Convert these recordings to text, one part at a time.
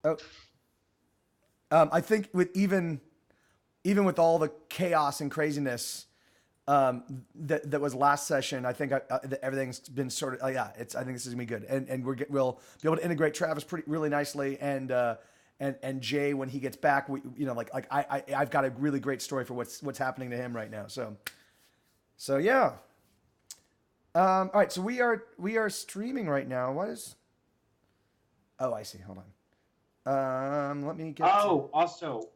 Oh, I think with even with all the chaos and craziness that was last session, I think that everything's been sort of yeah. I think this is gonna be good, and we'll be able to integrate Travis really nicely, and Jay when he gets back. I've got a really great story for what's happening to him right now. So yeah. All right, so we are streaming right now. What is? Oh, I see. Hold on. Let me get. Oh, also,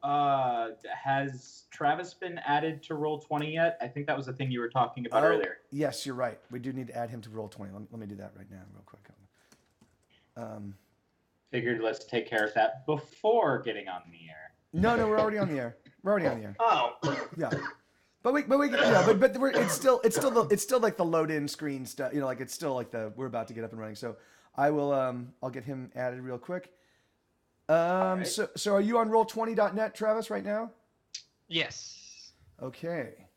has Travis been added to Roll20 yet? I think that was the thing you were talking about earlier. Yes, you're right. We do need to add him to Roll20. Let me do that right now, real quick. Figured let's take care of that before getting on the air. No, we're already on the air. We're already on the air. Oh, yeah. But it's still like the load in screen stuff. Like it's still like we're about to get up and running. So I'll get him added real quick. Right. So are you on roll20.net, Travis, right now? Yes. Okay.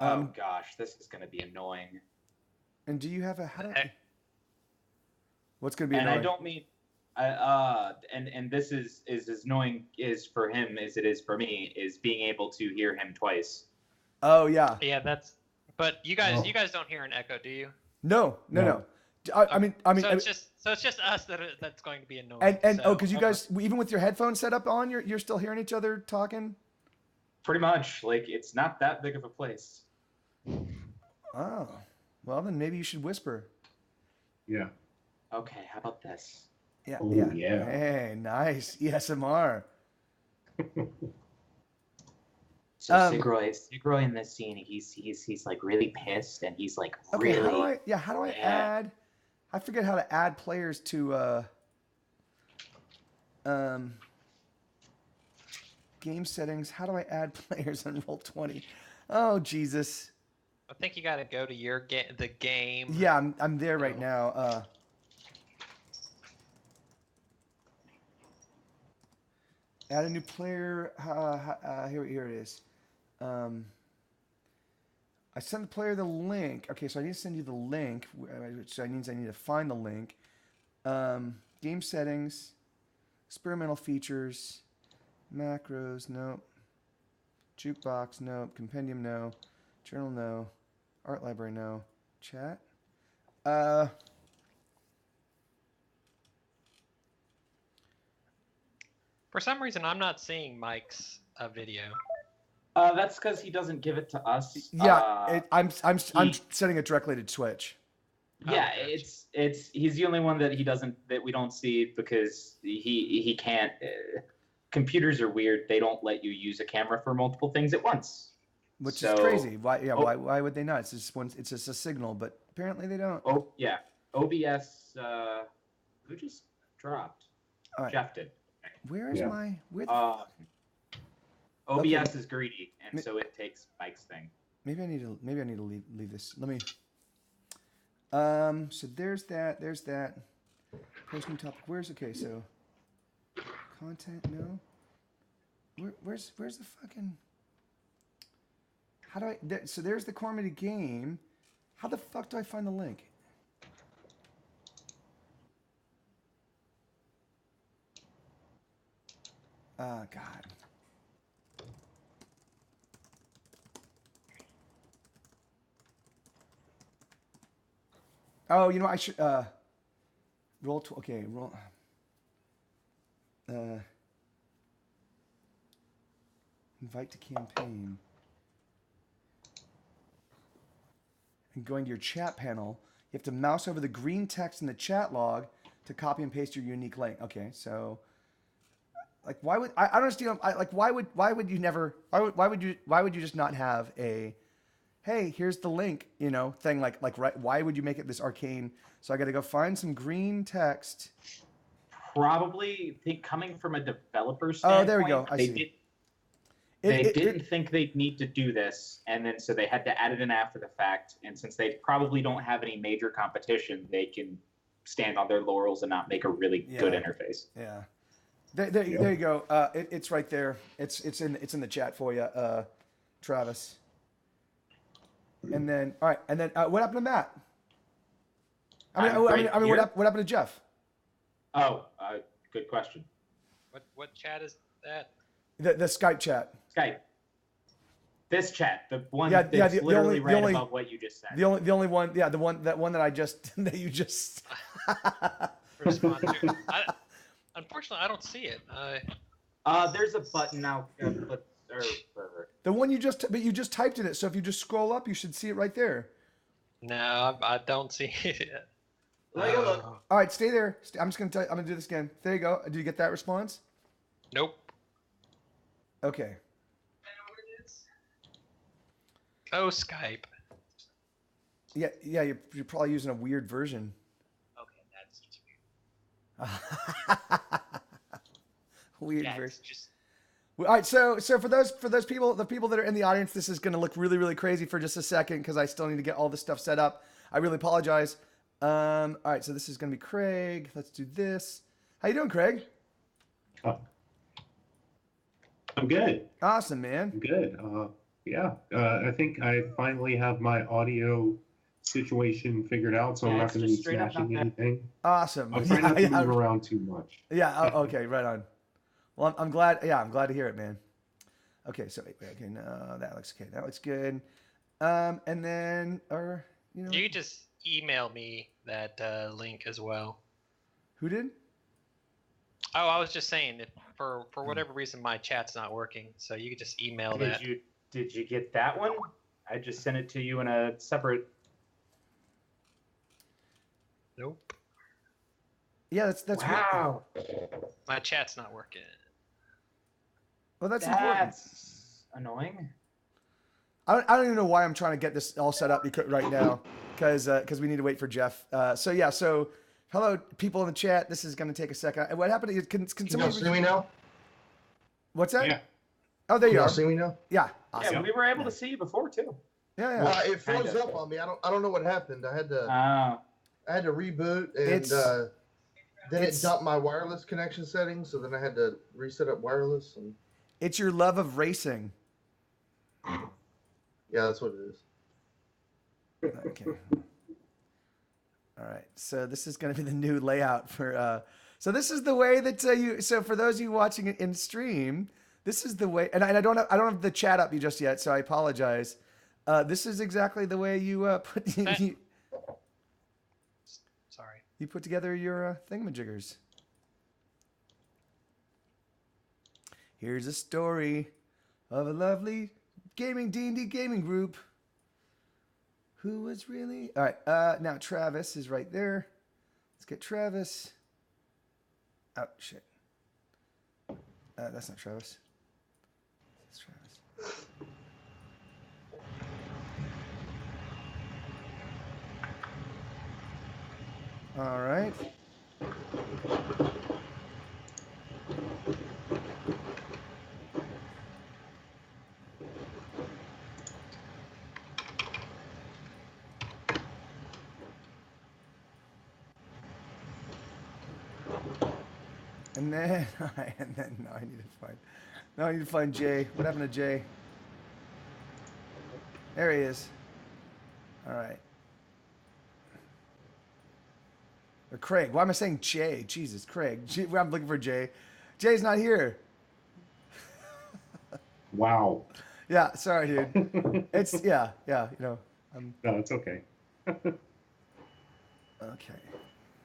Oh gosh, this is going to be annoying. And do you have what's going to be annoying? And I don't mean and this is as annoying is for him as it is for me, is being able to hear him twice. Oh yeah. Yeah, but you guys don't hear an echo, do you? No. I mean, so it's just us that's going to be annoying. And because you guys, even with your headphones set up on, you're still hearing each other talking. Pretty much, like it's not that big of a place. Oh, well then maybe you should whisper. Yeah. Okay, how about this? Yeah. Ooh, yeah. Hey, nice ESMR. So Sigroy in this scene, he's like really pissed, and he's like really. How do I add? I forget how to add players to game settings. How do I add players on Roll20? Oh Jesus! I think you got to go to the game. Yeah, I'm there right now. Add a new player. Here it is. I sent the player the link. Okay, so I need to send you the link, which means I need to find the link. Game settings, experimental features, macros, nope. Jukebox, nope. Compendium, no. Journal, no. Art library, no. Chat. For some reason, I'm not seeing Mike's video. That's because he doesn't give it to us. Yeah, I'm sending it directly to Twitch. Yeah, he's the only one that we don't see because he can't. Computers are weird. They don't let you use a camera for multiple things at once, which is crazy. Why? Yeah, why would they not? It's just a signal, but apparently they don't. Oh yeah, OBS. Who just dropped? Right. Jeff did. Where is my OBS is greedy, and so it takes Mike's thing. Maybe I need to leave this. Let me. So there's that. Post new topic. Okay? So content. No. Where's the fucking? How do I? So there's the Cormedy game. How the fuck do I find the link? Oh God. Oh, I should roll. Okay, roll. Invite to campaign. And going to your chat panel, you have to mouse over the green text in the chat log to copy and paste your unique link. Okay, so like why would I don't understand? Why would you just not have a hey, here's the link, thing right? Why would you make it this arcane? So I got to go find some green text. Probably coming from a developer standpoint. Oh, there we go. I see. They didn't think they'd need to do this, and then so they had to add it in after the fact. And since they probably don't have any major competition, they can stand on their laurels and not make a really good interface. Yeah. There you go. It's right there. It's in the chat for you, Travis. And then all right. And then what happened to Matt? I mean, what happened to Jeff? Oh, good question. What chat is that? The Skype chat. Skype. This chat, the one Yeah, that's the literally only- above what you just said. The only one, yeah, the one that I just that you just. Respond to. Unfortunately, I don't see it. There's a button now. The one you just typed in it. So if you just scroll up, you should see it right there. No, I don't see it. Take a look. All right, stay there. I'm gonna do this again. There you go. Did you get that response? Nope. Okay. Oh, Skype. Yeah, you're probably using a weird version. Okay, that's Weird yeah, version. just All right, so for those people, the people that are in the audience, this is going to look really, really crazy for just a second because I still need to get all this stuff set up. I really apologize. All right, so this is going to be Craig. Let's do this. How you doing, Craig? I'm good. Awesome, man. I'm good. Yeah, I think I finally have my audio situation figured out, so I'm not going to be straight up smashing not bad. anything. Awesome. I'm trying not to move around too much. Yeah. Okay. Right on. Well, I'm glad. Yeah, I'm glad to hear it, man. Okay. So wait. Okay. No, that looks okay. That looks good. And then, you could just email me that link as well. Who did? Oh, I was just saying, if for whatever reason my chat's not working, so you could just email that. Did you get that one? I just sent it to you in a separate. Nope. Yeah, that's wow. My chat's not working. Well, that's important. Annoying. I don't even know why I'm trying to get this all set up right now because we need to wait for Jeff. So hello, people in the chat. This is going to take a second. What happened? Can somebody see me now? What's that? Yeah. Oh, there you Can are. y'all see me now? Yeah. Awesome. Yeah, we were able to see you before too. Yeah. Well, it froze Kinda. up on me. I don't know what happened. I had to reboot and It's- then it's- it dumped my wireless connection settings. So then I had to reset up wireless and It's your love of racing. yeah, that's what it is. Okay. All right. So this is going to be the new layout for. So this is the way that you. So for those of you watching it in stream, this is the way. And I don't have the chat up just yet, so I apologize. This is exactly the way you put Sorry. you put together your thingamajiggers. Here's a story of a lovely D&D gaming group who was really... All right, now Travis is right there. Let's get Travis. Oh, shit. That's not Travis. That's Travis. All right. And then, now I need to find Jay. What happened to Jay? There he is. All right. Or Craig. Why am I saying Jay? Jesus, Craig. I'm looking for Jay. Jay's not here. Wow. Yeah, sorry, dude. It's yeah. You know. No, it's okay. Okay.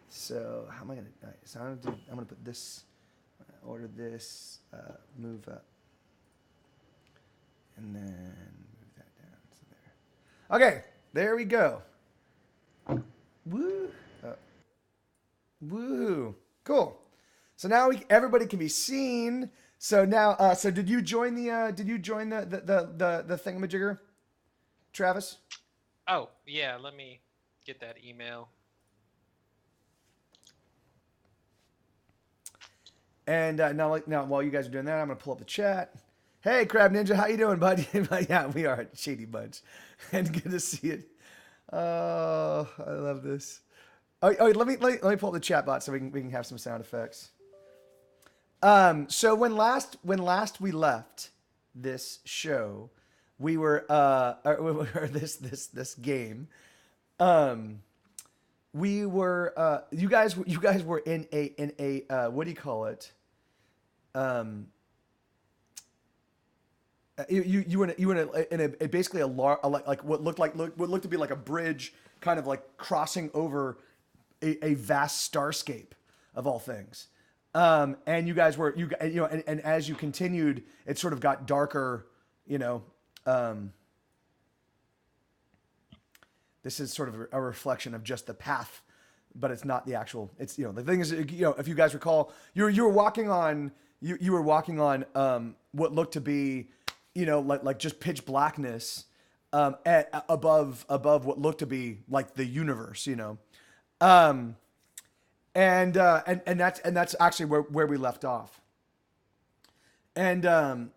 So how am I gonna? All right, so I'm gonna put this. Order this. Move up. And then move that down. So there. Okay. There we go. Woo. Woo. Cool. So now everybody can be seen. So now, so did you join the thingamajigger, Travis? Oh, yeah, let me get that email. And now while you guys are doing that, I'm gonna pull up the chat. Hey, Crab Ninja, how you doing, bud? Yeah, we are a shady bunch, and good to see it. Oh, I love this. Oh, let me pull up the chat bot so we can have some sound effects. So when last we left this show, we were or this game. We were you guys were in a what do you call it? you were in a basically like what looked to be like a bridge, kind of like crossing over a vast starscape of all things. And you guys were and as you continued, it sort of got darker. This is sort of a reflection of just the path, but it's not the actual. It's the thing is if you guys recall, you were walking on what looked to be like just pitch blackness above what looked to be like the universe, and that's actually where we left off. And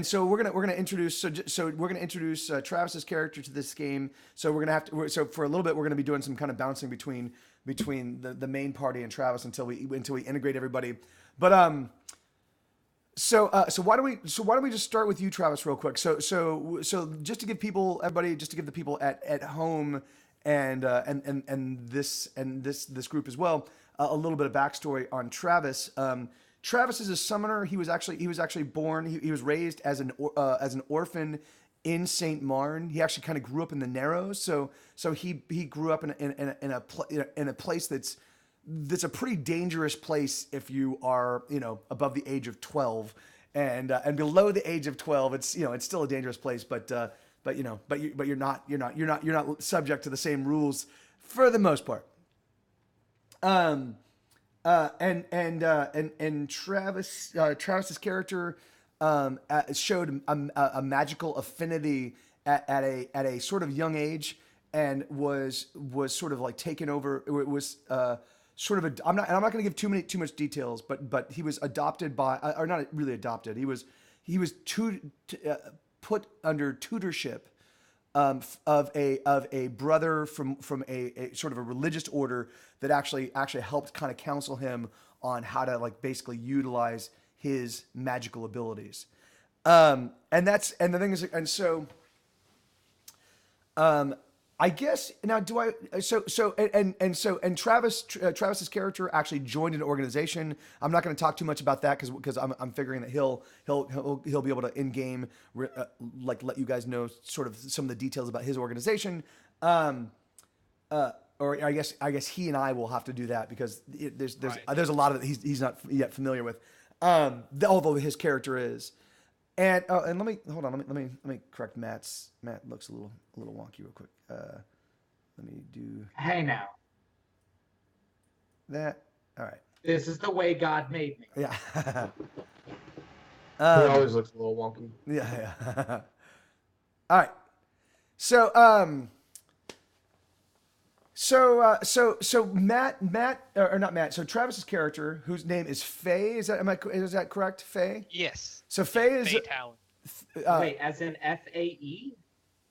so we're gonna introduce Travis's character to this game. So we're gonna have to so for a little bit we're gonna be doing some kind of bouncing between the main party and Travis until we integrate everybody. But so why don't we just start with you, Travis, real quick? So just to give the people at home and this group as well a little bit of backstory on Travis. Travis is a summoner. He was actually born. He was raised as an orphan in Saint Marn. He actually kind of grew up in the Narrows. So he grew up in a place that's a pretty dangerous place if you are above the age of 12, and below the age of 12 it's still a dangerous place. But you're not subject to the same rules for the most part. And Travis's character showed a magical affinity at a sort of young age, and was sort of like taken over. It was sort of I'm not going to give too much details, but he was adopted by, or not really adopted. He was put under tutorship of a brother from a sort of a religious order that actually helped kind of counsel him on how to like basically utilize his magical abilities. And the thing is, I guess now Travis's character actually joined an organization. I'm not going to talk too much about that because I'm figuring that he'll be able to in game like let you guys know sort of some of the details about his organization. Or I guess he and I will have to do that because there's a lot of it he's not yet familiar with. Although his character is. And let me hold on. Let me correct Matt's. Matt looks a little wonky real quick. Let me do. Hey now. That. All right. This is the way God made me. Yeah. He always looks a little wonky. Yeah. All right. So Matt or not Matt. So Travis's character, whose name is Faye, is that correct? Faye? Yes. So Faye is Faye talent. Wait, as in FAE?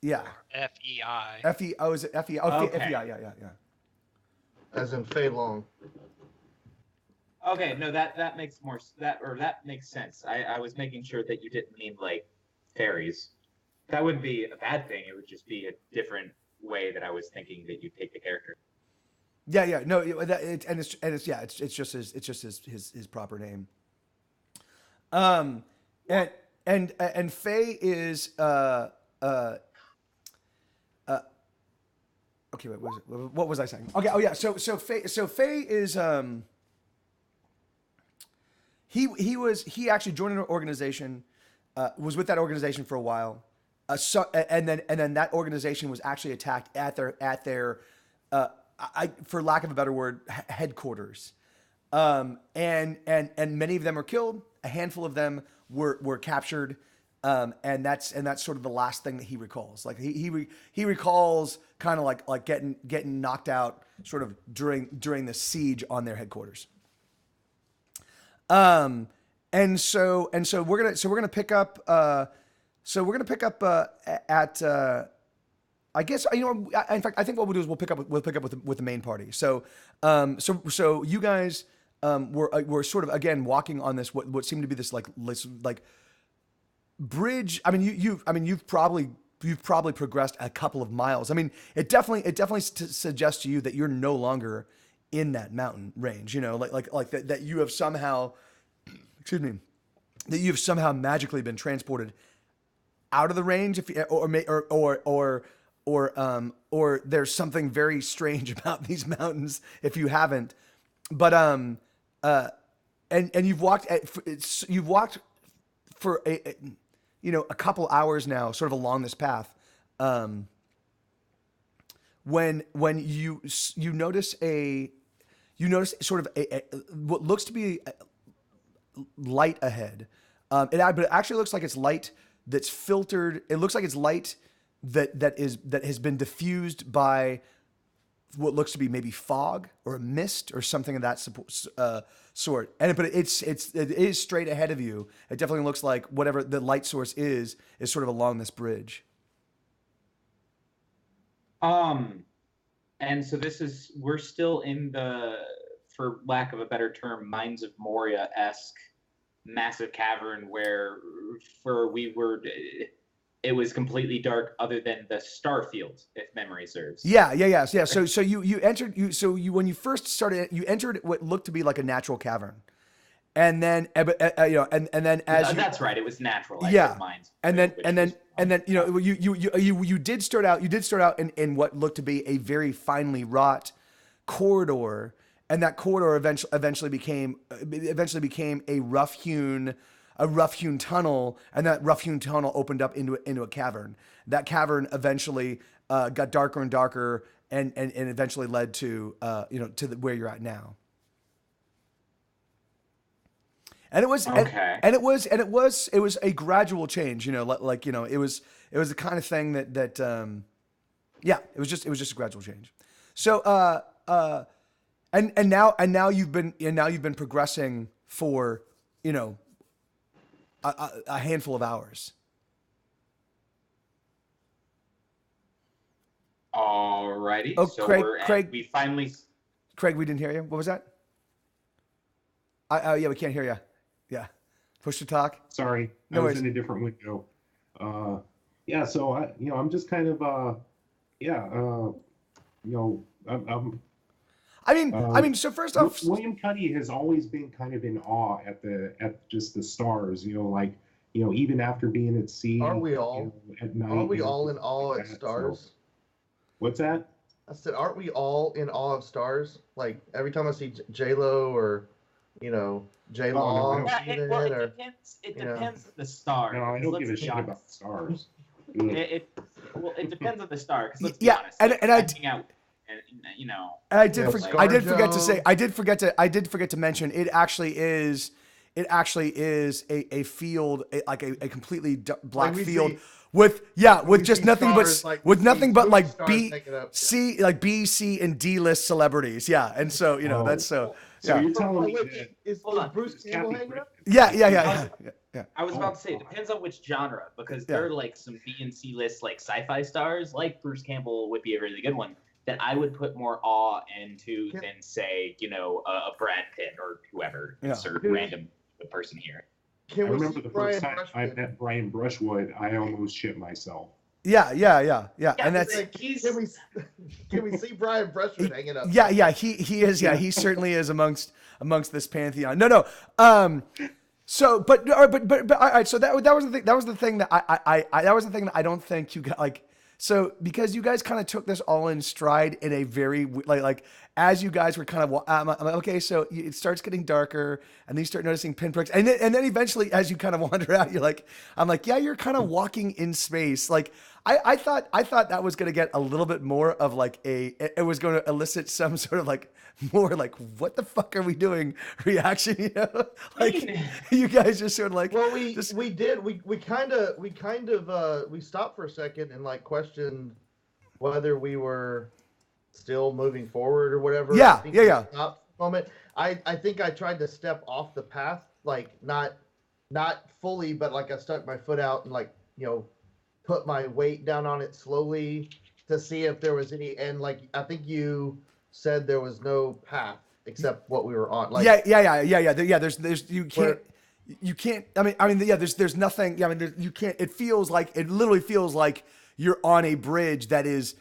Yeah. FEI. FE. Oh, is it FE? Oh, Okay. FEI. Yeah. As in Fei Long. Okay, no, that makes that makes sense. I was making sure that you didn't mean like fairies. That wouldn't be a bad thing. It would just be a different way that I was thinking that you'd take the character. Yeah. No, it's just his proper name. And Faye is okay. Wait, what was I saying? Okay. Oh yeah. So Faye is he actually joined an organization, was with that organization for a while. And then that organization was actually attacked at their for lack of a better word, headquarters. And many of them were killed. A handful of them were captured. And that's sort of the last thing that he recalls. Like he recalls kind of like getting knocked out sort of during the siege on their headquarters. And so we're gonna pick up. At I guess in fact I think what we'll do is we'll pick up with the main party. So you guys were sort of again walking on this what seemed to be this like bridge. I mean you've probably progressed a couple of miles. I mean it definitely suggests to you that you're no longer in that mountain range. Like that you have somehow excuse me. that you've somehow magically been transported out of the range, or there's something very strange about these mountains if you haven't. But and you've walked for a couple hours now, sort of along this path. When you notice sort of a what looks to be light ahead. But it actually looks like it's light that's filtered. It looks like it's light that has been diffused by what looks to be maybe fog or a mist or something of that sort. But it is straight ahead of you. It definitely looks like whatever the light source is sort of along this bridge. And so we're still in the, for lack of a better term, Mines of Moria-esque massive cavern where it was completely dark other than the star field, if memory serves. Yeah. So you entered when you first started, you entered what looked to be like a natural cavern. And then that's right. It was natural. Yeah. And then you did start out in what looked to be a very finely wrought corridor, and that corridor eventually became a rough hewn tunnel, and that rough hewn tunnel opened up into a cavern. That cavern eventually got darker and darker, and eventually led to where you're at now. And it was okay. and it was a gradual change, it was the kind of thing that it was just a gradual change. So and now you've been progressing for a handful of hours. Alrighty. Oh, so Craig, we finally. Craig, we didn't hear you. What was that? Yeah, we can't hear you. Yeah. Push to talk. Sorry, No I was worries. in a different window. Yeah, so I'm just kind of So first off, William Cuddy has always been kind of in awe at just the stars, even after being at sea. Are we all? At night? Aren't we all in awe like at that, stars? so- What's that? I said, aren't we all in awe of stars? Like every time I see J-Lo or, J Law. Oh, no, Yeah, it depends. It depends on the star. No, I don't Let's give a be shit honest. about the stars. It depends on the star. Because let's be Yeah, honest. and I hang out, and I did forget to ScarJo. say, I did forget to mention, it actually is a field, like a completely black Like we field see- with we just see nothing stars, but like, with we nothing see but movie like stars B, taking up- C, like B, C, and D list celebrities. Yeah, and so that's so. So Yeah. you're telling me Wait, that is Hold on. Bruce Campbell hanging up? Yeah. I was about to say, it depends on which genre, because there are like some B and C list like sci-fi stars, like Bruce Campbell would be a really good one, that I would put more awe into than say, a Brad Pitt or whoever. Yeah. Insert random person here. I Can we remember see the Brian first time I Brushwood? met Brian Brushwood, I almost shit myself. Yeah. And that's like, Can we see Brian Brushwood hanging up? yeah. He is. Yeah, he certainly is amongst this pantheon. No. So, but all right. So that was the thing. That was the thing that that was the thing that I don't think you got like. So because you guys kind of took this all in stride in a very like as you guys were kind of I'm like, okay, so it starts getting darker and then you start noticing pinpricks and then eventually as you kind of wander out, I'm like, yeah, you're kind of walking in space. Like I thought that was going to get a little bit more of like it was going to elicit some sort of like more like, what the fuck are we doing reaction, like you guys just sort of like, Well, we kind of stopped for a second and like questioned whether we were still moving forward or whatever. Yeah, I think yeah, we yeah. stopped for a moment. I think I tried to step off the path, like not fully, but like I stuck my foot out and like put my weight down on it slowly to see if there was any. And like I think you said there was no path except what we were on. Like yeah. There's you can't. I mean, yeah. There's nothing. Yeah, I mean, you can't. It literally feels like you're on a bridge that is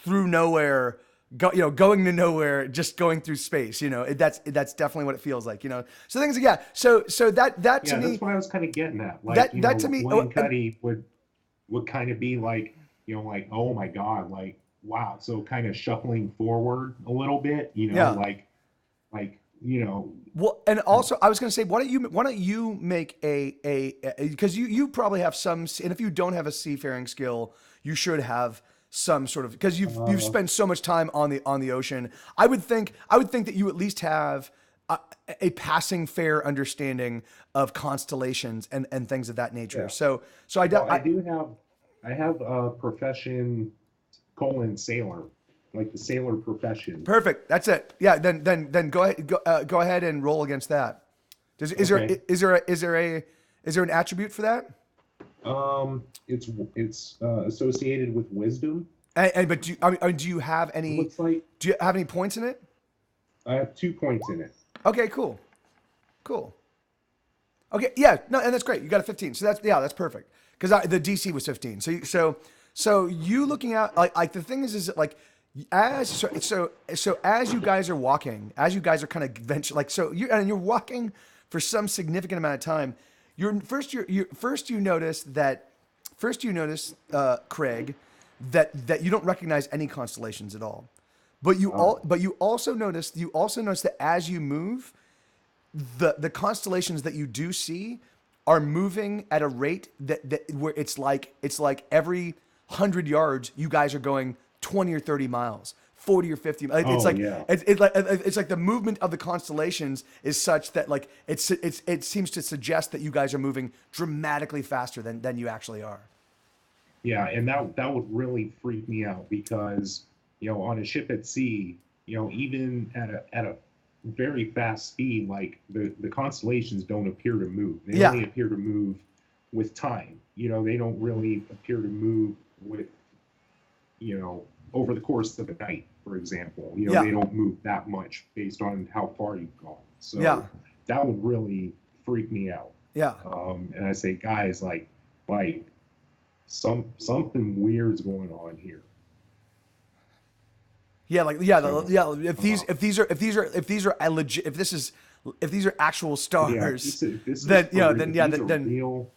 through nowhere, going to nowhere, just going through space. That's definitely what it feels like. So things, yeah. So that to me, that's what I was kind of getting at. Like, that to me, William Cuddy would kind of be like, like, oh my God, like, wow. So kind of shuffling forward a little bit, Yeah. like, Well, and also I was going to say, why don't you make because you probably have some, and if you don't have a seafaring skill, you should have some sort of, because you've spent so much time on the ocean. I would think that you at least have a passing fair understanding of constellations and things of that nature. Yeah. So I have a profession : sailor, like the sailor profession. Perfect. That's it. Yeah. Then go ahead, go ahead and roll against that. Is there an attribute for that? It's associated with wisdom. But do you have any? Looks like Do you have any points in it? I have 2 points in it. Okay. Cool. Okay. Yeah. No, and that's great. You got a 15. So that's perfect. Because the DC was 15. So you looking at like the thing is like as you guys are walking, as you guys are kind of venture, like you're walking for some significant amount of time. You notice Craig, that you don't recognize any constellations at all, but you also notice that as you move, the constellations that you do see are moving at a rate that where it's like every 100 yards you guys are going 20 or 30 miles. 40 or 50. It's like the movement of the constellations is such that like it seems to suggest that you guys are moving dramatically faster than you actually are. Yeah, and that would really freak me out because on a ship at sea, even at a very fast speed, like the constellations don't appear to move. They only appear to move with time. They don't really appear to move with over the course of a night, for example. They don't move that much based on how far you've gone. So that would really freak me out. Yeah. And I say, guys, like something weird's going on here. Yeah, If these are actual stars, then real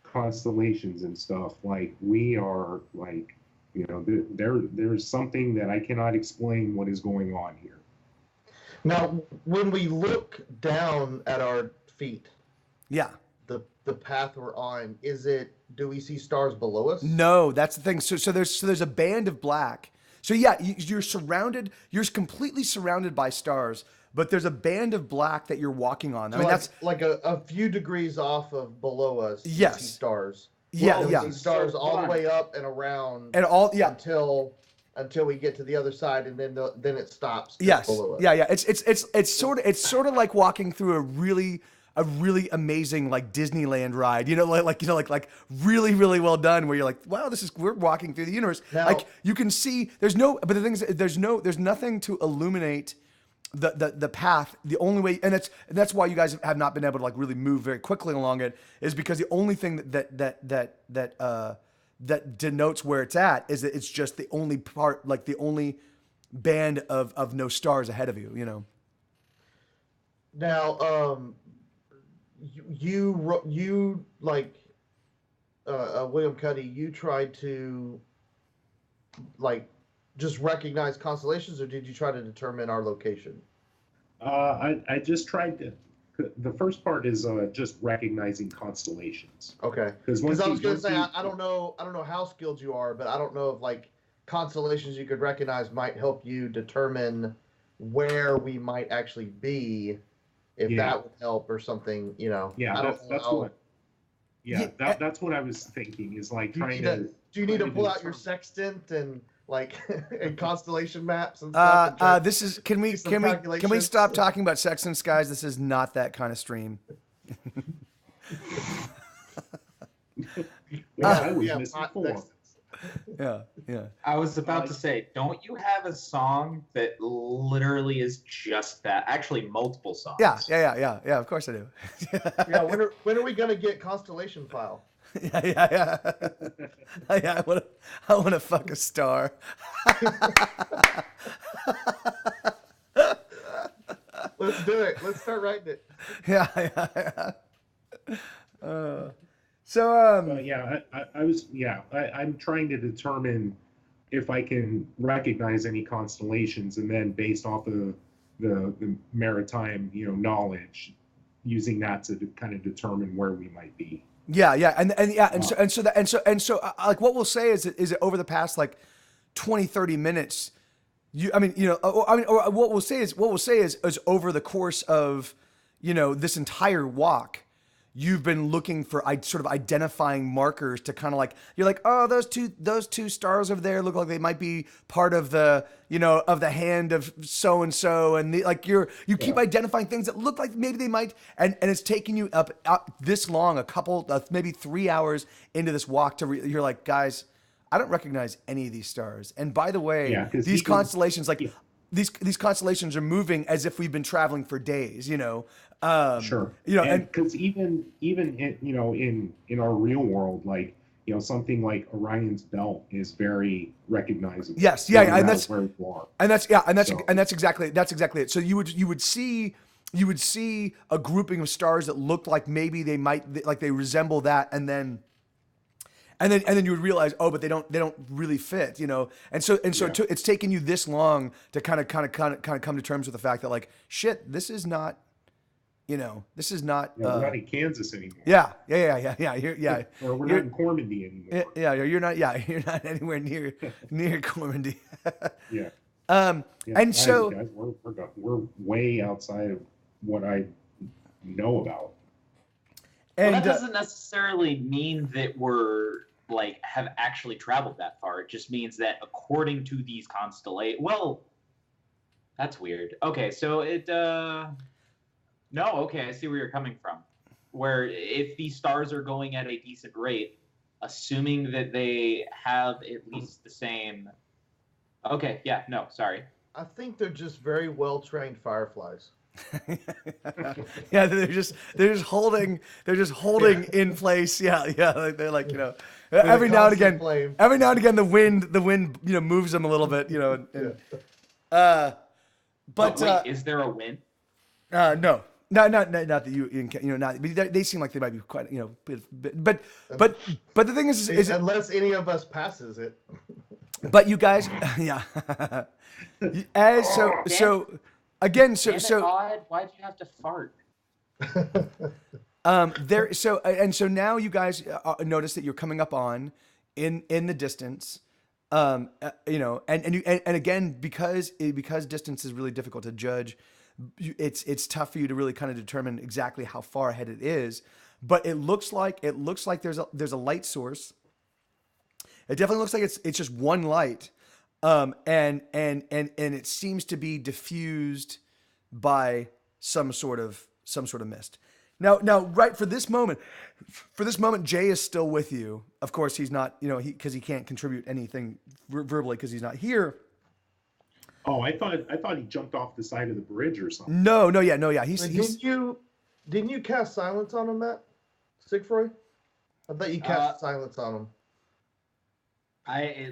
constellations and stuff. Like we are like. There's something that I cannot explain what is going on here. Now, when we look down at our feet, the path we're on, do we see stars below us? No, that's the thing. So there's a band of black. So you're completely surrounded by stars, but there's a band of black that you're walking on. I mean, that's like a few degrees off of below us. Yes. You see stars. We see stars all the way up and around, until we get to the other side, and then it stops. Yes, below us. yeah. It's sort of like walking through a really amazing like Disneyland ride. Like really really well done. Where you're like, wow, we're walking through the universe. Now, like you can see, but the thing is, there's nothing to illuminate the path. The only way, and that's why you guys have not been able to like really move very quickly along it, is because the only thing that denotes where it's at is that it's just the only part, like the only band of no stars ahead of you. Now, you like William Cuddy, you tried to like just recognize constellations, or did you try to determine our location? I just tried to. The first part is just recognizing constellations. Okay. Because I was going to say, I don't know how skilled you are, but I don't know if like constellations you could recognize might help you determine where we might actually be, if that would help or something. Yeah, that's what I was thinking. Is like trying to. Do you need to pull out your sextant and like and constellation maps and stuff? This is can we stop talking about sextants, guys? This is not that kind of stream. I was missing 4. Yeah. I was about to say, don't you have a song that literally is just that? Actually, multiple songs. Yeah. Of course I do. Yeah. When are we gonna get constellation file? Yeah. Yeah, I want to fuck a star. Let's do it. Let's start writing it. Yeah. So I'm trying to determine if I can recognize any constellations, and then based off of the maritime, knowledge, using that to kind of determine where we might be. Yeah, like what we'll say is that over the past like 20, 30 minutes, or what we'll say is over the course of, this entire walk, you've been looking for sort of identifying markers to kind of like, you're like, oh, those two stars over there look like they might be part of the, of the hand of so and so, and you keep identifying things that look like maybe they might, and it's taking you up this long, a couple, maybe 3 hours into this walk you're like, guys, I don't recognize any of these stars, and by the way, these constellations, these constellations are moving as if we've been traveling for days, Sure. And because even in our real world, like, something like Orion's belt is very recognizable. Yes, yeah, and that's exactly it. So you would see a grouping of stars that looked like maybe they resemble that, and then you would realize, oh, but they don't really fit, and so it's taken you this long to kind of come to terms with the fact that, like, shit, this is not. This is not. We're not in Kansas anymore. Yeah. Or we're not in Cormandy anymore. Yeah, you're not. Yeah, you're not anywhere near Cormandy. Yeah. And so guys, we're way outside of what I know about. And that doesn't necessarily mean that we're have actually traveled that far. It just means that according to these constellations, well, that's weird. Okay, so it. No, okay, I see where you're coming from. Where if these stars are going at a decent rate, assuming that they have at least the same. Okay, yeah, no, sorry. I think they're just very well trained fireflies. Yeah, they're just holding in place. Yeah, they're like, every now and again the wind moves them a little bit, but wait, is there a wind? No. Not that not. They seem like they might be quite, but the thing is unless any of us passes it. But you guys, yeah. Again, odd. Why'd you have to fart? So now you guys notice that you're coming up on in the distance, and again, because distance is really difficult to judge. It's tough for you to really kind of determine exactly how far ahead it is, but it looks like there's a light source. It definitely looks like it's just one light, and it seems to be diffused by some sort of mist. Now, right for this moment, Jay is still with you. Of course, he's not, because he can't contribute anything verbally because he's not here. Oh, I thought he jumped off the side of the bridge or something. No, yeah. Didn't you cast silence on him, Matt? Sigfroy? I thought you cast silence on him.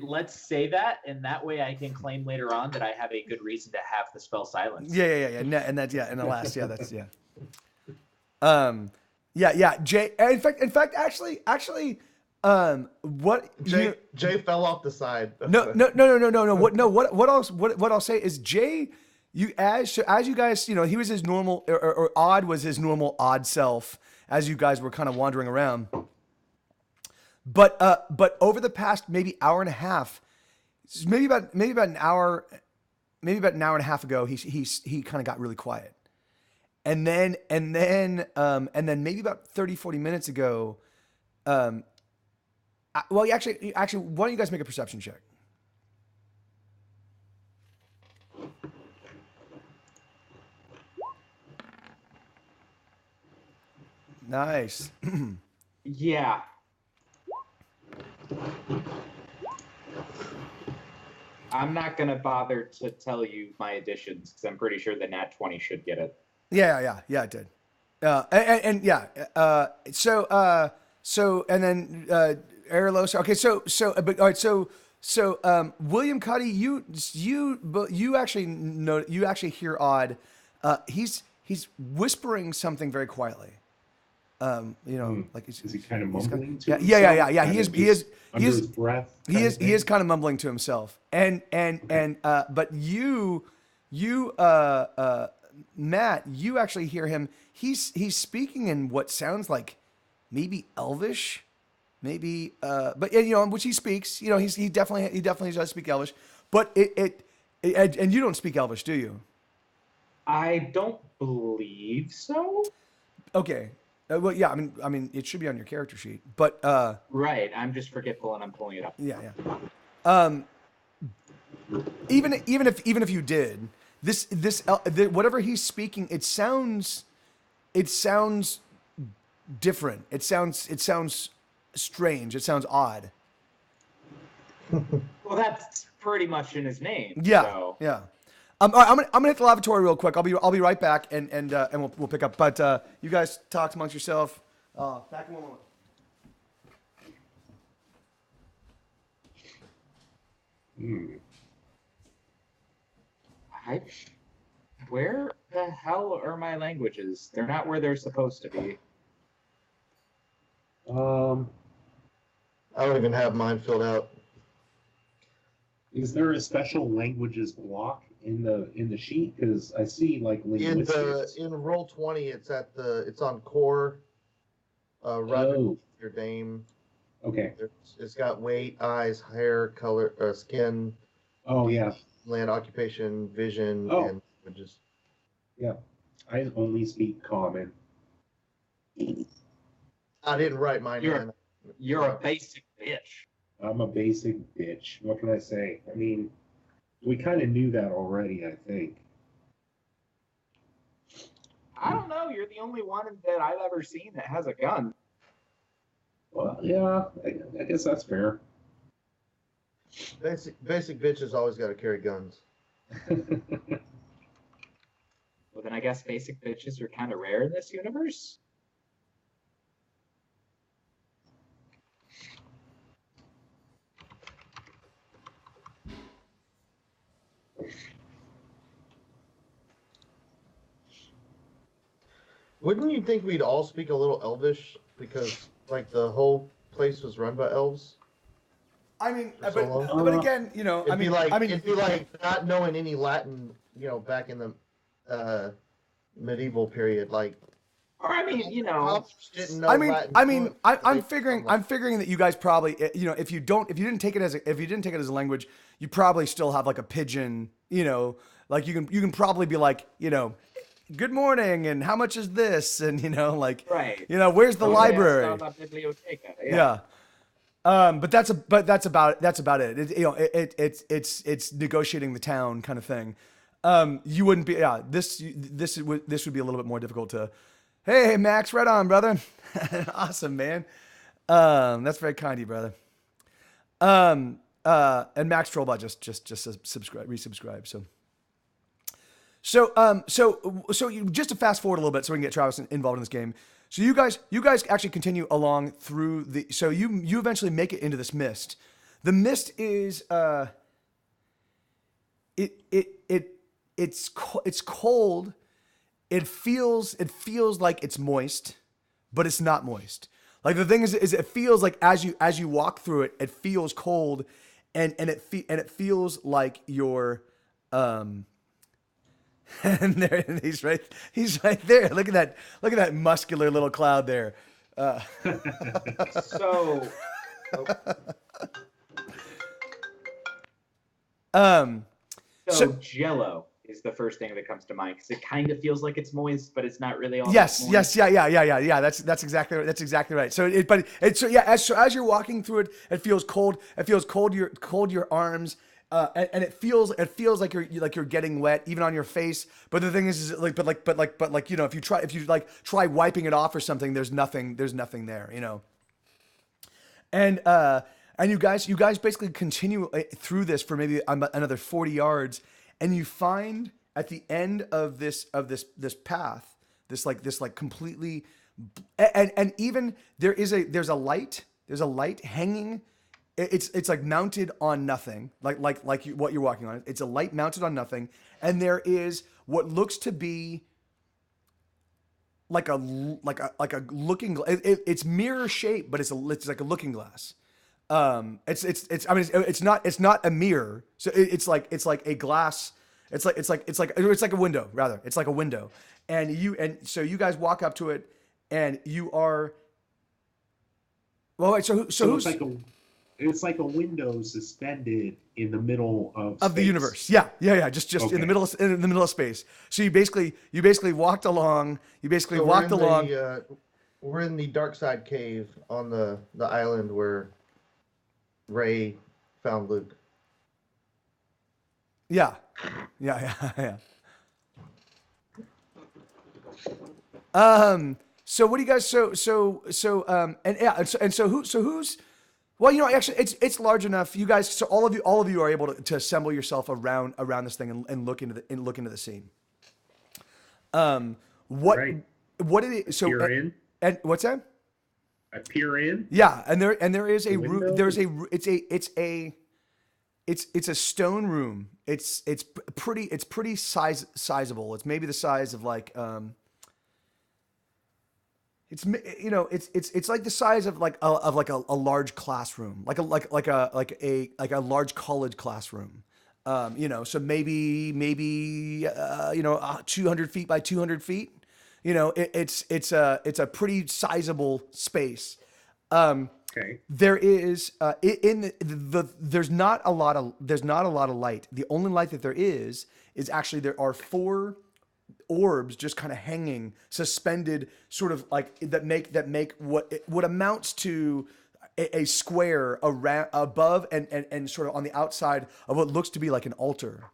Let's say that, and that way I can claim later on that I have a good reason to have the spell silence. Yeah. And that's and the last, that's Jay. In fact, actually. What Jay fell off the side. No. What I'll say is Jay, as you guys, he was his normal, or Odd was his normal odd self as you guys were kind of wandering around. But over the past maybe hour and a half, maybe about an hour and a half ago, he kind of got really quiet, and then maybe about 30, 40 minutes ago, well, actually, why don't you guys make a perception check? Nice. Yeah. I'm not going to bother to tell you my additions because I'm pretty sure the nat 20 should get it. Yeah, it did. So and then Erlos. Okay, but all right, so William Cuddy, you actually know, you actually hear Odd. He's whispering something very quietly. Like Is he kind of mumbling to yeah. himself? He is Under his breath. he is kind of mumbling to himself. But Matt, you actually hear him. He's speaking in what sounds like maybe Elvish, maybe but which he speaks. He definitely does speak Elvish. But and you don't speak Elvish, do you? I don't believe so. Okay. Well, yeah. I mean, it should be on your character sheet, but right. I'm just forgetful, and I'm pulling it up. Yeah. Even if you did whatever he's speaking, it sounds different. It sounds strange. It sounds odd. Well, that's pretty much in his name. Yeah. So. Yeah. All right, I'm gonna hit the lavatory real quick. I'll be right back, and we'll pick up. But you guys talk amongst yourself. Back in 1 moment. Where the hell are my languages? They're not where they're supposed to be. I don't even have mine filled out. Is there a special languages block in the sheet? Because I see like linguistics. In Roll20, it's on core. Right underneath your name. Okay. It's got weight, eyes, hair, color, skin. Oh yeah. Land, occupation, vision, and languages. Yeah, I only speak common. I didn't write mine in. You're a basic bitch. I'm a basic bitch. What can I say? I mean, we kind of knew that already, I think. I don't know. You're the only one that I've ever seen that has a gun. Well, yeah, I guess that's fair. Basic bitches always got to carry guns. Well, then I guess basic bitches are kind of rare in this universe. Wouldn't you think we'd all speak a little Elvish because, like, the whole place was run by elves? I mean, So but again, it'd be like not knowing any Latin, back in the medieval period, like. Or I mean, Didn't know I'm figuring that you guys probably, if you didn't take it as a language, you probably still have like a pidgin, like you can probably be like, good morning, and how much is this, and right, where's the library? Yeah. But that's about it. It's negotiating the town kind of thing. You wouldn't be this would be a little bit more difficult to. Hey Max, right on, brother. Awesome, man. That's very kind of you, brother. And Max Trollbot just resubscribe. So you just to fast forward a little bit so we can get Travis involved in this game. So you guys actually continue along through so you eventually make it into this mist. The mist is it's cold. It feels like it's moist, but it's not moist. Like the thing is it feels like as you walk through it, it feels cold, and it feels like you're and there he's right there. Look at that muscular little cloud there. So Jello is the first thing that comes to mind because it kind of feels like it's moist, but it's not really all. Yes, yeah. That's exactly right. So as you're walking through it, it feels cold. It feels cold to your arms. And it feels like you're getting wet even on your face. But the thing is if you try wiping it off or something, there's nothing there, And you guys basically continue through this for maybe another 40 yards, and you find at the end of this path, this completely and even there's a light hanging. It's like mounted on nothing, what you're walking on. It's a light mounted on nothing, and there is what looks to be like a looking. It's mirror shaped, but it's like a looking glass. It's not a mirror, so it's like a glass. It's like a window rather. It's like a window, and so you guys walk up to it, and you are. Well, wait, so who's it's like a window suspended in the middle of the universe. Yeah. Just okay. in the middle of space. So you basically walked along. We're in the dark side cave on the island where Ray found Luke. Yeah. So what do you guys? Who's? Well, actually, it's large enough. You guys, so all of you are able to assemble yourself around this thing and look into the scene. What did it? So peer in? And what's that? I peer in. Yeah, and there is a room. It's a stone room. It's pretty sizable. It's maybe the size of like It's like the size of like a large classroom, like a large college classroom. So maybe 200 feet by 200 feet. It's a pretty sizable space. Okay. There is there's not a lot of light. The only light that there is actually there are 4 orbs just kind of hanging, suspended, sort of like that make what amounts to a square around above and sort of on the outside of what looks to be like an altar.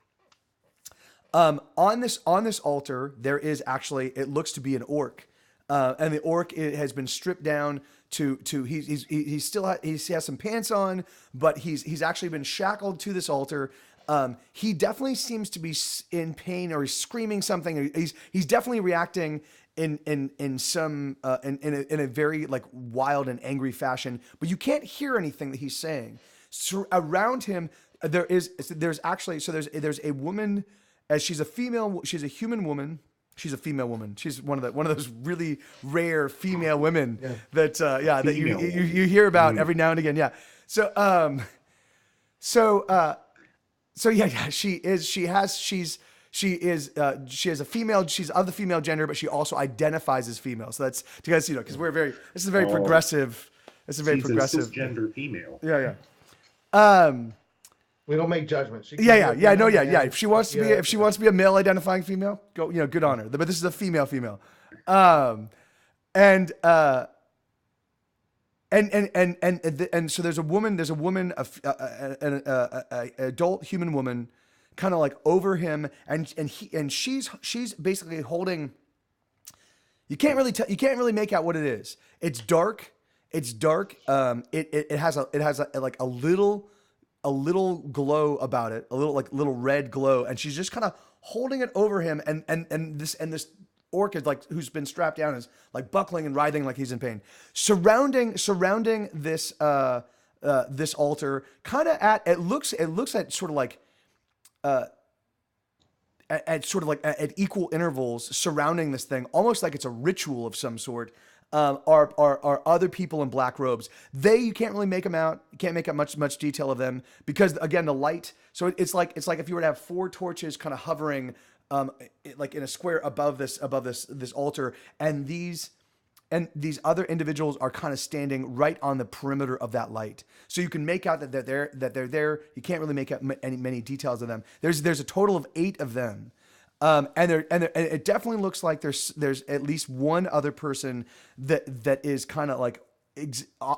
On this altar there is actually, it looks to be an orc, and the orc has been stripped down to he has some pants on, but he's actually been shackled to this altar. He definitely seems to be in pain, or he's screaming something. He's definitely reacting in a very like wild and angry fashion, but you can't hear anything that he's saying. So around him, there's a woman, as she's a human woman. She's a female woman. She's one of those really rare female women that you hear about every now and again. Yeah. She is a female. She's of the female gender, but she also identifies as female. So that's because this is a very progressive. It's a very she's progressive a cisgender female. Yeah. We don't make judgments. If she wants to be a male identifying female, good on her. But this is a female. And so there's a woman, an adult human woman, kind of like over him, and she's basically holding. You can't really make out what it is. It's dark. It has a little glow about it, a little red glow, and she's just kind of holding it over him, and this orc is like, who's been strapped down, is like buckling and writhing like he's in pain. Surrounding this this altar, kind of it looks at sort of like at equal intervals surrounding this thing, almost like it's a ritual of some sort. Are other people in black robes. You can't really make them out. You can't make out much detail of them because, again, the light. So it's like if you were to have 4 torches kind of hovering, like in a square above this altar, and these other individuals are kind of standing right on the perimeter of that light. So you can make out that they're there. You can't really make out many details of them. There's a total of 8 of them. And it definitely looks like there's at least one other person that is kind of like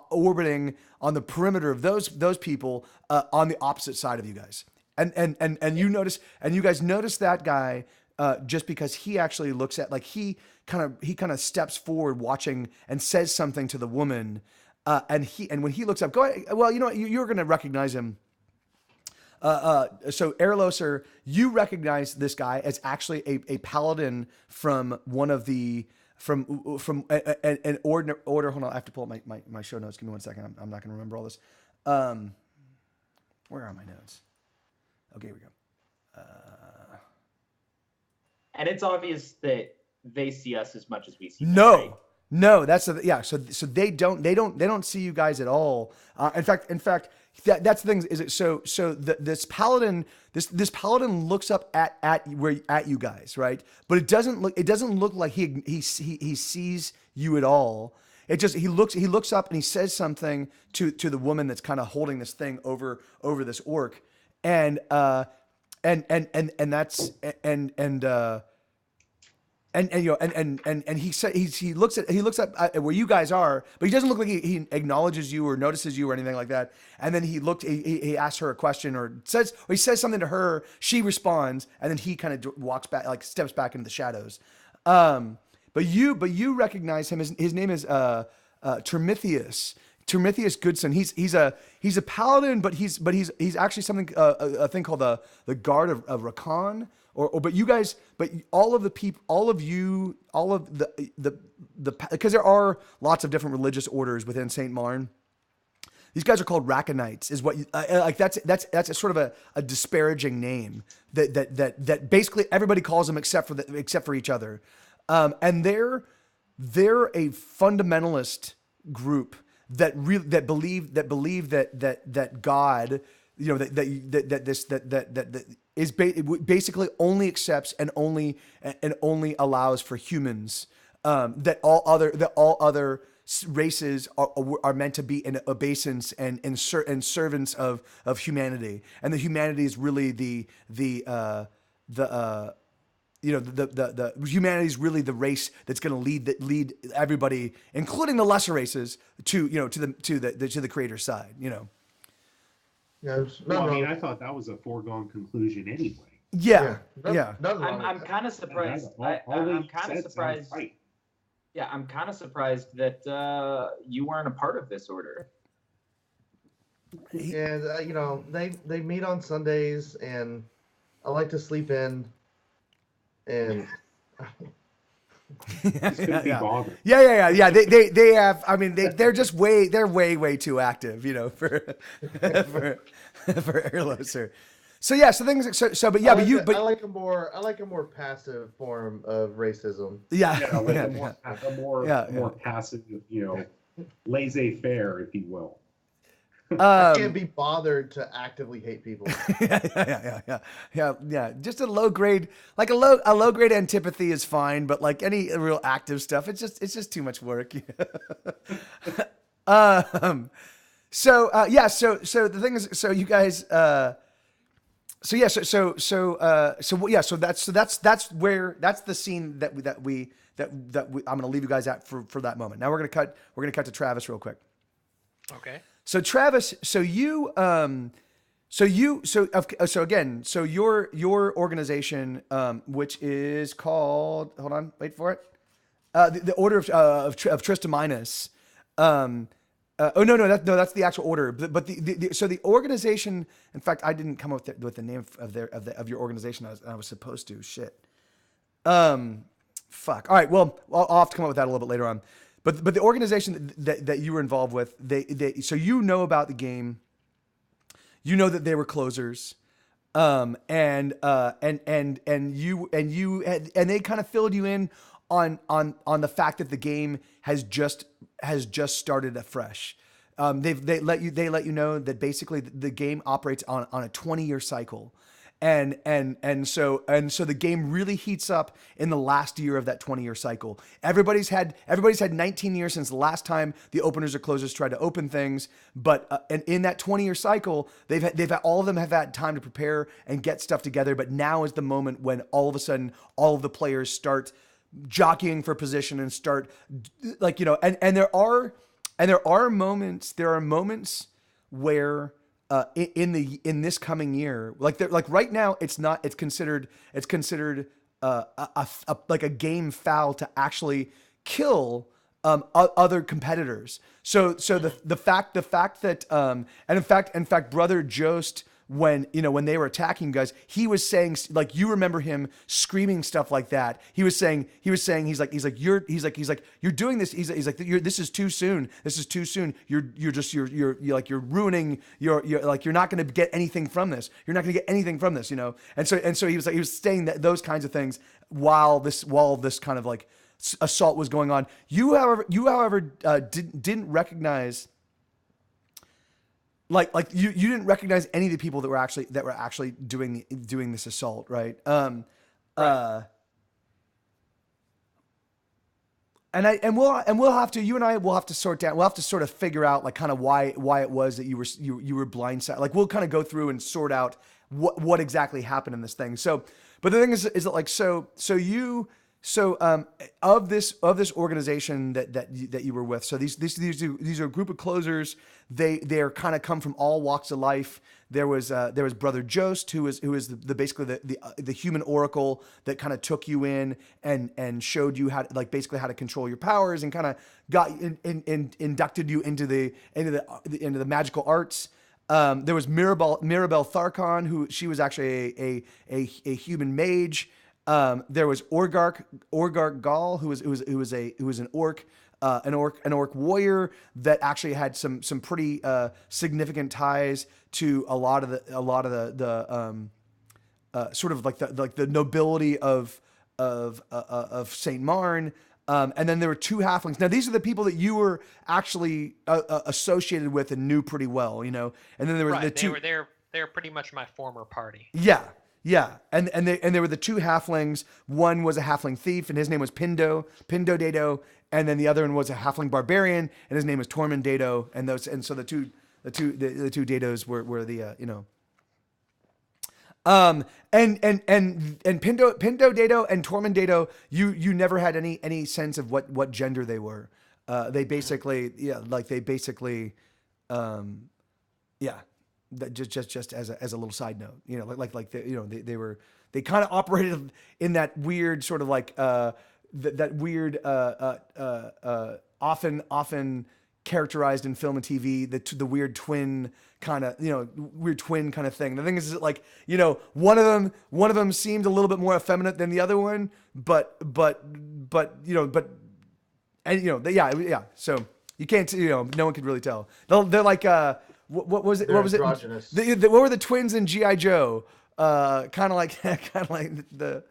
orbiting on the perimeter of those people on the opposite side of you guys. And you guys notice that guy just because he actually looks at, like, he kind of steps forward watching and says something to the woman, and when he looks up, go ahead, well, you're going to recognize him. So Erloser, you recognize this guy as actually a paladin from one of the an order. Hold on, I have to pull up my show notes. Give me 1 second. I'm not going to remember all this. Where are my notes? Okay, here we go. And it's obvious that they see us as much as we see them, No, right? no, that's so they don't see you guys at all. In fact, that's the thing. Is it this paladin looks up at you guys, right? But it doesn't look like he sees you at all. It just he looks up and he says something to the woman that's kind of holding this thing over this orc, and that's and he looks up at where you guys are, but he doesn't look like he acknowledges you or notices you or anything like that. And then he asks her a question or he says something to her. She responds, and then he kind of walks back, like steps back into the shadows. But you recognize him. His name is Termithius Goodson. He's a paladin, but he's actually something a thing called the Guard of Rakan. But you guys, but all of the people, all of the because there are lots of different religious orders within Saint Marn. These guys are called Rakanites. Is what like that's a sort of a disparaging name that basically everybody calls them except for each other. And they're a fundamentalist group that believe that God, that is basically only accepts and only allows for humans. That all other races are meant to be in obeisance and servants of humanity, and the humanity is really the humanity is really the race that's going to lead everybody, including the lesser races, to the creator's side. Yeah, Well, I mean, I thought that was a foregone conclusion anyway. Yeah. I'm kind of surprised. I'm kind of surprised. Right. Yeah, I'm kind of surprised that you weren't a part of this order. And they meet on Sundays, and I like to sleep in. And yeah. They have. I mean, they're way too active, for Erloser. So yeah, so things. But yeah, I like a more passive form of racism. A more passive, laissez-faire, if you will. I can't be bothered to actively hate people. Yeah. Just a low grade, like a low grade antipathy is fine, but like any real active stuff, it's just too much work. So the thing is, so you guys, that's the scene that we I'm gonna leave you guys at for that moment. Now we're gonna cut to Travis real quick. Okay. So Travis, your organization, which is called, hold on, wait for it, the Order of Tristaminus. That's the actual order. But the organization. In fact, I didn't come up with the name of your organization. I was supposed to. Shit. Fuck. All right. Well, I'll have to come up with that a little bit later on. But the organization that you were involved with, so about the game, that they were closers, and they kind of filled you in on the fact that the game has just started afresh. They let you know that basically the game operates on a 20-year cycle. And so the game really heats up in the last year of that 20-year cycle. Everybody's had 19 years since the last time the openers or closers tried to open things. But and in that 20-year cycle, they've had all of them have had time to prepare and get stuff together. But now is the moment when all of a sudden all of the players start jockeying for position and start and there are moments where. In this coming year, like right now, it's considered like a game foul to actually kill other competitors. So the fact that and in fact Brother Jost when they were attacking you guys, he was saying, like, you remember him screaming stuff like that. He was saying he's like you're doing this. He's like this is too soon. This is too soon. You're ruining you're not going to get anything from this. You're not going to get anything from this, And so he was saying those kinds of things while this kind of like assault was going on. You however didn't recognize. Like you didn't recognize any of the people that were actually doing this assault, right? Right. And we'll have to, you and I will have to sort of figure out like kind of why it was that you were blindsided. Like we'll kind of go through and sort out what exactly happened in this thing. So, but the thing is that like of this organization that you were with. So these are a group of closers. They're kind of come from all walks of life. There was Brother Jost, who is basically the human oracle that kind of took you in and showed you how to control your powers and kind of got inducted you into the magical arts. There was Mirabelle Tharkon, who she was actually a human mage. There was Orgark Gall, who was an orc, an orc warrior that actually had some pretty significant ties to a lot of the sort of like the nobility of Saint Marn. And then there were two halflings. Now these are the people that you were actually associated with and knew pretty well, And then there were the two. They're pretty much my former party. Yeah. Yeah, and there were the two halflings. One was a halfling thief, and his name was Pindo Dado, and then the other one was a halfling barbarian, and his name was Tormund Dado. And so the two Dados were the and Pindo Dado and Tormund Dado, you never had any sense of what gender they were. They basically That just as a little side note, they kind of operated in that weird sort of like that weird often characterized in film and TV, the weird twin kind of thing. The thing is that, like, one of them seemed a little bit more effeminate than the other one, but so you can't, no one could really tell. They're like what was it? They're What was androgynous. it? What were the twins in G.I. Joe? Kind of like the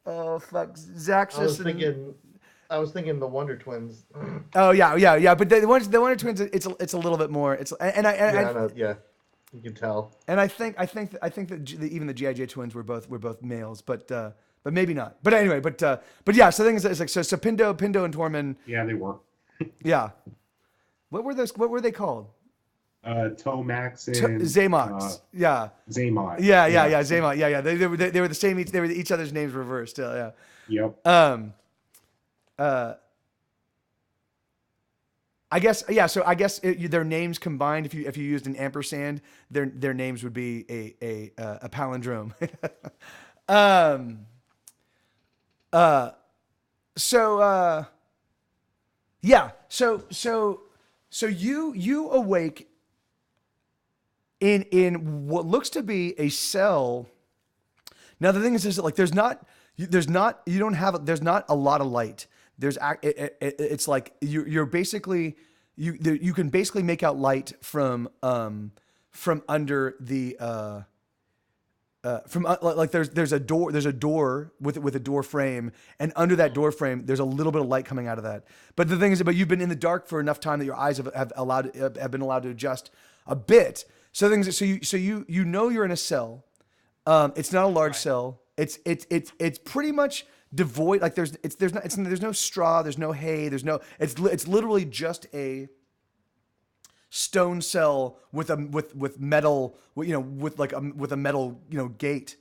Zaxxus. I was thinking the Wonder Twins. Oh yeah. But the Wonder Twins, it's a little bit more. Yeah, you can tell. And I think that even the G.I. Joe twins were both males, but maybe not. But anyway, but yeah. So the thing is, it's like so Pindo and Tormund. Yeah, they were. Yeah. What were they called? Tomax and Zamox. Yeah. Zamox. Yeah. Zamox. Yeah. They were the same. They were each other's names reversed. Yeah. Yep. I guess. Yeah. So I guess their names combined, if you used an ampersand, their names would be a palindrome. Yeah. So you awake in what looks to be a cell. Now the thing is that, like, there's not a lot of light. It's like you're basically you can basically make out light from under the like there's a door with a door frame, and under that door frame there's a little bit of light coming out of that. But the thing is, you've been in the dark for enough time that your eyes have been allowed to adjust a bit. So things so you you're in a cell. It's not a large cell. It's pretty much devoid. Like there's no straw, there's no hay, it's literally just a stone cell with metal, with a metal, gate,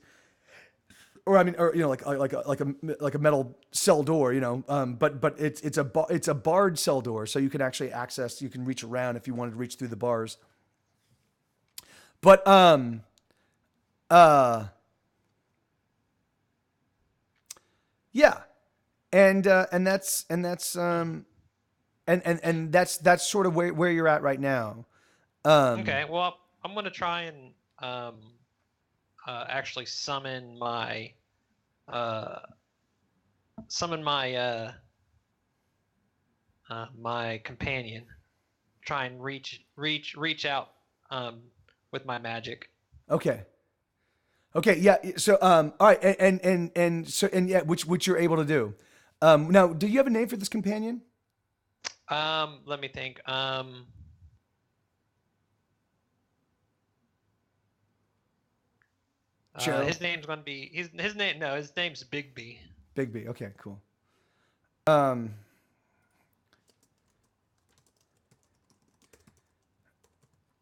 or like a metal cell door, but it's a barred cell door, so you can actually you can reach around if you wanted to reach through the bars. But yeah, and that's sort of where you're at right now. Okay, well, I'm gonna try and actually summon my my companion. Try and reach out with my magic. Okay. Okay. Yeah. So all right. And yeah, which you're able to do. Now, do you have a name for this companion? Let me think. His name's going to be his name. No, his name's Big B. Big B. Okay, cool.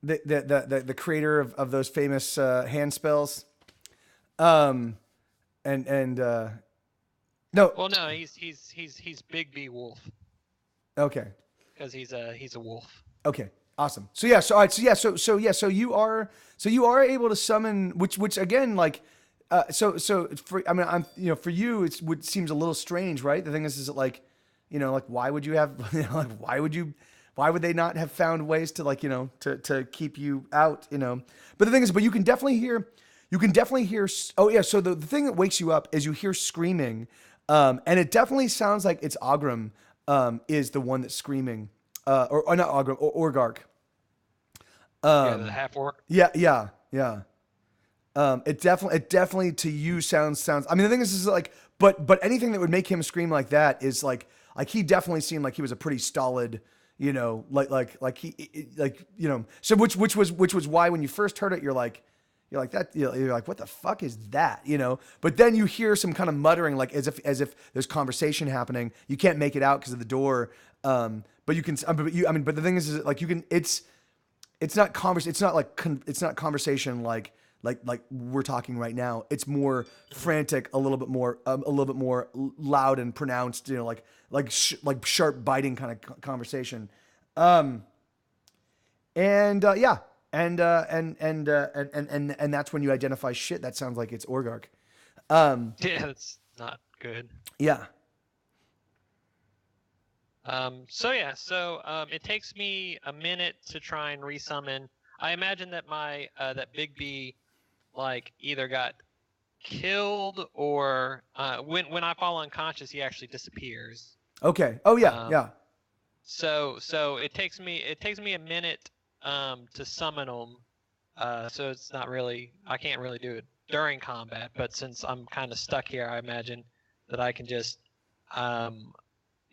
The creator of those famous hand spells. No. Well, no, he's Big B Wolf. Okay. Because he's a wolf. Okay. Awesome. So yeah. So all right. So yeah. So you are able to summon which again like. So for I mean I'm for you it seems a little strange, right? The thing is that like like why would you have like why would they not have found ways to like to keep you out but the thing is you can definitely hear oh yeah, so the thing that wakes you up is you hear screaming, and it definitely sounds like it's Ogrim is the one that's screaming, or not Ogrim, or Orgark. Yeah, the half orc. Yeah. It definitely to you sounds. I mean, the thing is like, but anything that would make him scream like that is like he definitely seemed like he was a pretty stolid, like he So which was why when you first heard it, you're like that, you're like, what the fuck is that, But then you hear some kind of muttering, like as if there's conversation happening. You can't make it out because of the door, but you can. But the thing is like you can. It's not conversation like we're talking right now. It's more frantic, a little bit more loud and pronounced, like sharp biting kind of conversation. And that's when you identify shit. That sounds like it's Orgark. Yeah, that's not good. Yeah. So it takes me a minute to try and resummon. I imagine that my that Big B like either got killed or when I fall unconscious, he actually disappears. Okay. Oh yeah, yeah. So it takes me a minute to summon him. So it's not really, I can't really do it during combat, but since I'm kind of stuck here, I imagine that I can just kind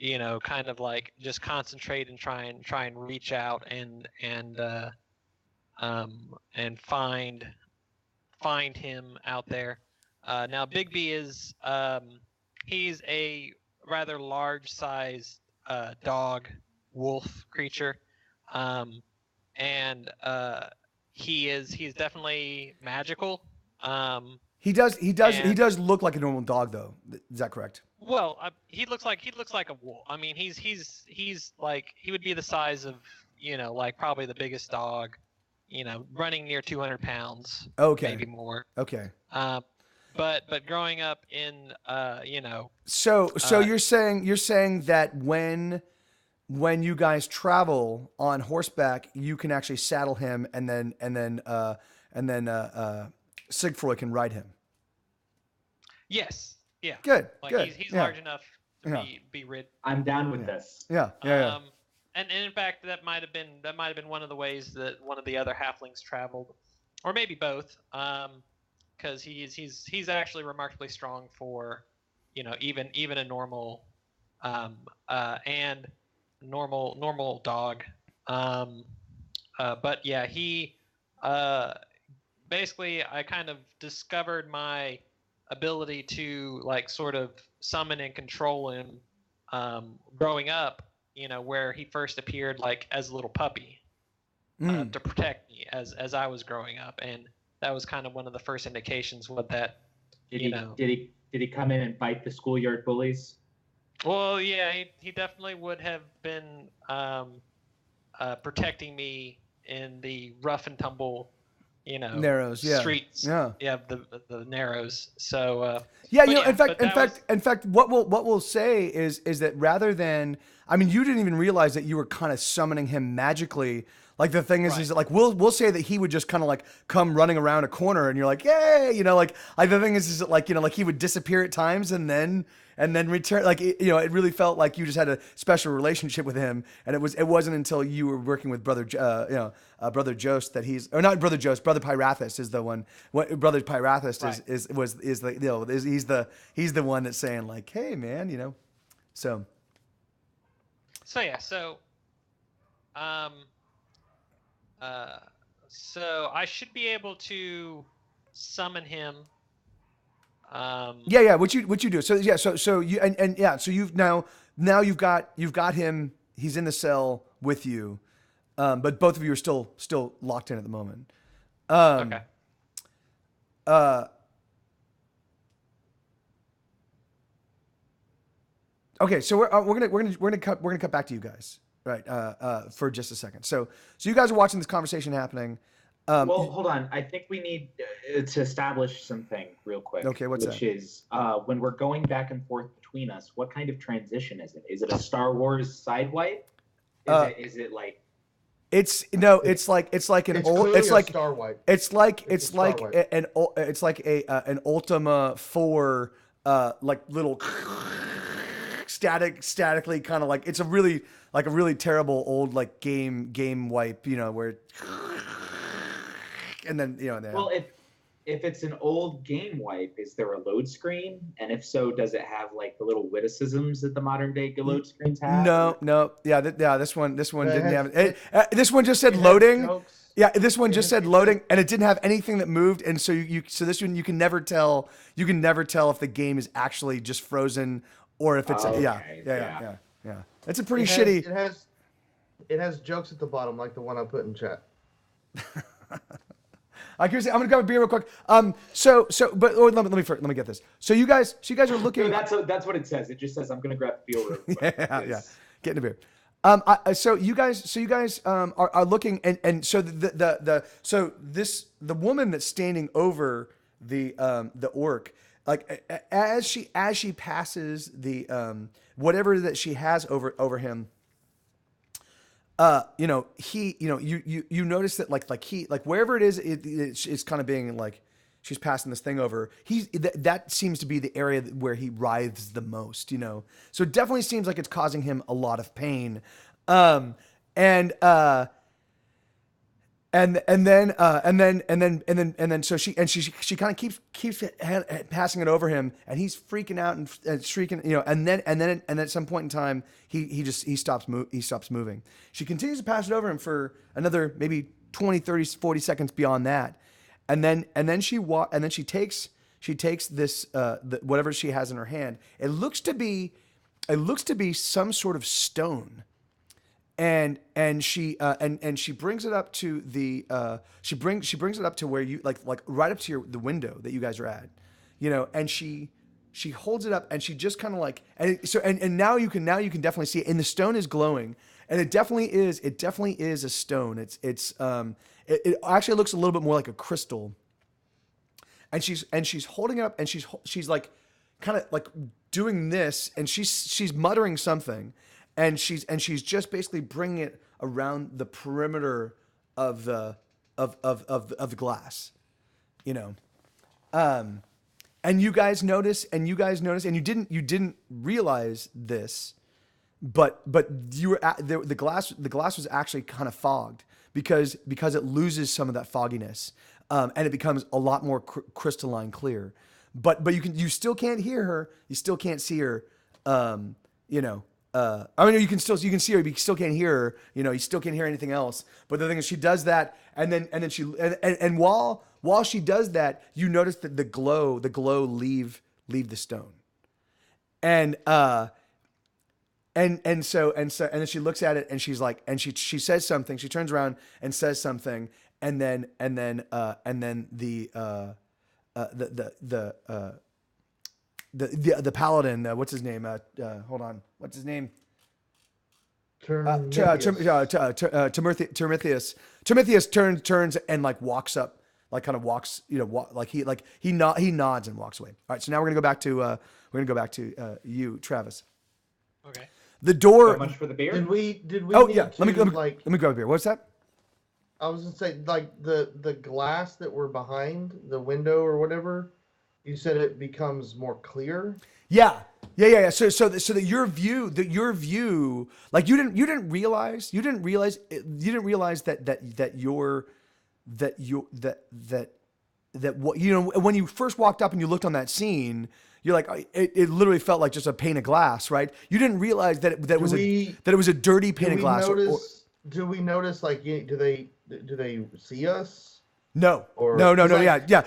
of like just concentrate and try and reach out and find him out there. Now Big B is he's a rather large sized dog wolf creature, and he's definulely magical. He does look like a normal dog though. Is that correct? Well, he looks like a wolf. I mean, he's like he would be the size of like probably the biggest dog, running near 200 pounds. Okay. Maybe more. Okay. But growing up in So you're saying that when you guys travel on horseback, you can actually saddle him and then Sigfroy can ride him. Yes. Yeah. Good. Like good. he's yeah. large enough to be rid. I'm down with this. Yeah. And in fact, that might have been one of the ways that one of the other halflings traveled, or maybe both. Because he's actually remarkably strong for, even a normal, and normal dog. But yeah, he basically I kind of discovered my ability to like sort of summon and control him growing up, where he first appeared like as a little puppy to protect me as I was growing up, and that was kind of one of the first indications with that. Did he come in and bite the schoolyard bullies? Well, yeah, he definitely would have been protecting me in the rough and tumble, narrows, yeah, streets, yeah, the narrows. So yeah. but yeah, but In fact, what we'll say is that rather than, I mean, you didn't even realize that you were kind of summoning him magically. Like the thing is that like we'll say that he would just kind of like come running around a corner and you're like, yay, like the thing is that like like he would disappear at times and then return. Like it really felt like you just had a special relationship with him, and it wasn't until you were working with brother Brother Jost that not Brother Jost, Brother Pyrathus is the one. What Brother Pyrathus he's the one that's saying like, hey man, so yeah, so I should be able to summon him. Yeah. What you do? So yeah. So you So you've now you've got him. He's in the cell with you, but both of you are still locked in at the moment. Okay. Okay. So we're gonna cut back to you guys. Right, for just a second. So you guys are watching this conversation happening. Well, hold on. I think we need to establish something real quick. Okay, what's that? Which is when we're going back and forth between us, what kind of transition is it? Is it a Star Wars side wipe? Is it like? It's like an Star wipe. It's like an Ultima 4 like little statically kind of like, it's a really terrible old like game wipe, where and then well, if it's an old game wipe, is there a load screen? And if so, does it have like the little witticisms that the modern day load screens have? No. Yeah, this one didn't have it. This one just said loading. Yeah, this one just said loading, and it didn't have anything that moved. And so this one you can never tell. You can never tell if the game is actually just frozen or if it's yeah. It's a pretty shitty. It has jokes at the bottom, like the one I put in chat. I'm gonna grab a beer real quick. Let me get this. So you guys are looking. No, that's what it says. It just says I'm gonna grab beer real quick. yeah. Get in a beer. So you guys are looking, and so the woman that's standing over the orc, like as she passes the whatever that she has over him. You notice that like wherever it is, it's kind of being like she's passing this thing over. That seems to be the area where he writhes the most, So it definitely seems like it's causing him a lot of pain. And then so she kind of keeps passing it over him, and he's freaking out and shrieking, and then at some point in time he stops moving. She continues to pass it over him for another maybe 20, 30, 40 seconds beyond that. And then she takes this whatever she has in her hand. It looks to be some sort of stone. And she brings it up to the she brings it up to where you like right up to the window that you guys are at, and she holds it up and she just kind of like, and now you can definitely see it, and the stone is glowing, and it definitely is a stone. It actually looks a little bit more like a crystal. And she's holding it up, and she's like kind of like doing this, and she's muttering something. And she's just basically bringing it around the perimeter of the glass, and you guys notice, and you didn't realize this, but you were the glass was actually kind of fogged because it loses some of that fogginess, and it becomes a lot more crystalline clear. But you still can't hear her, you still can't see her, I mean, you can see her, but you still can't hear her. You still can't hear anything else. But the thing is, she does that, and while she does that, you notice that the glow leave the stone, and then she looks at it, and she's like, and she says something. She turns around and says something, and then the paladin, what's his name? Hold on, what's his name? Timotheus turns and like walks up like kind of walks, he nods and walks away. All right, so now we're gonna go back to you, Travis. Okay. The door. So much for the beer. Did we? Oh need yeah, to, let me grab a beer. What's that? I was gonna say, like the glass that were behind the window or whatever. You said it becomes more clear. Yeah. So that your view, like you didn't realize that what, you know, when you first walked up and you looked on that scene, you're like, it literally felt like just a pane of glass, right? You didn't realize that it was a dirty pane of glass. Do we notice, like, do they see us? No. Or, no. Like, Yeah.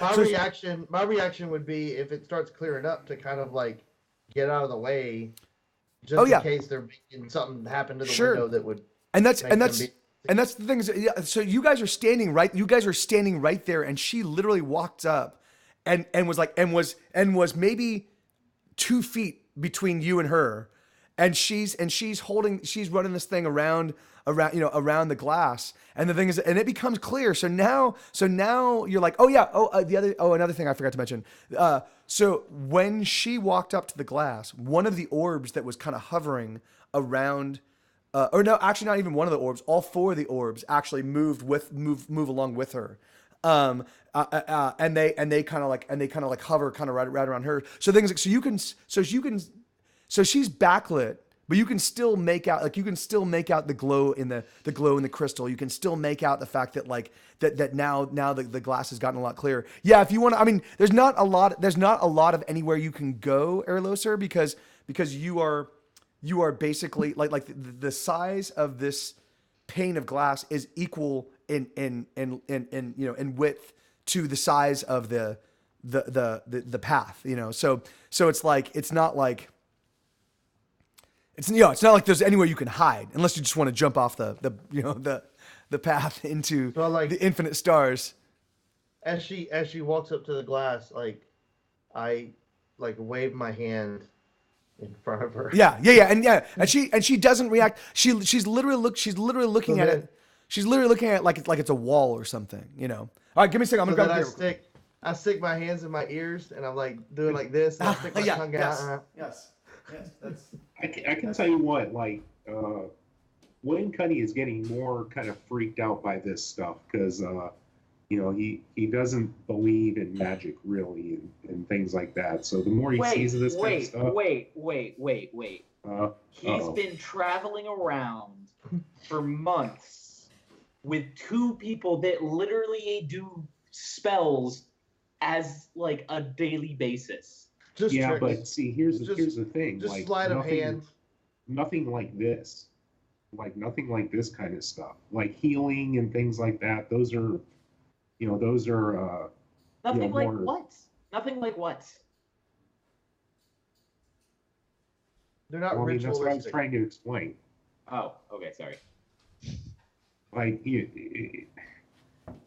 My reaction would be, if it starts clearing up, to kind of like get out of the way, just in case they're making something happen to the window that would. And that's the thing is, yeah, so you guys are standing right there, and she literally walked up and was maybe 2 feet between you and her, and she's running this thing around the glass. And the thing is, and it becomes clear. So now you're like, another thing I forgot to mention. So when she walked up to the glass, one of the orbs that was kind of hovering around, or no, actually not even one of the orbs, all 4 of the orbs actually move along with her. And they kind of like hover kind of right around her. So things like, so she's backlit, but you can still make out the glow in the crystal. You can still make out the fact that that now the glass has gotten a lot clearer. Yeah, if you want to, I mean, there's not a lot of anywhere you can go, Erloser, because you are basically like the size of this pane of glass is equal in width to the size of the path, you know. So it's like, it's not like there's anywhere you can hide, unless you just want to jump off the path into the infinite stars. As she walks up to the glass, like, I wave my hand in front of her. Yeah, and she doesn't react. She's literally looking at it. She's literally looking at it like it's a wall or something, you know. All right, give me a second. I'm gonna go. I stick my hands in my ears, and I'm like doing like this, and I stick my tongue out. Yes. That's. I can tell you what, like, Wayne Cuddy is getting more kind of freaked out by this stuff, because he doesn't believe in magic really, and things like that. So the more he sees of this kind of stuff. Wait. He's been traveling around for months with 2 people that literally do spells as like a daily basis. Just yeah, tricks. But see, here's the thing. Just like, sleight of hand. Nothing like this. Like, nothing like this kind of stuff. Like healing and things like that. Those are. Nothing like what? Nothing like what? They're not well, I mean, ritualistic. that's what I was trying to explain. Oh, okay, sorry. Like,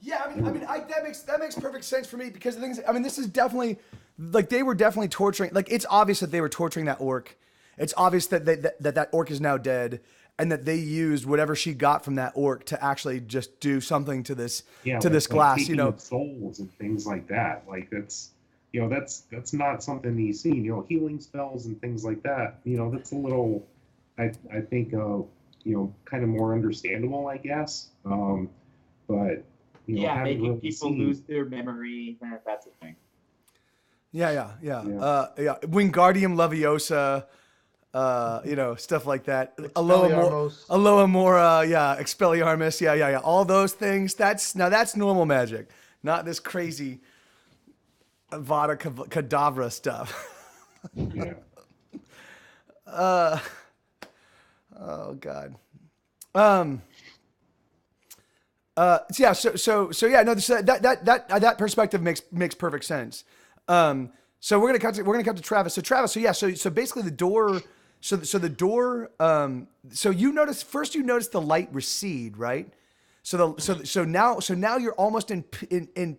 Yeah, I mean, that makes perfect sense for me, because the thing is, I mean, this is definitely, like, they were definitely torturing. Like, it's obvious that they were torturing that orc. It's obvious that that orc is now dead, and that they used whatever she got from that orc to actually just do something to this glass, you know, souls and things like that. Like, that's not something you see. You know, healing spells and things like that. You know, that's a little, I think, kind of more understandable, I guess. But making people lose their memory, that's a thing. Yeah. Wingardium Leviosa, stuff like that. Aloha Mora, Expelliarmus, yeah. All those things. That's normal magic, not this crazy Avada Kedavra stuff. Yeah. Oh God. That perspective makes perfect sense. So we're gonna cut to Travis. So Travis, so basically the door. So the door. So you notice the light recede, right? So now you're almost in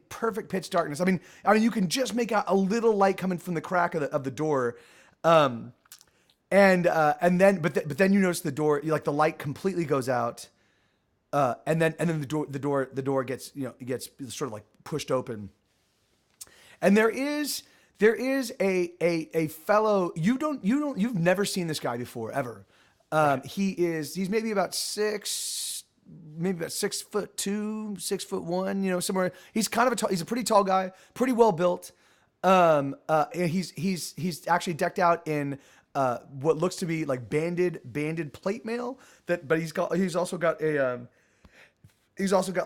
perfect pitch darkness. I mean you can just make out a little light coming from the crack of the door. And then you notice the door, like the light completely goes out. and then the door gets gets sort of like pushed open, and there is a fellow you've never seen this guy before ever. He's maybe about 6'2", 6'1", somewhere. He's kind of he's a pretty tall guy, pretty well built. And he's actually decked out in what looks to be like banded plate mail. But he's also got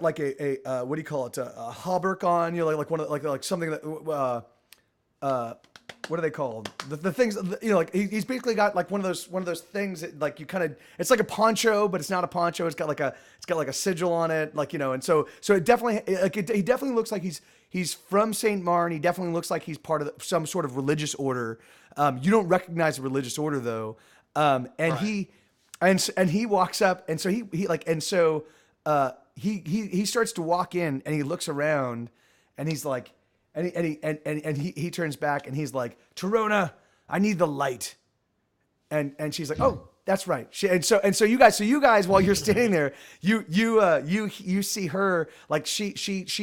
like a what do you call it? A hauberk on, like one of like something that what are they called? The things, like he's basically got like one of those things that like you kind of, it's like a poncho, but it's not a poncho. It's got like a sigil on it, and so it definitely he definitely looks like he's from Saint Marn. He definitely looks like he's part of some sort of religious order. You don't recognize the religious order though, and right. he walks up, and so he starts to walk in, and he looks around, and he's like. And he turns back and he's like, Torona, I need the light. And she's like, oh, that's right. And so you guys, while you're standing there, you see her like she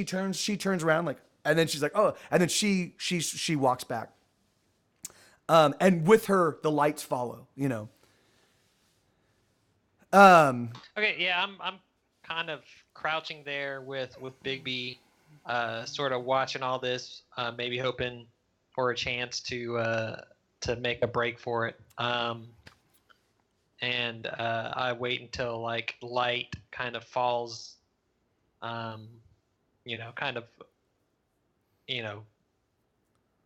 turns around like, and then she's like, oh, and then she walks back. And with her, the lights follow, Okay, yeah, I'm kind of crouching there with Bigby. Sort of watching all this, maybe hoping for a chance to make a break for it. And I wait until like light kind of falls, kind of,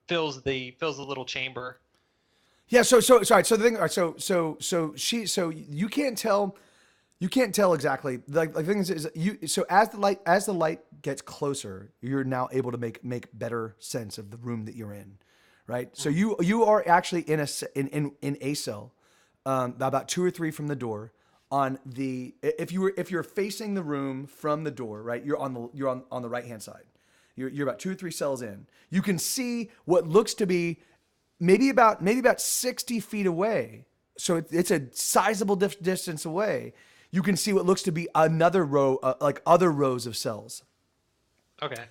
fills the little chamber. Yeah. So sorry. So the thing. So you can't tell. You can't tell exactly. Like the thing is so as the light gets closer, you're now able to make better sense of the room that you're in, right? So you are actually in a cell, about 2 or 3 from the door. If you're facing the room from the door, right? You're on the right hand side. You're about 2 or 3 cells in. You can see what looks to be maybe about 60 feet away. So it's a sizable distance away. You can see what looks to be another row, like other rows of cells. Okay.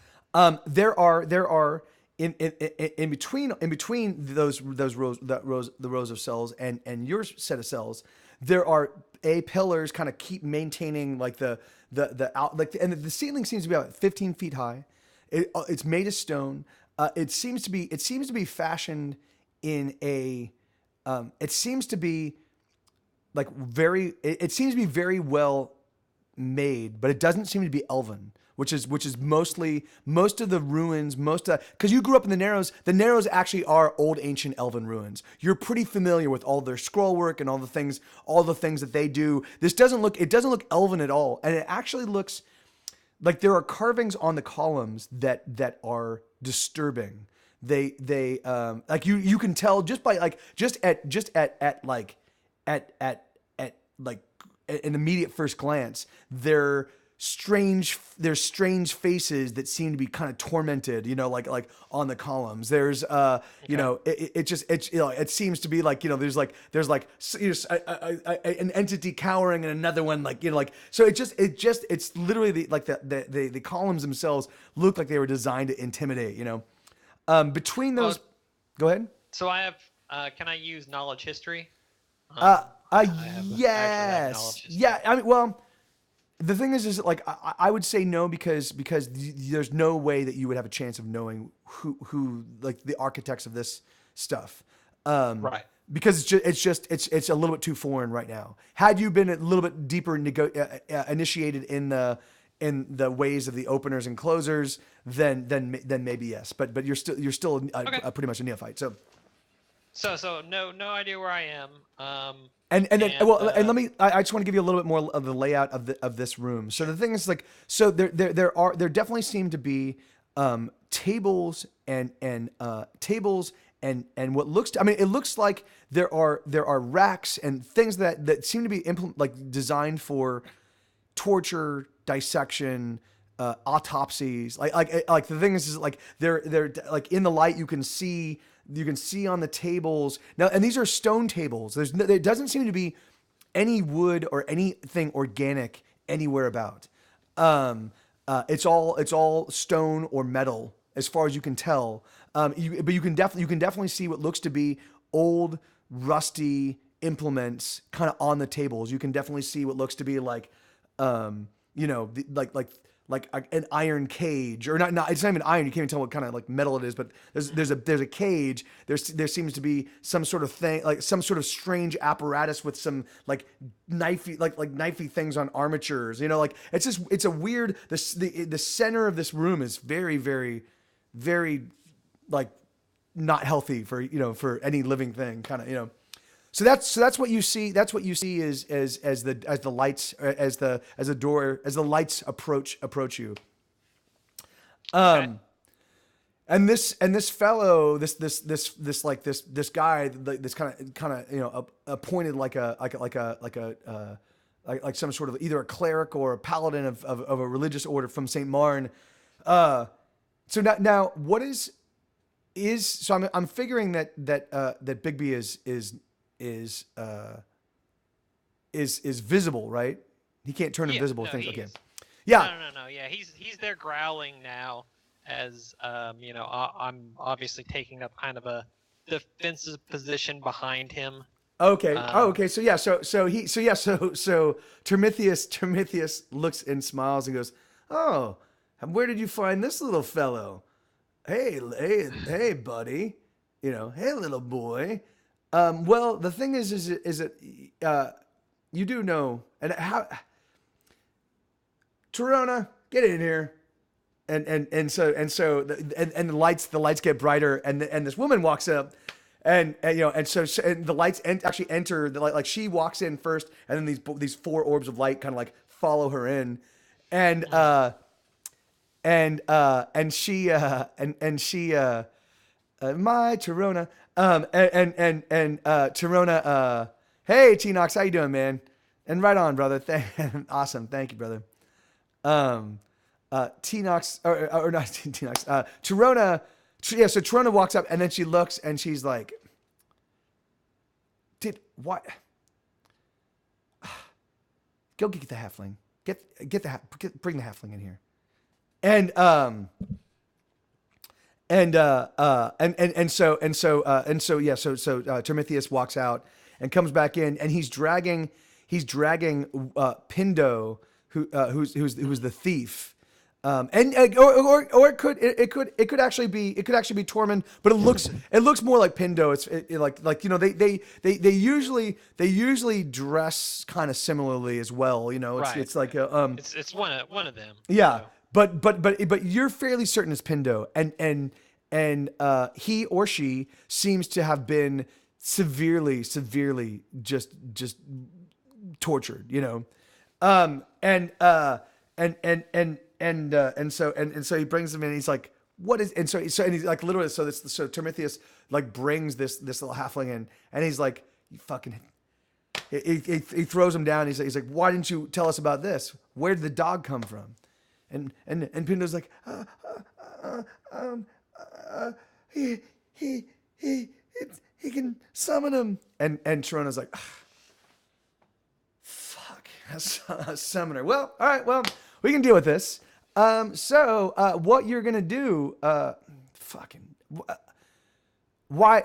There are in between those rows, the rows of cells and your set of cells, there are pillars kind of keep maintaining like the and the ceiling seems to be about 15 feet high. It's made of stone. It seems to be fashioned in a. It seems to be very well made, but it doesn't seem to be elven, which is most of the ruins, because you grew up in the Narrows. The Narrows actually are old ancient elven ruins. You're pretty familiar with all their scroll work and all the things that they do. It doesn't look elven at all, and it actually looks like there are carvings on the columns that are disturbing. They like you can tell just by like at an immediate first glance, they're strange faces that seem to be kind of tormented, like on the columns. There's it seems to be like, there's an entity cowering and another one so it's literally the columns themselves look like they were designed to intimidate, between those. Go ahead. So I have can I use knowledge history? Yes. Yeah. I mean, well, the thing is like I would say no because there's no way that you would have a chance of knowing who like the architects of this stuff. Right. Because it's a little bit too foreign right now. Had you been a little bit deeper initiated in the ways of the openers and closers, then maybe yes. But you're still pretty much a neophyte. So no idea where I am. And let me. I just want to give you a little bit more of the layout of this room. So the thing is, like, so there definitely seem to be tables and what looks to, I mean, it looks like there are racks and things that seem to be designed for torture, dissection, autopsies. Like the thing is like they're like in the light you can see on the tables now, and these are stone tables. There doesn't seem to be any wood or anything organic anywhere about. It's all stone or metal as far as you can tell. But you can definitely see what looks to be old, rusty implements kind of on the tables. You can definitely see what looks to be like, an iron cage, or not. It's not even iron. You can't even tell what kind of like metal it is. But there's a cage. There seems to be some sort of thing, like some sort of strange apparatus with some like knifey things on armatures. Like it's a weird. The center of this room is very, very, very like not healthy for any living thing. Kind of. So that's what you see. That's what you see as the lights, as the door, as the lights approach you. Okay. And this fellow, this guy, this kind of appointed like some sort of either a cleric or a paladin of a religious order from Saint Marn. So now what is so I'm figuring that Bigby is visible, right? He can't turn invisible things. Okay. Yeah. No. Yeah, he's there growling now, as I'm obviously taking up kind of a defensive position behind him. Okay. Okay. So Termithius looks and smiles and goes, "Oh, where did you find this little fellow? Hey, buddy. Hey, little boy." Well, the thing is that you do know, and how Torona, get in here, and so the lights get brighter, and this woman walks up, and the lights actually enter like she walks in first, and then these four orbs of light kind of like follow her in, and she my Torona. Torona, hey T-Nox, how you doing, man? And right on, brother. Awesome, thank you, brother. T-Nox, or not T-Nox. Torona, so Torona walks up and then she looks and she's like, what? Go get the halfling. Bring the halfling in here. And so Termithius walks out and comes back in, and he's dragging Pindo, who's the thief, or it could actually be Tormund, but it looks more like Pindo. They usually dress kind of similarly as well. It's like it's one of them. Yeah. But you're fairly certain it's Pindo, and he or she seems to have been severely just tortured, and so he brings them in. And he's like, what is? And he's like literally. So Termithius like brings this little halfling in, and he's like, you fucking. He throws him down. He's like, why didn't you tell us about this? Where did the dog come from? And Pindo's like, he can summon him. And Torona's like, fuck, a summoner. Well, all right, well, we can deal with this. So what you're gonna do? Why?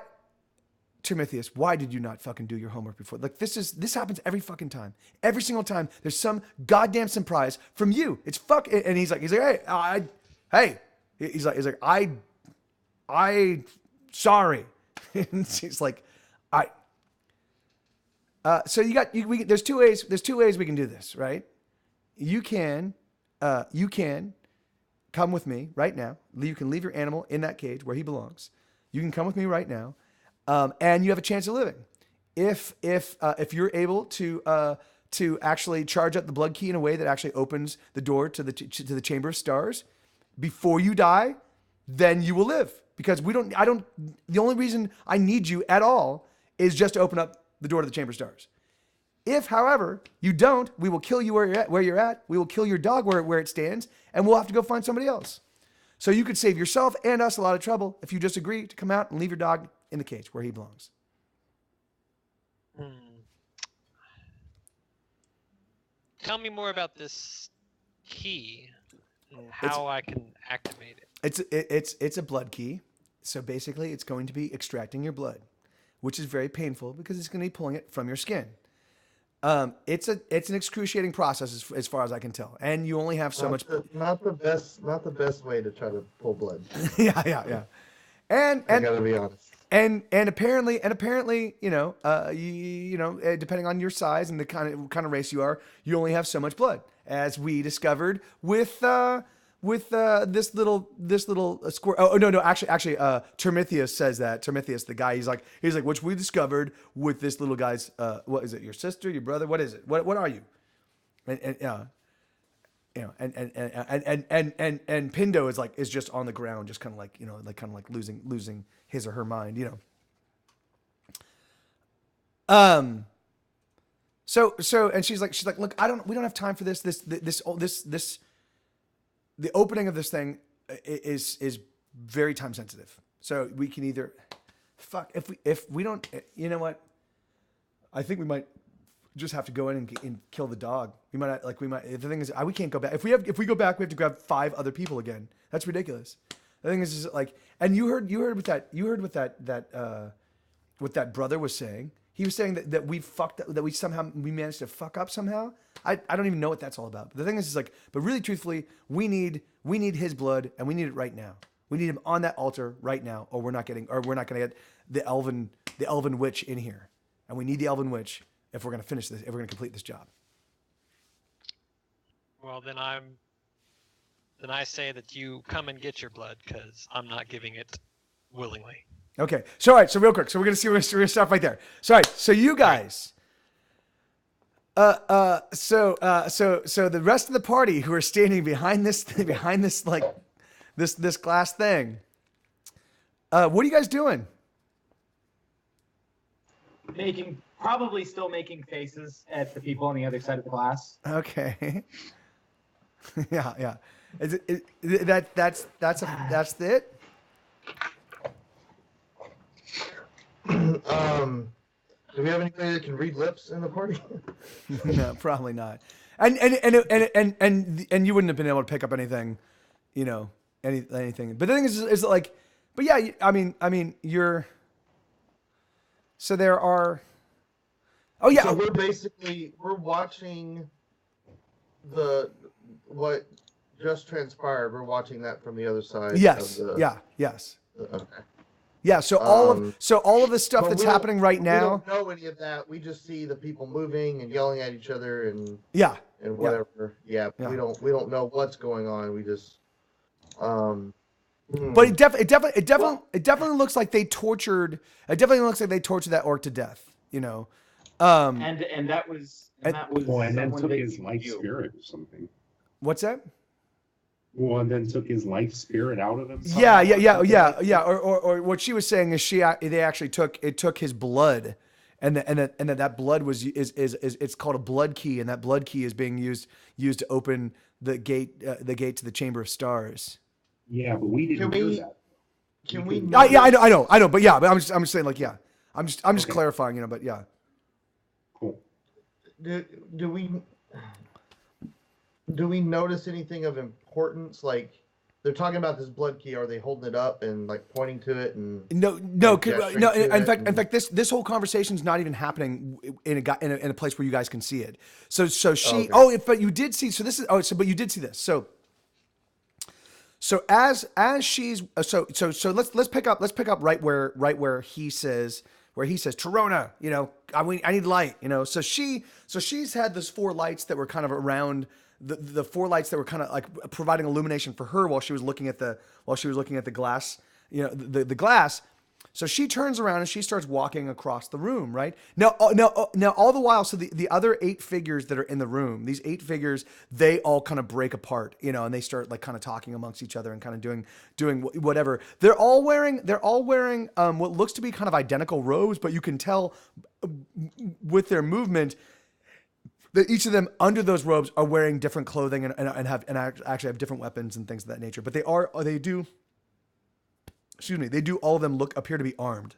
Termithius, why did you not fucking do your homework before? Like this happens every fucking time. Every single time there's some goddamn surprise from you. It's and he's like, hey, he's like, I sorry. And she's like, so there's two ways we can do this, right? You can come with me right now. You can leave your animal in that cage where he belongs. You can come with me right now. And you have a chance of living, if you're able to actually charge up the blood key in a way that actually opens the door to the Chamber of Stars before you die, then you will live. Because the only reason I need you at all is just to open up the door to the Chamber of Stars. If, however, you don't, we will kill you where you're at. We will kill your dog where it stands, and we'll have to go find somebody else. So you could save yourself and us a lot of trouble if you just agree to come out and leave your dog in the cage where he belongs. tell me more about this key and how I can activate it. It's a blood key. So basically, it's going to be extracting your blood, which is very painful because it's going to be pulling it from your skin. It's an excruciating process as far as I can tell, and you only have so much. Not the best way to try to pull blood. yeah. And I gotta be honest. And apparently, depending on your size and the kind of race you are, you only have so much blood, as we discovered with this little squirrel. Oh no, actually, Termithius says that. Termithius, the guy, he's like, which we discovered with this little guy's. What is it? Your sister? Your brother? What is it? What are you? And Pindo is just on the ground, just kind of like losing his or her mind, So and she's like, look, we don't have time for this. The opening of this thing is very time sensitive. So we can either, if we don't, you know what? I think we might just have to go in and kill the dog. The thing is, we can't go back. If we go back, we have to grab 5 other people again. That's ridiculous. The thing is like, and you heard what that brother was saying. He was saying that we fucked up, that we managed to fuck up somehow. I don't even know what that's all about. But the thing is like, but really truthfully, we need his blood, and we need it right now. We need him on that altar right now, or we're not going to get the elven witch in here. And we need the elven witch if we're going to finish this, if we're going to complete this job. Well, then I say that you come and get your blood, because I'm not giving it willingly. Okay. So all right. So real quick. So we're gonna stop right there. So all right. So you guys. So the rest of the party who are standing behind this like this glass thing. What are you guys doing? Probably still making faces at the people on the other side of the glass. Okay. yeah. That's it. Do we have anybody that can read lips in the party? No, probably not. And you wouldn't have been able to pick up anything, anything. But the thing is like, but yeah, I mean, you're. So there are. Oh yeah. So we're watching what just transpired. We're watching that from the other side. Yes. Yes. Okay. Yeah, so all of the stuff that's happening right now. We don't know any of that. We just see the people moving and yelling at each other and whatever. Yeah. We don't know what's going on. We just But it definitely looks like they tortured. It definitely looks like they tortured that orc to death. And that was and then took his life spirit or something. What's that? Well, and then took his life spirit out of him. Yeah. Or what she was saying is they actually took his blood, and that blood is it's called a blood key, and that blood key is being used to open the gate to the Chamber of Stars. Yeah, but we didn't do that. Can we? Yeah, I know, but yeah, but I'm just saying, like, yeah, I'm just clarifying, but yeah. Cool. Do we notice anything of importance? Like, they're talking about this blood key. Are they holding it up and like pointing to it? And no. In fact, this whole conversation's not even happening in a place where you guys can see it. So she. Okay. But you did see. So this is. But you did see this. So as she's. So let's pick up right where he says. Where he says, Torona, I need light, So she's had those 4 lights that were kind of around. The 4 lights that were kind of like providing illumination for her while she was looking at the glass, the glass. So she turns around and she starts walking across the room, right? Now, all the while, so the other 8 figures that are in the room, these 8 figures, they all kind of break apart, and they start like kind of talking amongst each other and kind of doing whatever. They're all wearing what looks to be kind of identical robes, but you can tell with their movement that each of them under those robes are wearing different clothing and actually have different weapons and things of that nature. But they do all of them appear to be armed.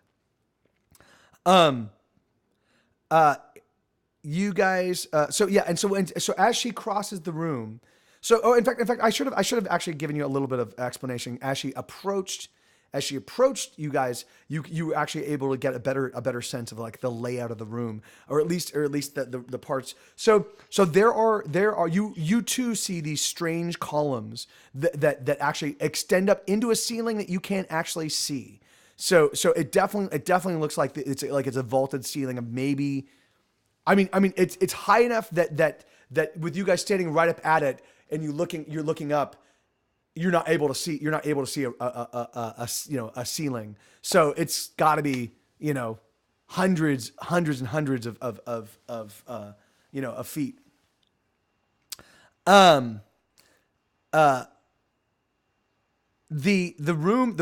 you guys. So yeah, and so as she crosses the room, in fact, I should have actually given you a little bit of explanation. As she approached you guys, you were actually able to get a better sense of like the layout of the room, or at least the parts. So there are you too see these strange columns that actually extend up into a ceiling that you can't actually see. So it definitely looks like it's a vaulted ceiling of maybe. I mean it's high enough that with you guys standing right up at it and you're looking up, you're not able to see a ceiling. So it's got to be hundreds and hundreds of feet. The room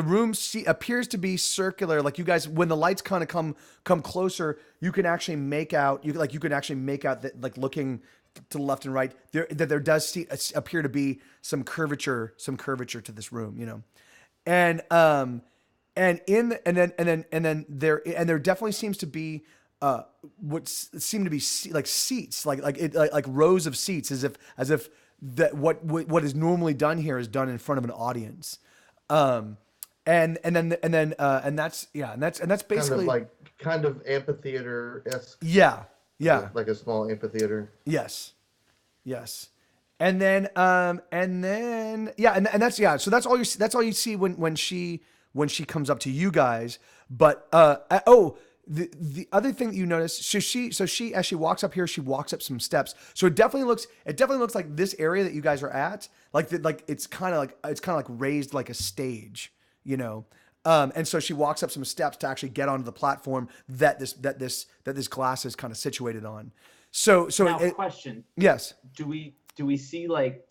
appears to be circular. Like you guys, when the lights kind of come closer, you can actually make out that, like, looking to the left and right, there does appear to be some curvature to this room, and then there definitely seems to be what seem to be like seats, like rows of seats, as if that what is normally done here is done in front of an audience. And that's basically kind of amphitheater-esque. Yeah. Like a small amphitheater. Yes. And then that's so that's all you see when she comes up to you guys. But the other thing that you notice, so she as she walks up here, she walks up some steps. So it definitely looks like this area that you guys are at, it's kind of like raised like a stage, and so she walks up some steps to actually get onto the platform that this glass is kind of situated on. So now, question. Yes. Do we see, like,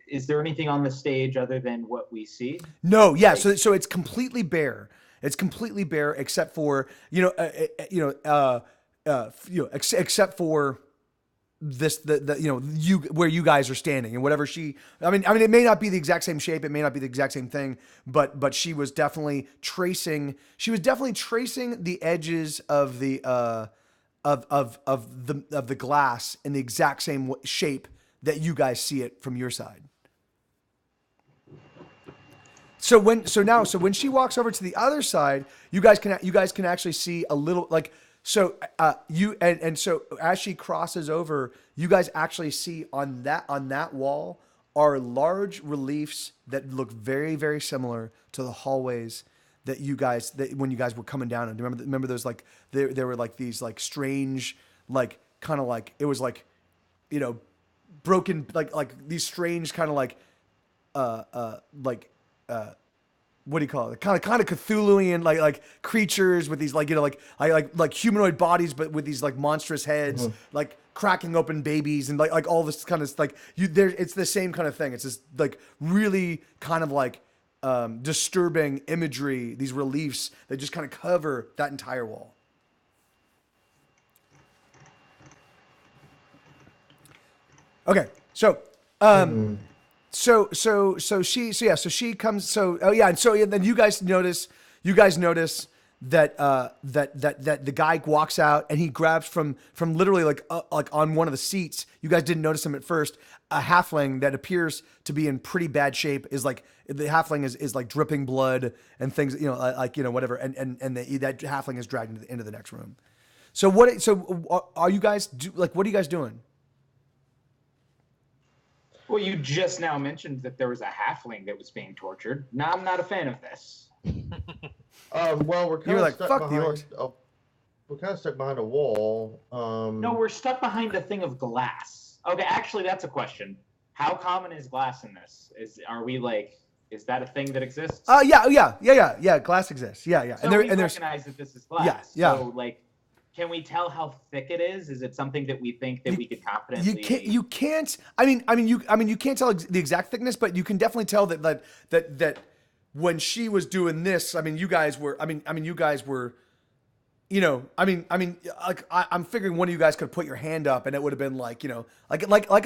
is there anything on the stage other than what we see? No. Yeah. So it's completely bare. It's completely bare except for except for this where you guys are standing and whatever she. I mean it may not be the exact same shape. It may not be the exact same thing. But she was definitely tracing. She was definitely tracing the edges of the of the glass in the exact same shape that you guys see it from your side. So when she walks over to the other side, you guys can actually see a little, like, so so as she crosses over, you guys actually see on that wall are large reliefs that look very, very similar to the hallways that when you guys were coming down. And remember those, like, there were like these like strange, like, kind of like, it was like, broken, like these strange kind of like what do you call it? Kind of Cthulhuian like creatures with these like humanoid bodies, but with these like monstrous heads, like cracking open babies and like all this kind of like it's the same kind of thing. It's this like really kind of like disturbing imagery, these reliefs that just kind of cover that entire wall. Okay, so So she comes. And then you guys notice that that the guy walks out and he grabs from literally like on one of the seats. You guys didn't notice him at first. A halfling that appears to be in pretty bad shape is like, the halfling is like dripping blood and things, whatever. And that halfling is dragged into the next room. So are you guys what are you guys doing? Well, you just now mentioned that there was a halfling that was being tortured. Now, I'm not a fan of this. Well, we're kind of stuck behind. We're kind of stuck behind a wall. No, we're stuck behind a thing of glass. Okay, actually, that's a question. How common is glass in this? Is that a thing that exists? Yeah. Glass exists. Yeah. So we recognize that this is glass. Yeah. So, like, can we tell how thick it is? Is it something that we think that we could confidently? You can't. I mean, you can't tell the exact thickness, but you can definitely tell that when she was doing this, you guys were. I'm figuring one of you guys could put your hand up, and it would have been like a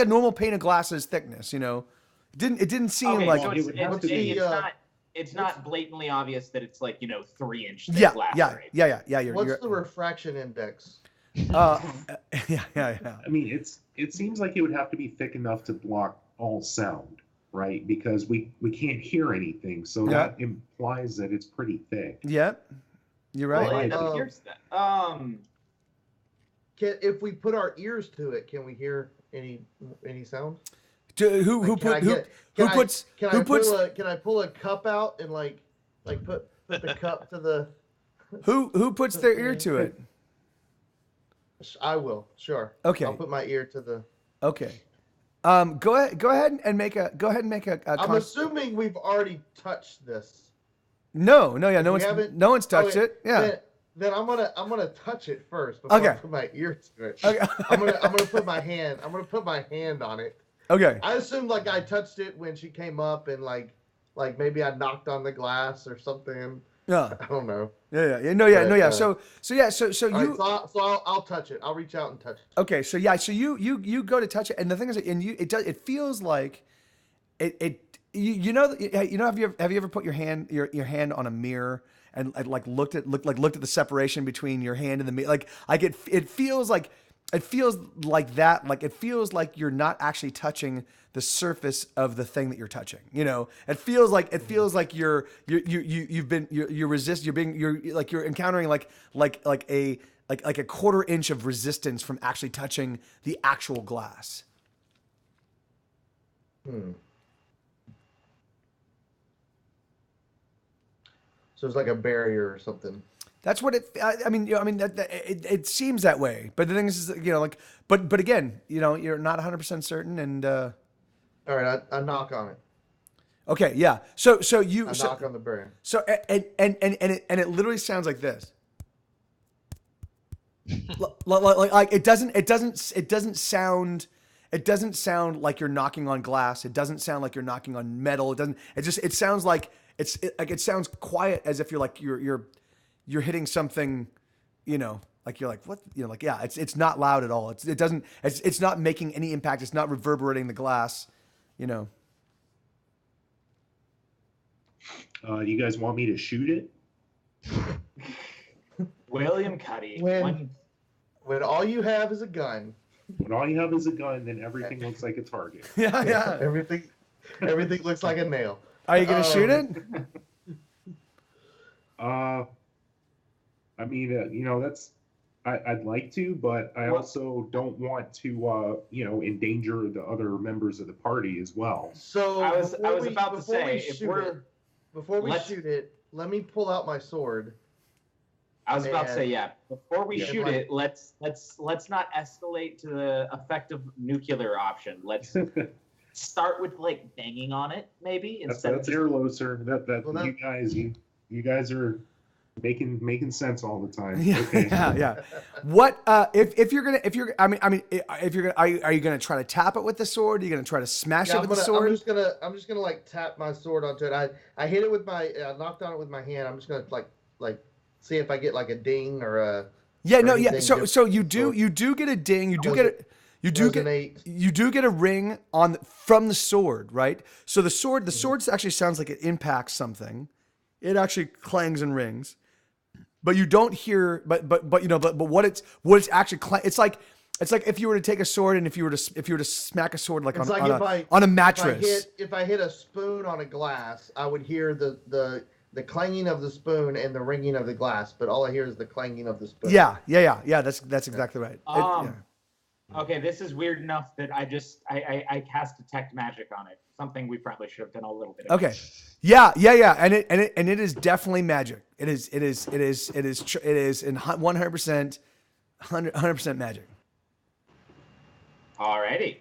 normal pane of glass's thickness. It didn't seem like it's not blatantly obvious that it's like 3-inch thick glass. Yeah. What's the refraction index? Yeah, yeah. I mean, it seems like it would have to be thick enough to block all sound, right? Because we can't hear anything, so Yeah. that implies that it's pretty thick. Yep. You're right. Well, it appears that. If we put our ears to it, can we hear any sound? Who puts Can I pull a cup out and like put the cup to the? Who puts their ear to it? I will. Sure. Okay. I'll put my ear to the. Okay. Go ahead and make a. I'm assuming we've already touched this. No, yeah, no one's touched it. Yeah. Then I'm gonna touch it first before I put my ear to it. Okay. I'm gonna put my hand. I'm gonna put my hand on it. Okay. I assumed like I touched it when she came up and like maybe I knocked on the glass or something. Yeah. I don't know. Yeah. So you. Right, so I'll touch it. I'll reach out and touch it. Okay. So yeah. So you go to touch it, and the thing is, it feels like it. You know. Have you ever put your hand on a mirror and like looked at the separation between your hand and the mirror? Like it feels like that. Like it feels like you're not actually touching the surface of the thing that you're touching. You know, it feels like you're encountering like a quarter inch of resistance from actually touching the actual glass. So it's like a barrier or something. That's what it. It seems that way. But the thing is, but again, you're not 100% certain. And all right, I knock on it. Okay, yeah. So I knock on the barrier. So and it literally sounds like this. Like it doesn't sound like you're knocking on glass. It doesn't sound like you're knocking on metal. It sounds like it sounds quiet, as if you're hitting something, like you're like, what, yeah, it's not loud at all. It's not making any impact. It's not reverberating the glass, You guys want me to shoot it? William Cuddy. When all you have is a gun. When all you have is a gun, then everything looks like a target. Yeah. Everything looks like a nail. Are you gonna shoot it? I mean, that's. I'd like to, but I also don't want to, endanger the other members of the party as well. So I was about to say, before we shoot it, let me pull out my sword. I was about to say, yeah. Before we shoot it, let's not escalate to the effective nuclear option. Let's start with like banging on it, maybe instead. That's airlow, sir. You guys are making sense all the time. Yeah, okay. yeah. What if you're gonna? Are you gonna try to tap it with the sword? Are you gonna try to smash it with the sword? I'm just gonna like tap my sword onto it. I hit it with I knocked on it with my hand. I'm just gonna like see if I get like a ding or a. Yeah, no, yeah. So you do get a ding. You do get a ring from the sword, right? So the sword actually sounds like it impacts something. It actually clangs and rings, but you don't hear. But what it's actually it's like if you were to take a sword and if you were to smack a sword like on a mattress. If I hit a spoon on a glass, I would hear the clanging of the spoon and the ringing of the glass, but all I hear is the clanging of the spoon. Yeah. That's exactly right. Okay, this is weird enough that I cast detect magic on it. Something we probably should have done a little bit of. Okay. Yeah. And it is definitely magic. It is in 100% magic. Alrighty.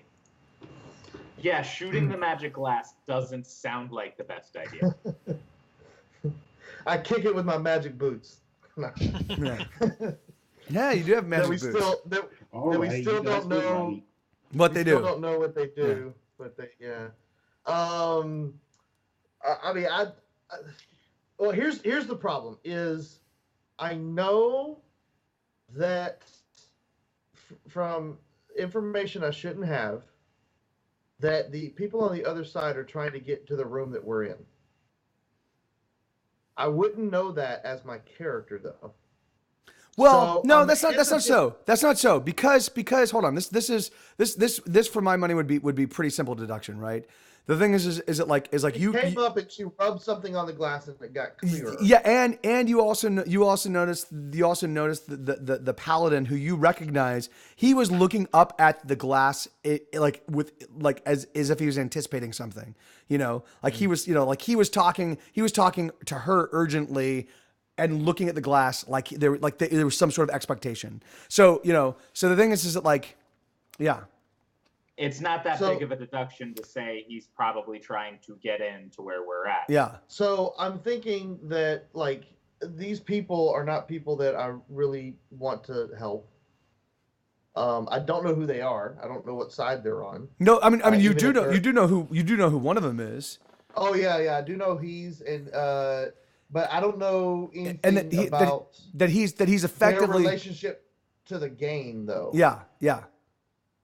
Yeah, shooting the magic glass doesn't sound like the best idea. I kick it with my magic boots. Yeah, you do have magic boots. We still don't know what they do. Still don't know what they do, but yeah. Well, here's the problem: is I know that from information I shouldn't have, that the people on the other side are trying to get to the room that we're in. I wouldn't know that as my character, though. Well, So, no, here's that's the not thing. so. That's not so because hold on. This for my money would be pretty simple deduction, right? The thing is She came up and she rubbed something on the glass and it got clearer. yeah, and you also noticed the paladin who you recognize. He was looking up at the glass, as if he was anticipating something. Like he was talking to her urgently, and looking at the glass like there was some sort of expectation. So so the thing is that yeah. It's not that big of a deduction to say he's probably trying to get in to where we're at. Yeah. So I'm thinking that these people are not people that I really want to help. I don't know who they are. I don't know what side they're on. No, I mean you even do if know they're- you do know who one of them is. Oh yeah, I do know he's and but I don't know anything And that about he's their effectively relationship to the game though. yeah.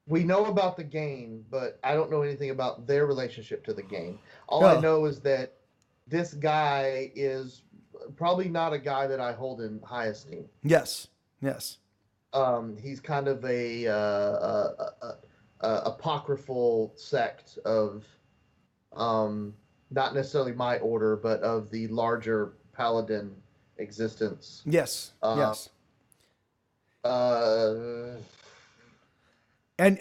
We know about the game, but I don't know anything about their relationship to the game. All I know is that this guy is probably not a guy that I hold in high esteem. Yes. He's kind of a apocryphal sect of, not necessarily my order, but of the larger paladin existence. Yes. Yes. And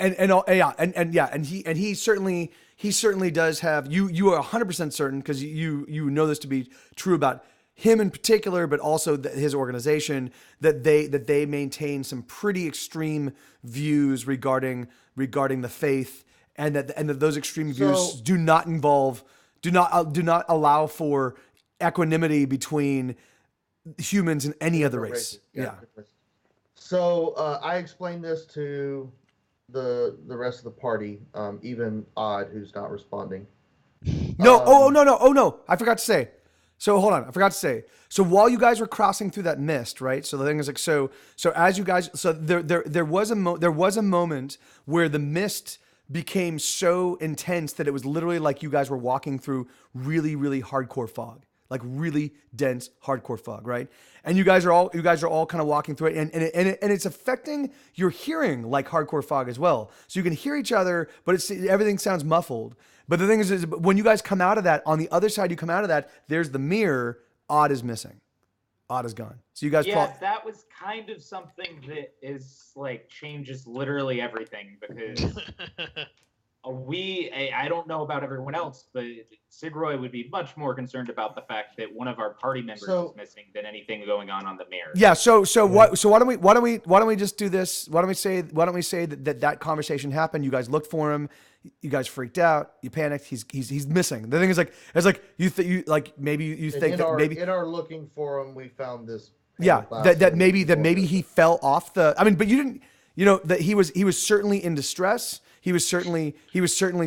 he certainly does have you are 100% certain because you know this to be true about him in particular, but also his organization that they maintain some pretty extreme views regarding the faith, and that those extreme views do not allow for equanimity between humans and any other race. Yeah. So I explained this to the rest of the party, even Odd, who's not responding. No. No. I forgot to say. So hold on. I forgot to say. So while you guys were crossing through that mist, right? So the thing is so as you guys, so there was a moment where the mist became so intense that it was literally like you guys were walking through really, really hardcore fog, like really dense hardcore fog, right? And you guys are all kind of walking through it, and it's affecting your hearing like hardcore fog as well. So you can hear each other, but everything sounds muffled. But the thing is when you guys come out of that, on the other side you come out of that, there's the mirror. Odd is missing. Odd is gone. So you guys that was kind of something that is changes literally everything, because I don't know about everyone else, but Sigroy would be much more concerned about the fact that one of our party members is missing than anything going on the mirror. Yeah. So why don't we just do this? Why don't we say that conversation happened? You guys looked for him. You guys freaked out. You panicked. He's missing. The thing is maybe you think that maybe in our looking for him, we found this. Yeah. That maybe he fell off the. I mean, but you didn't. That he was certainly in distress. He was certainly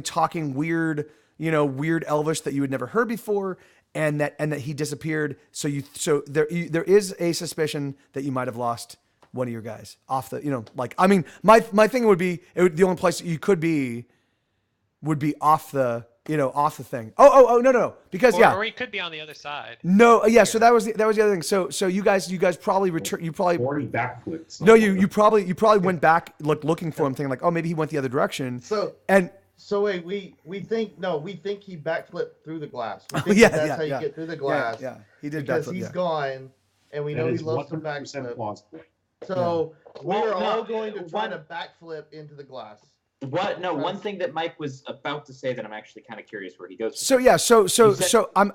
talking weird Elvish that you had never heard before, and that he disappeared. So there is a suspicion that you might have lost one of your guys off the. I mean, my thing would be the only place you could be would be off the off the thing. Oh no because or he could be on the other side. No, yeah. So that was the other thing. So you guys probably return. You probably 40 backflips. No, you probably went back looking for him, thinking oh maybe he went the other direction. So wait, we think he backflipped through the glass. We think that's how you get through the glass. Yeah, he did because backflip, he's gone, and we know he loves some backflip. Plausible. So we're all going to try to backflip into the glass. What? No, one thing that Mike was about to say that I'm actually kind of curious where he goes. So I'm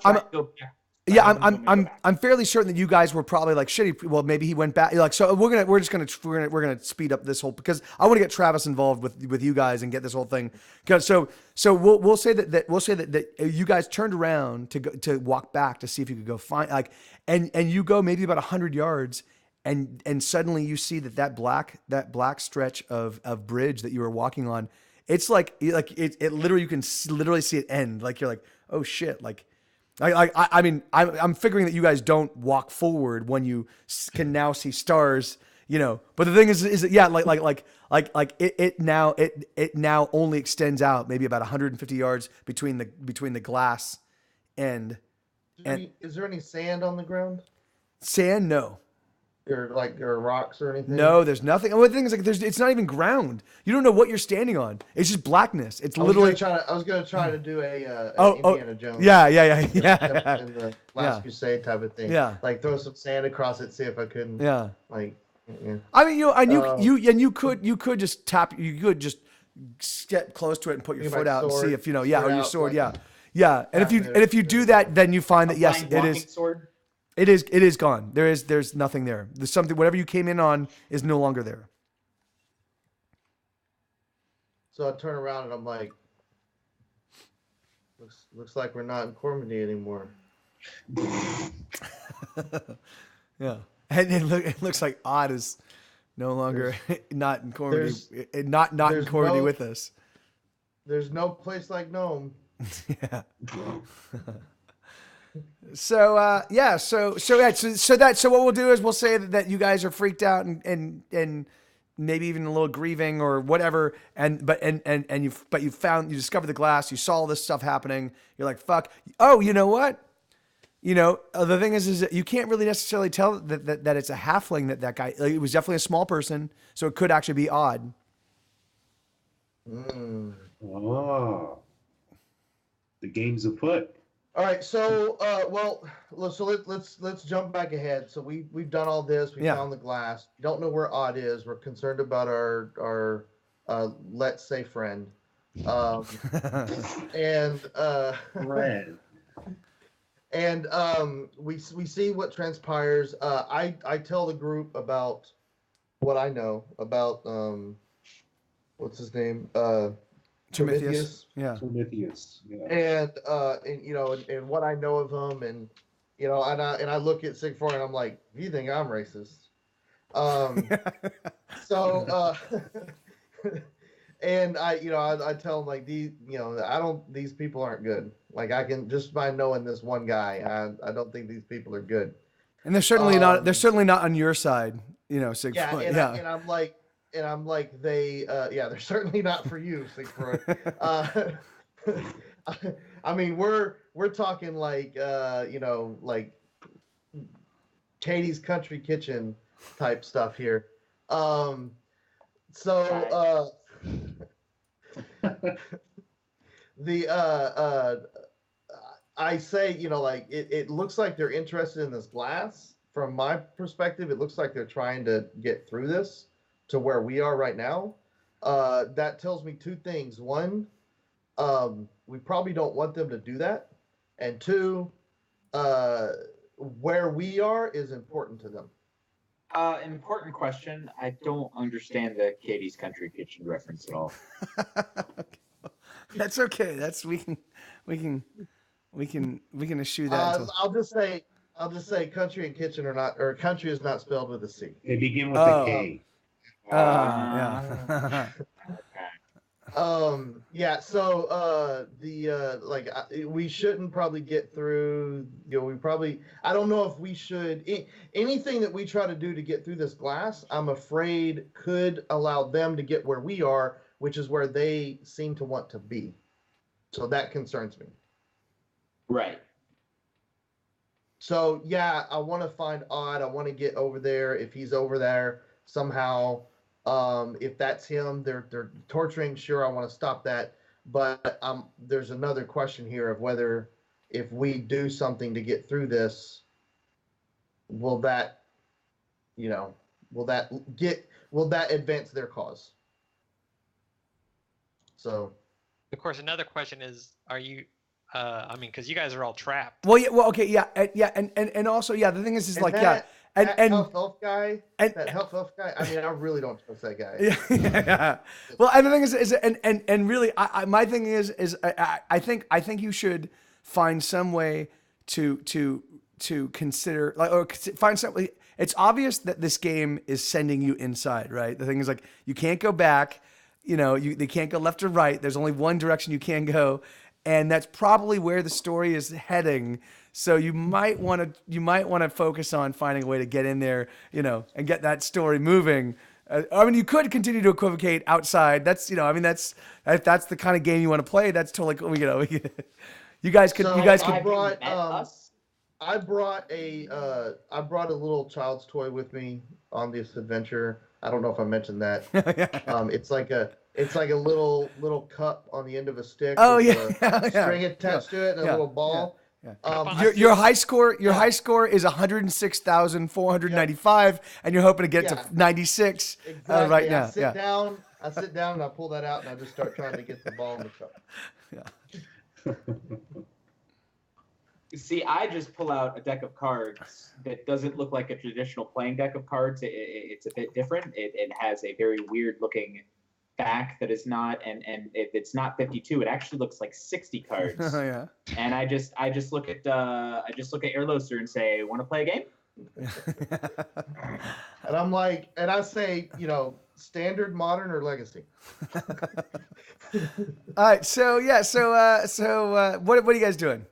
fairly certain that you guys were probably shitty. Well, maybe he went back. So we're gonna speed up this whole, because I want to get Travis involved with you guys and get this whole thing. So we'll say that you guys turned around to walk back to see if you could go find and you go maybe about 100 yards. And suddenly you see that black stretch of bridge that you were walking on, it's it literally, you can literally see it end. You're like, oh shit. I mean, I'm figuring that you guys don't walk forward when you can now see stars, but the thing is that, yeah, it now only extends out maybe about 150 yards between the glass and. Is there any sand on the ground? Sand? No. or rocks or anything? No, there's nothing. Well, the thing is, like, it's not even ground. You don't know what you're standing on. It's just blackness. It's literally. I was gonna try to do an Oh, Indiana Jones. Yeah. In the Last Yeah. Crusade type of thing. Yeah. Like throw some sand across it, see if I can. Yeah. Like. Yeah. I mean, you could just tap. You could just get close to it and put your Maybe foot my out and sword, see if or sword your out, sword. like, Yeah. And if you do that, then you find that yes, Flying it walking is. sword. It is gone. There's nothing there. There's something. Whatever you came in on is no longer there. So I turn around and I'm like, looks like we're not in Cormandy anymore. Yeah, and it looks like Odd is no longer not in Cormandy, not in Cormandy with us. There's no place like Nome. Yeah. So what we'll do is we'll say that you guys are freaked out and maybe even a little grieving or whatever, but you discovered the glass, you saw all this stuff happening, you're like, fuck. Oh, you know what? The thing is that you can't really necessarily tell that it's a halfling that guy, like, it was definitely a small person, so it could actually be Odd. Oh, the game's afoot. All right, so let's jump back ahead. So we've done all this. We found the glass. We don't know where Odd is. We're concerned about our let's say friend, and Red. and we see what transpires. I tell the group about what I know about what's his name, Prometheus. Yeah. Prometheus. Yeah. And what I know of him, and I look at Sigfor and I'm like, you think I'm racist? And I tell him, like, these people aren't good. Like, I can, just by knowing this one guy, I don't think these people are good. And they're certainly not. They're certainly not on your side, Sigfoot. Yeah, and I'm like, they're certainly not for you, Sigfrid. I mean, we're talking like, like Katie's Country Kitchen type stuff here. I say, like, it looks like they're interested in this glass. From my perspective, it looks like they're trying to get through this to where we are right now. That tells me two things. One, we probably don't want them to do that. And two, where we are is important to them. Important question. I don't understand the Katie's Country Kitchen reference at all. That's okay. We can eschew that. I'll just say country and kitchen are not, or country is not spelled with a C. They begin with a K. Yeah. Yeah. So we shouldn't probably get through. I don't know if we should. Anything that we try to do to get through this glass, I'm afraid could allow them to get where we are, which is where they seem to want to be. So that concerns me. Right. So yeah, I want to find Odd. I want to get over there. If he's over there somehow, if that's him, they're torturing. Sure, I want to stop that. But there's another question here of whether, if we do something to get through this, will that advance their cause? So, of course, another question is, are you? Because you guys are all trapped. Well, yeah. Well, okay, yeah, and also, yeah. The thing is and yeah, that health elf guy. I mean, I really don't trust that guy. Yeah. Well, and the thing is and really, my thing is I think you should find some way to consider, like, or find something. It's obvious that this game is sending you inside, right? The thing is, like, you can't go back. They can't go left or right. There's only one direction you can go. And that's probably where the story is heading. So you might want to focus on finding a way to get in there, and get that story moving. You could continue to equivocate outside. That's, if that's the kind of game you want to play, that's totally cool. You guys could. So you guys could. I brought a little child's toy with me on this adventure. I don't know if I mentioned that. It's like a little cup on the end of a stick Oh with yeah, a string attached to it and a little ball. Your high score is 106,495, and you're hoping to get to 96 right now. I sit down and I pull that out and I just start trying to get the ball in the cup. Yeah. See, I just pull out a deck of cards that doesn't look like a traditional playing deck of cards. It's a bit different. It has a very weird looking back that is not, and it's not 52. It actually looks like 60 cards. Oh, yeah. And I just look at Airloster and say, "Want to play a game?" And I'm like, and I say, standard, modern, or legacy. All right, so what are you guys doing?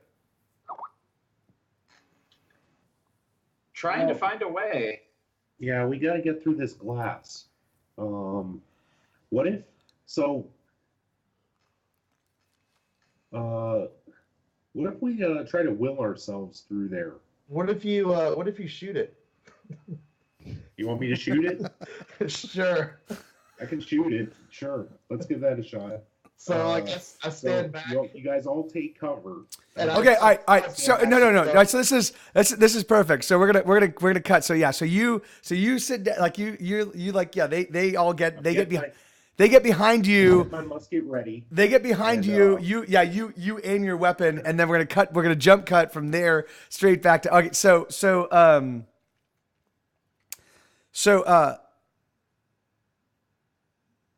Trying to find a way. Yeah, we got to get through this glass. What if we try to will ourselves through there? What if you shoot it? You want me to shoot it? Sure. I can shoot it. Sure. Let's give that a shot. So I guess I stand back. You guys all take cover. Okay, all right. So no. So this is perfect. So we're gonna cut. So yeah. So you sit down, like you like, yeah. They get behind you. My musket ready. They get behind you. You aim your weapon, and then we're gonna jump cut from there straight back to. Okay.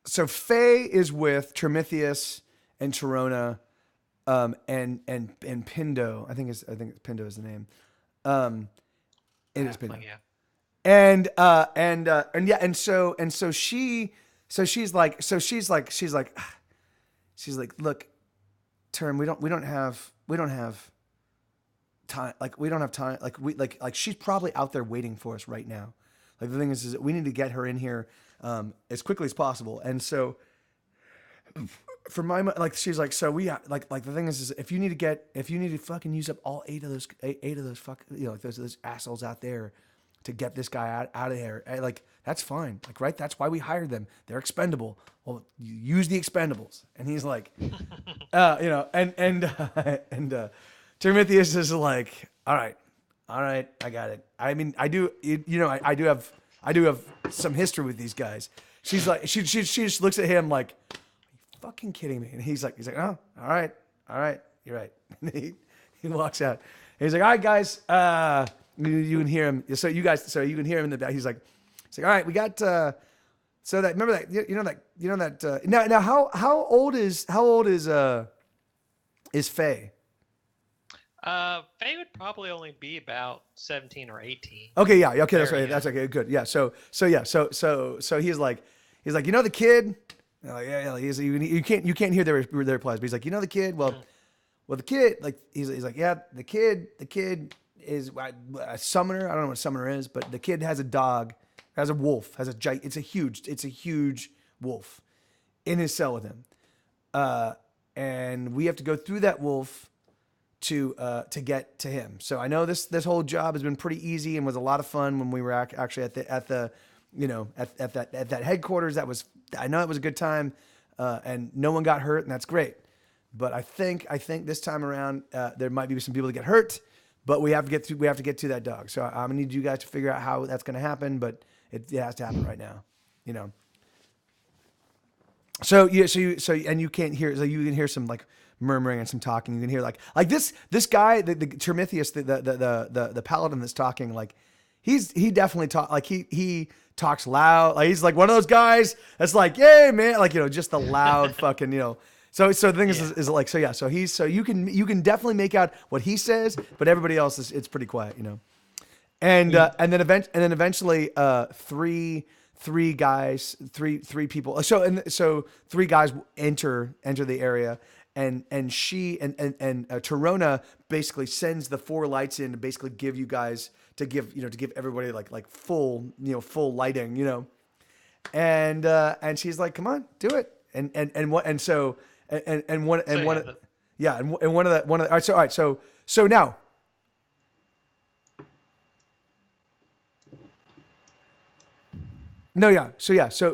So Faye is with Termithius and Torona, and Pindo. I think Pindo is the name. It is Pindo. Yeah. And so she's like, look, Term, we don't have time. Like, we don't have time. Like she's probably out there waiting for us right now. Like, the thing is that we need to get her in here as quickly as possible. And so, for my, like, she's like, so we like the thing is if you need to fucking use up all eight of those fuck, like those assholes out there to get this guy out of there, like, that's fine. Like, right? That's why we hired them. They're expendable. Well, you use the expendables. And he's like, and Termithius is like, all right, I got it. I mean, I do have some history with these guys. She's like, she just looks at him like, are you fucking kidding me? And he's like, oh, all right, you're right. And he walks out. And he's like, all right, guys, you can hear him. So you can hear him in the back. He's like, all right, we got. So that, remember that, now how old is Faye? Faye would probably only be about 17 or 18. Okay, yeah, okay, that's right. That's okay, good. Yeah, so he's like, the kid. Like, yeah. You can't hear their replies, but he's like, the kid. Well, the kid, like, he's like, yeah, the kid is a summoner. I don't know what a summoner is, but the kid has a dog, has a wolf, it's a huge wolf in his cell with him, and we have to go through that wolf to get to him. So I know this whole job has been pretty easy and was a lot of fun when we were actually at that headquarters. I know it was a good time, and no one got hurt, and that's great. But I think this time around there might be some people that get hurt, but we have to get to that dog. So I'm gonna need you guys to figure out how that's gonna happen, but it has to happen right now, So you can't hear, so you can hear some like murmuring and some talking. You can hear like this guy, the Termithius, the paladin that's talking, like he definitely he talks loud. Like, he's like one of those guys that's like, "Yay, man!" Like, just the loud fucking, So the thing is like, so you can definitely make out what he says, but everybody else it's pretty quiet, And then eventually three people. So three guys enter the area. And she and Torona basically sends the four lights in to basically give you guys to give everybody like full lighting, and she's like, come on, do it. And one of the all right, so now No, yeah. So yeah. So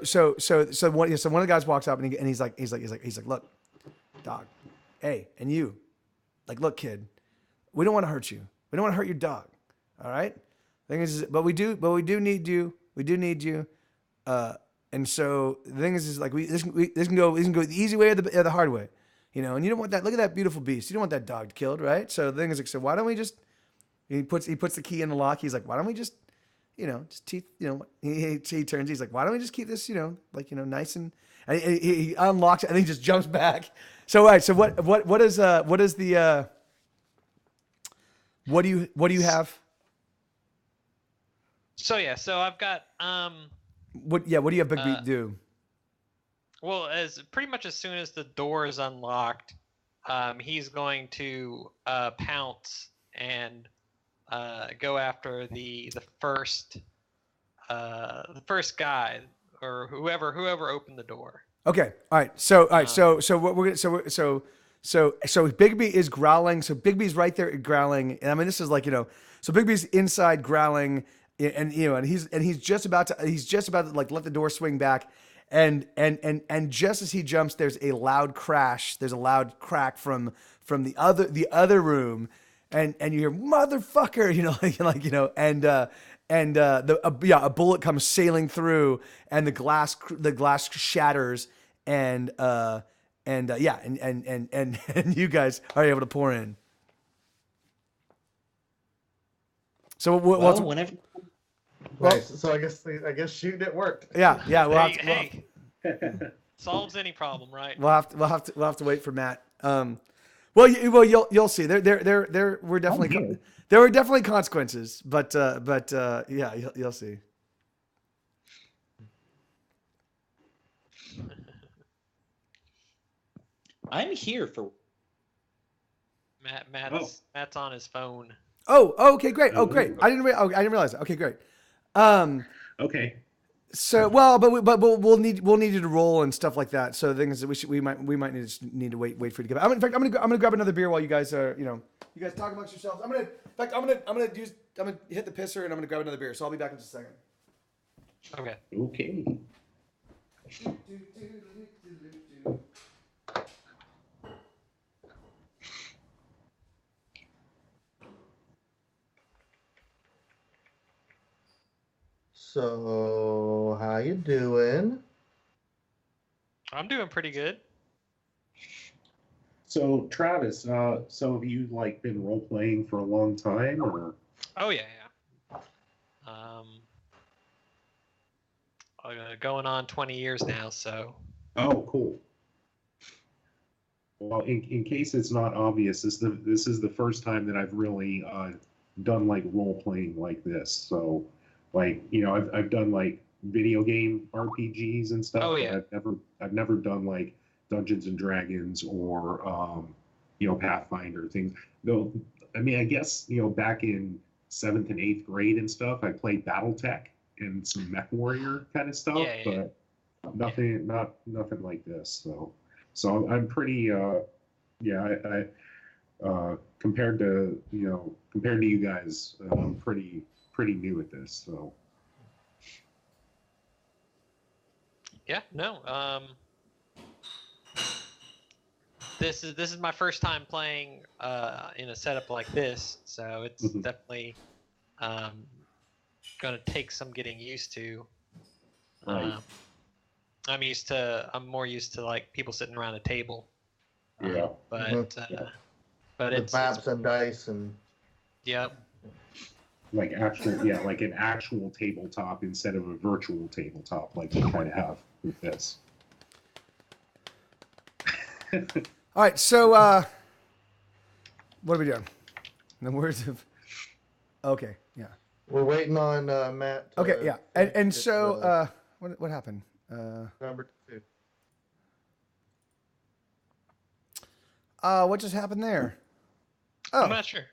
one of the guys walks up and he's like, look, dog, hey, and you, like, look, kid, we don't want to hurt you. We don't want to hurt your dog. All right. Thing is, but we do need you. We do need you. And so the thing is like this can go the easy way or the hard way, you know. And you don't want that. Look at that beautiful beast. You don't want that dog killed, right? So the thing is like, so why don't we just? He puts the key in the lock. He's like, why don't we just, you know, just teeth, you know. He turns. He's like, why don't we just keep this, you know, like, you know, nice and he unlocks it and he just jumps back. So all right. So what is the what do you have? So yeah. So I've got What do you have Big Beat do? Well, pretty much as soon as the door is unlocked, he's going to pounce and go after the first guy or whoever opened the door. Okay. All right. So what we're gonna so Bigby is growling. So Bigby's right there growling, and I mean this is like, you know, so Bigby's inside growling, and you know, and he's just about to like let the door swing back, and just as he jumps, there's a loud crash. There's a loud crack from the other room, and you hear motherfucker, you know, like you know, and a bullet comes sailing through, and the glass shatters, and you guys are able to pour in. So whenever. Nice. So I guess shooting it worked. Yeah. Hey, solves any problem, right? We'll have to wait for Matt. Well, you'll see. There were definitely consequences, but yeah, you'll see. I'm here for Matt's on his phone. Oh, okay, great. Oh, great. I didn't realize that. Okay, great. Okay. So but we'll need you to roll and stuff like that. So the thing is that we might need to wait for you to get back. In fact, I'm gonna grab another beer while you guys are, you know, you guys talk amongst yourselves. I'm gonna hit the pisser and I'm gonna grab another beer. So I'll be back in just a second. Okay. Okay. So how you doing? I'm doing pretty good. So Travis, so have you like been role playing for a long time, or? Oh yeah. Going on 20 years now, so. Oh, cool. Well, in case it's not obvious, this is the first time that I've really done like role playing like this. So, like, you know, I've done like video game RPGs and stuff. Oh yeah. I've never done like Dungeons and Dragons or you know, Pathfinder things. Though, I mean, I guess, you know, back in 7th and 8th grade and stuff, I played BattleTech and some Mech Warrior kind of stuff, but nothing like this. So I'm pretty I compared to you guys, I'm pretty new at this. So yeah, no. This is my first time playing in a setup like this, so it's definitely gonna take some getting used to. Right. I'm more used to like people sitting around a table. Yeah. But With maps and dice and. Yeah. Like an actual tabletop instead of a virtual tabletop, like we kind of have with this. All right, so what are we doing? In the words of, okay, yeah. We're waiting on Matt. Okay, yeah, and so what happened? Number 2. What just happened there? I'm not sure.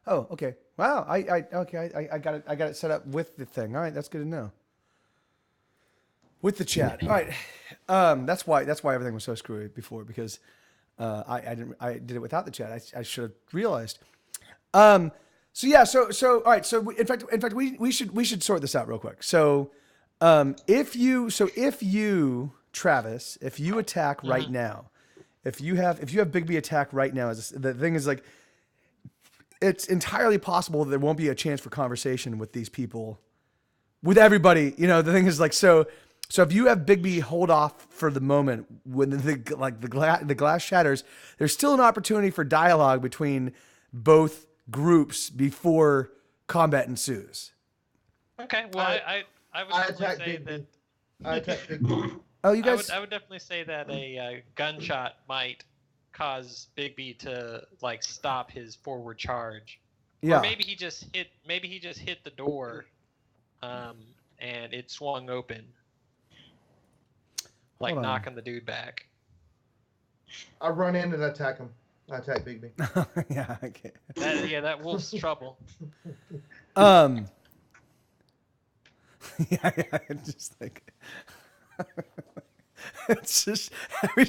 Oh, okay. Wow, I got it set up with the thing. All right, that's good to know. With the chat. All right. That's why everything was so screwy before, because I did it without the chat. I should have realized. So yeah, so all right, so in fact we should sort this out real quick. So If you Travis, if you attack right now, if you have Big B attack right now, the thing is like, it's entirely possible that there won't be a chance for conversation with these people, with everybody. You know, the thing is like, so if you have Big B hold off for the moment when the glass shatters, there's still an opportunity for dialogue between both groups before combat ensues. Okay, well, I would definitely say that. I attack Big B. Oh, you guys. I would definitely say that a gunshot might cause Big B to like stop his forward charge. Yeah. Or maybe he just hit the door, and it swung open, like Hold on. knocking the dude back. I run in and attack him. I attack Big B. Yeah. Okay. That wolf's trouble. Yeah, just like it's just every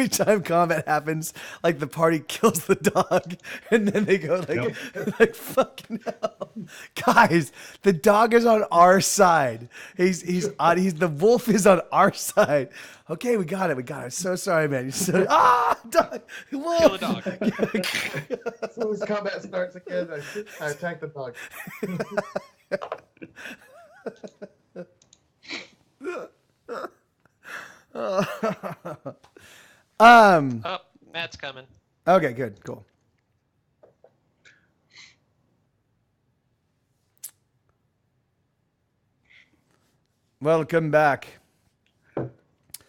time combat happens, like the party kills the dog, and then they go like, like fucking hell, guys, the dog is on our side. The wolf is on our side. Okay, we got it. So sorry, man. You're so dog, wolf. Kill the dog. As soon as combat starts again, I attack the dog. Oh, Matt's coming. Okay, good, cool. Welcome back.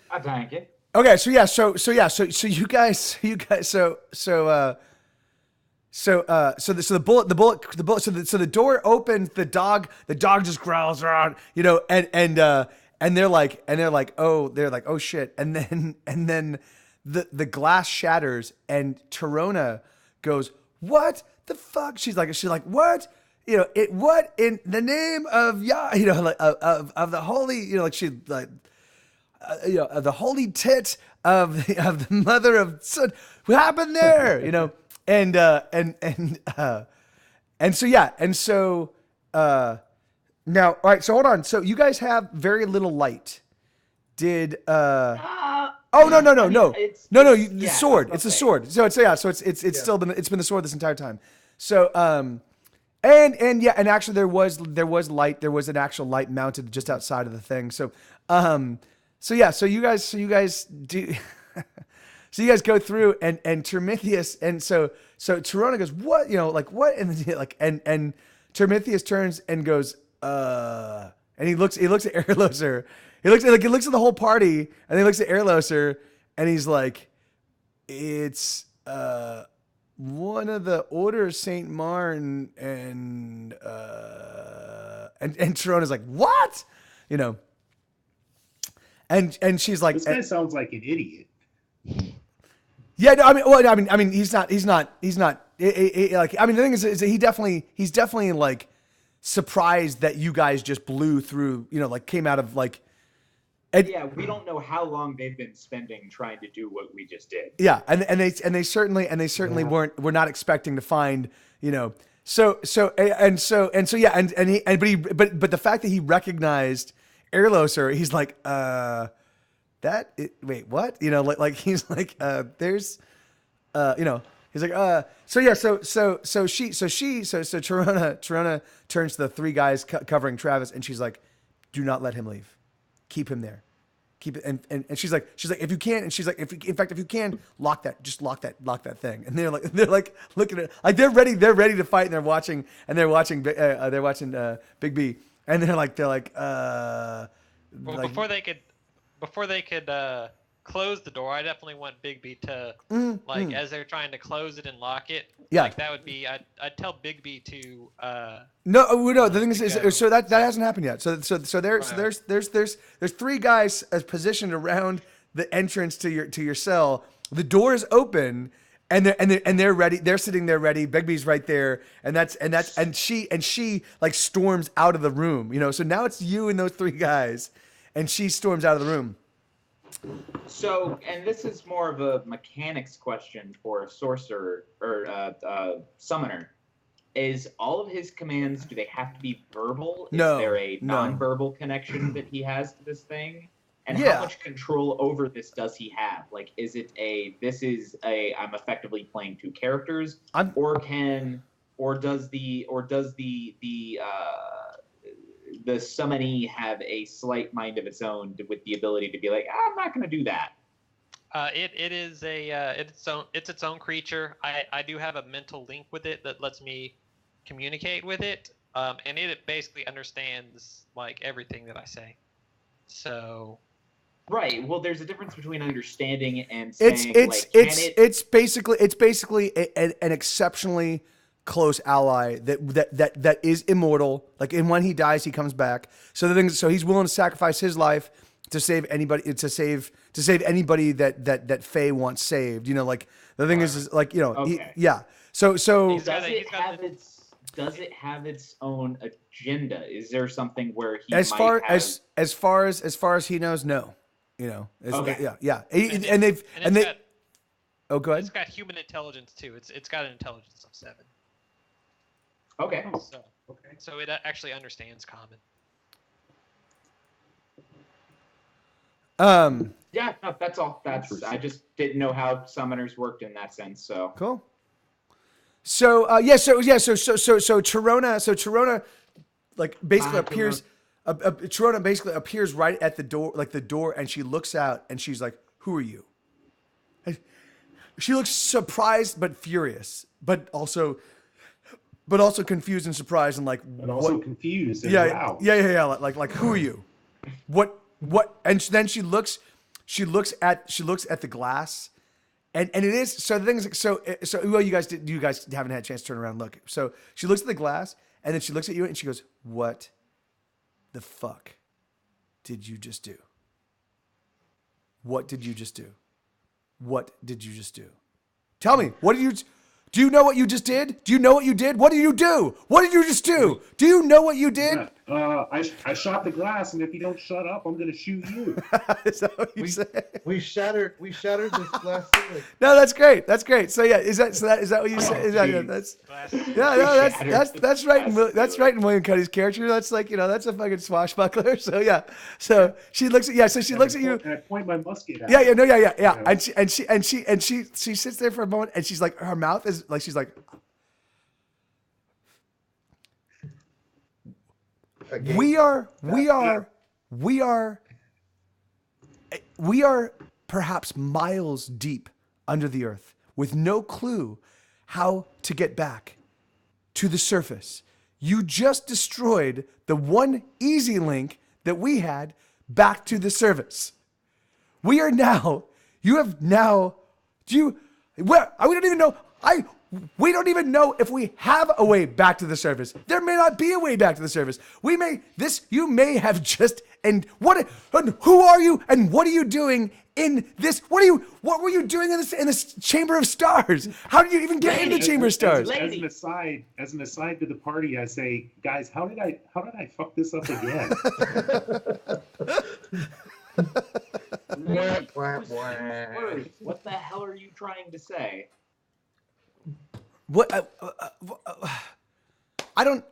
I thank you. Okay, so you guys, so the bullet. So the door opens. The dog just growls around, you know, and they're like, oh shit, and then the glass shatters, and Torona goes, what the fuck? She's like, what? You know, what in the name of Yah, you know, like of the holy, you know, like she like. You know, the holy tit of the mother of son. What happened there? You know, and so now, all right. So hold on. So you guys have very little light. Did no. The sword. It's a sword. So it's still been the sword this entire time. So and actually there was light. There was an actual light mounted just outside of the thing. So So you guys do. So you guys go through and Termithius, and so Torona goes, what, you know, like what, and like and Termithius turns and goes, and he looks at Erloser. He looks at the whole party, and he looks at Erloser, and he's like, it's one of the Order of Saint Martin, and Torona's like, what, you know. And she's like, this guy sounds like an idiot. Yeah, no, I mean, he's not. Like, I mean, the thing is he's definitely like surprised that you guys just blew through. You know, like came out of like. Yeah, we don't know how long they've been spending trying to do what we just did. Yeah, and they certainly were not expecting to find, you know. So yeah, but the fact that he recognized Erloser, he's like, wait, what? You know, like he's like, there's, you know, he's like, so Torona turns to the three guys covering Travis, and she's like, do not let him leave, keep him there, keep it, and she's like, if you can, and she's like, if you can, lock that thing, and they're like looking at, like they're ready to fight, and they're watching Big B. And they're like, well, like, before they could close the door, I definitely want Big B to as they're trying to close it and lock it. Yeah, like that would be. I'd tell Big B to. No. The thing is, so that hasn't happened yet. So there's three guys positioned around the entrance to your cell. The door is open. And they're ready. They're sitting there ready. Big B's right there, and she like storms out of the room. You know, so now it's you and those three guys, and she storms out of the room. So, and this is more of a mechanics question for a sorcerer or summoner. is all of his commands, do they have to be verbal? No, Is there a no. non-verbal connection that he has to this thing? And Yeah. how much control over this does he have? Like, is it I'm effectively playing two characters, or does the summonee have a slight mind of its own with the ability to be like, I'm not going to do that? It is it's its own creature. I do have a mental link with it that lets me communicate with it, and it basically understands like everything that I say. So. Right. Well, there's a difference between understanding and saying it's basically an exceptionally close ally that is immortal. Like, and when he dies, he comes back. So he's willing to sacrifice his life to save anybody that Faye wants saved. You know, like the thing is like, you know, okay. So does it have its own agenda? Is there something where he as far as he knows, no. You know, okay. Yeah. Go ahead. It's got human intelligence too. It's got an intelligence of 7. Okay. So it actually understands common. Yeah, no, that's all. I just didn't know how summoners worked in that sense. So cool. So Tirona like basically appears. Tirona basically appears right at the door, and she looks out and she's like, "Who are you?" And she looks surprised but furious, but also confused and surprised and like, but also confused. And yeah, yeah. Like, who are you? What? And then she looks at the glass, and it is so. The thing is, so well, you guys haven't had a chance to turn around and look. So she looks at the glass, and then she looks at you, and she goes, "What the fuck did you just do? What did you just do? What did you just do? Tell me, do you know what you just did? Do you know what you did? What did you do? What did you just do? Do you know what you did?" I shot the glass, and if you don't shut up, I'm gonna shoot you. Is that what you said? We shattered this glass ceiling. No, that's great. That's great. So yeah, is that what you said? That's right. That's right in William Cuddy's character. That's like, you know, that's a fucking swashbuckler. So yeah. So she looks at you. And I point my musket at Yeah. her. And she sits there for a moment, and she's like, her mouth is like, she's like, we are perhaps miles deep under the earth with no clue how to get back to the surface. You just destroyed the one easy link that we had back to the surface. We don't even know if we have a way back to the surface. There may not be a way back to the surface. You may have just, and who are you and what are you doing in this? What were you doing in this chamber of stars? How did you even get into the chamber of stars? As an aside to the party, I say, guys, how did I fuck this up again? What the hell are you trying to say? What? I don't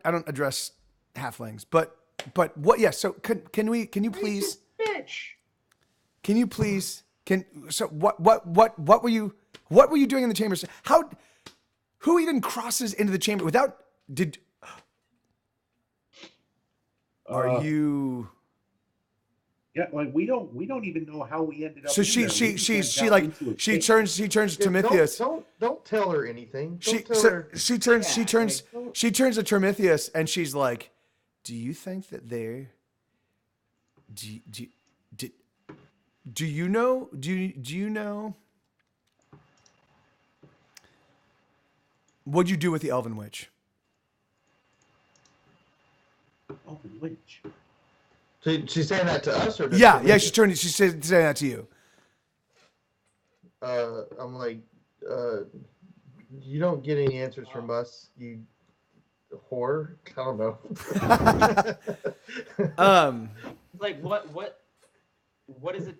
address halflings, but what? Yeah. So can you please? Bitch. Can you please? What were you doing in the chamber? Who even crosses into the chamber without? Are you? Yeah, like we don't even know how we ended up. So she turns to Prometheus. Don't tell her anything. She turns to Prometheus and she's like, "Do you think that they're? Do you know? What'd you do with the Elven Witch?" Elven Witch. She's saying that to us, or yeah. She's saying that to you. I'm like, you don't get any answers from us, you whore. I don't know. Like what is it?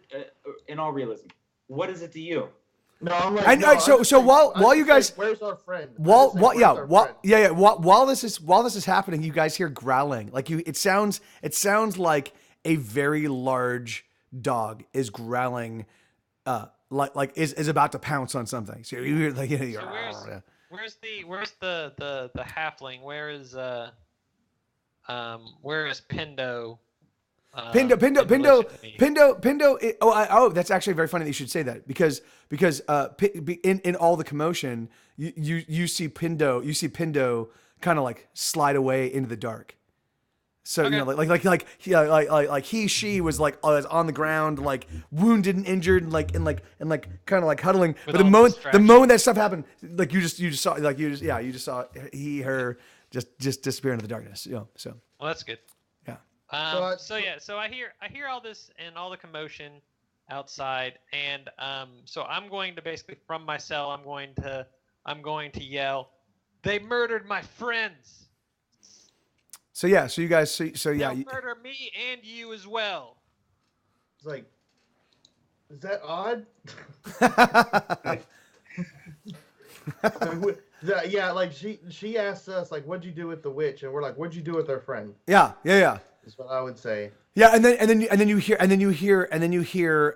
In all realism, what is it to you? No, I'm like, I no, I'm so just so like- while I'm while just you guys like, where's our friend? I'm while just like, while where's yeah our while friend? yeah yeah while this is happening, you guys hear growling. Like it sounds like a very large dog is growling, like is about to pounce on something. So you hear like So where's the halfling? Where is Pindo? Pindo. That's actually very funny that you should say that because in all the commotion, you see Pindo kind of like slide away into the dark. So Okay. you know, like she was like was on the ground, like wounded and injured, and like kind of like huddling. With But the all moment distraction. that stuff happened, like you just saw you just saw her just disappear into the darkness. You know, so Well, that's good. yeah. So I hear all this and all the commotion outside, and so I'm going to basically from my cell I'm going to yell, "They murdered my friends! So yeah, so you guys, so yeah, They'll murder me and you as well." It's like, is that odd? Yeah, like she asked us like, "What'd you do with the witch?" And we're like, "What'd you do with her friend?" yeah. Is what I would say. Yeah, and then you hear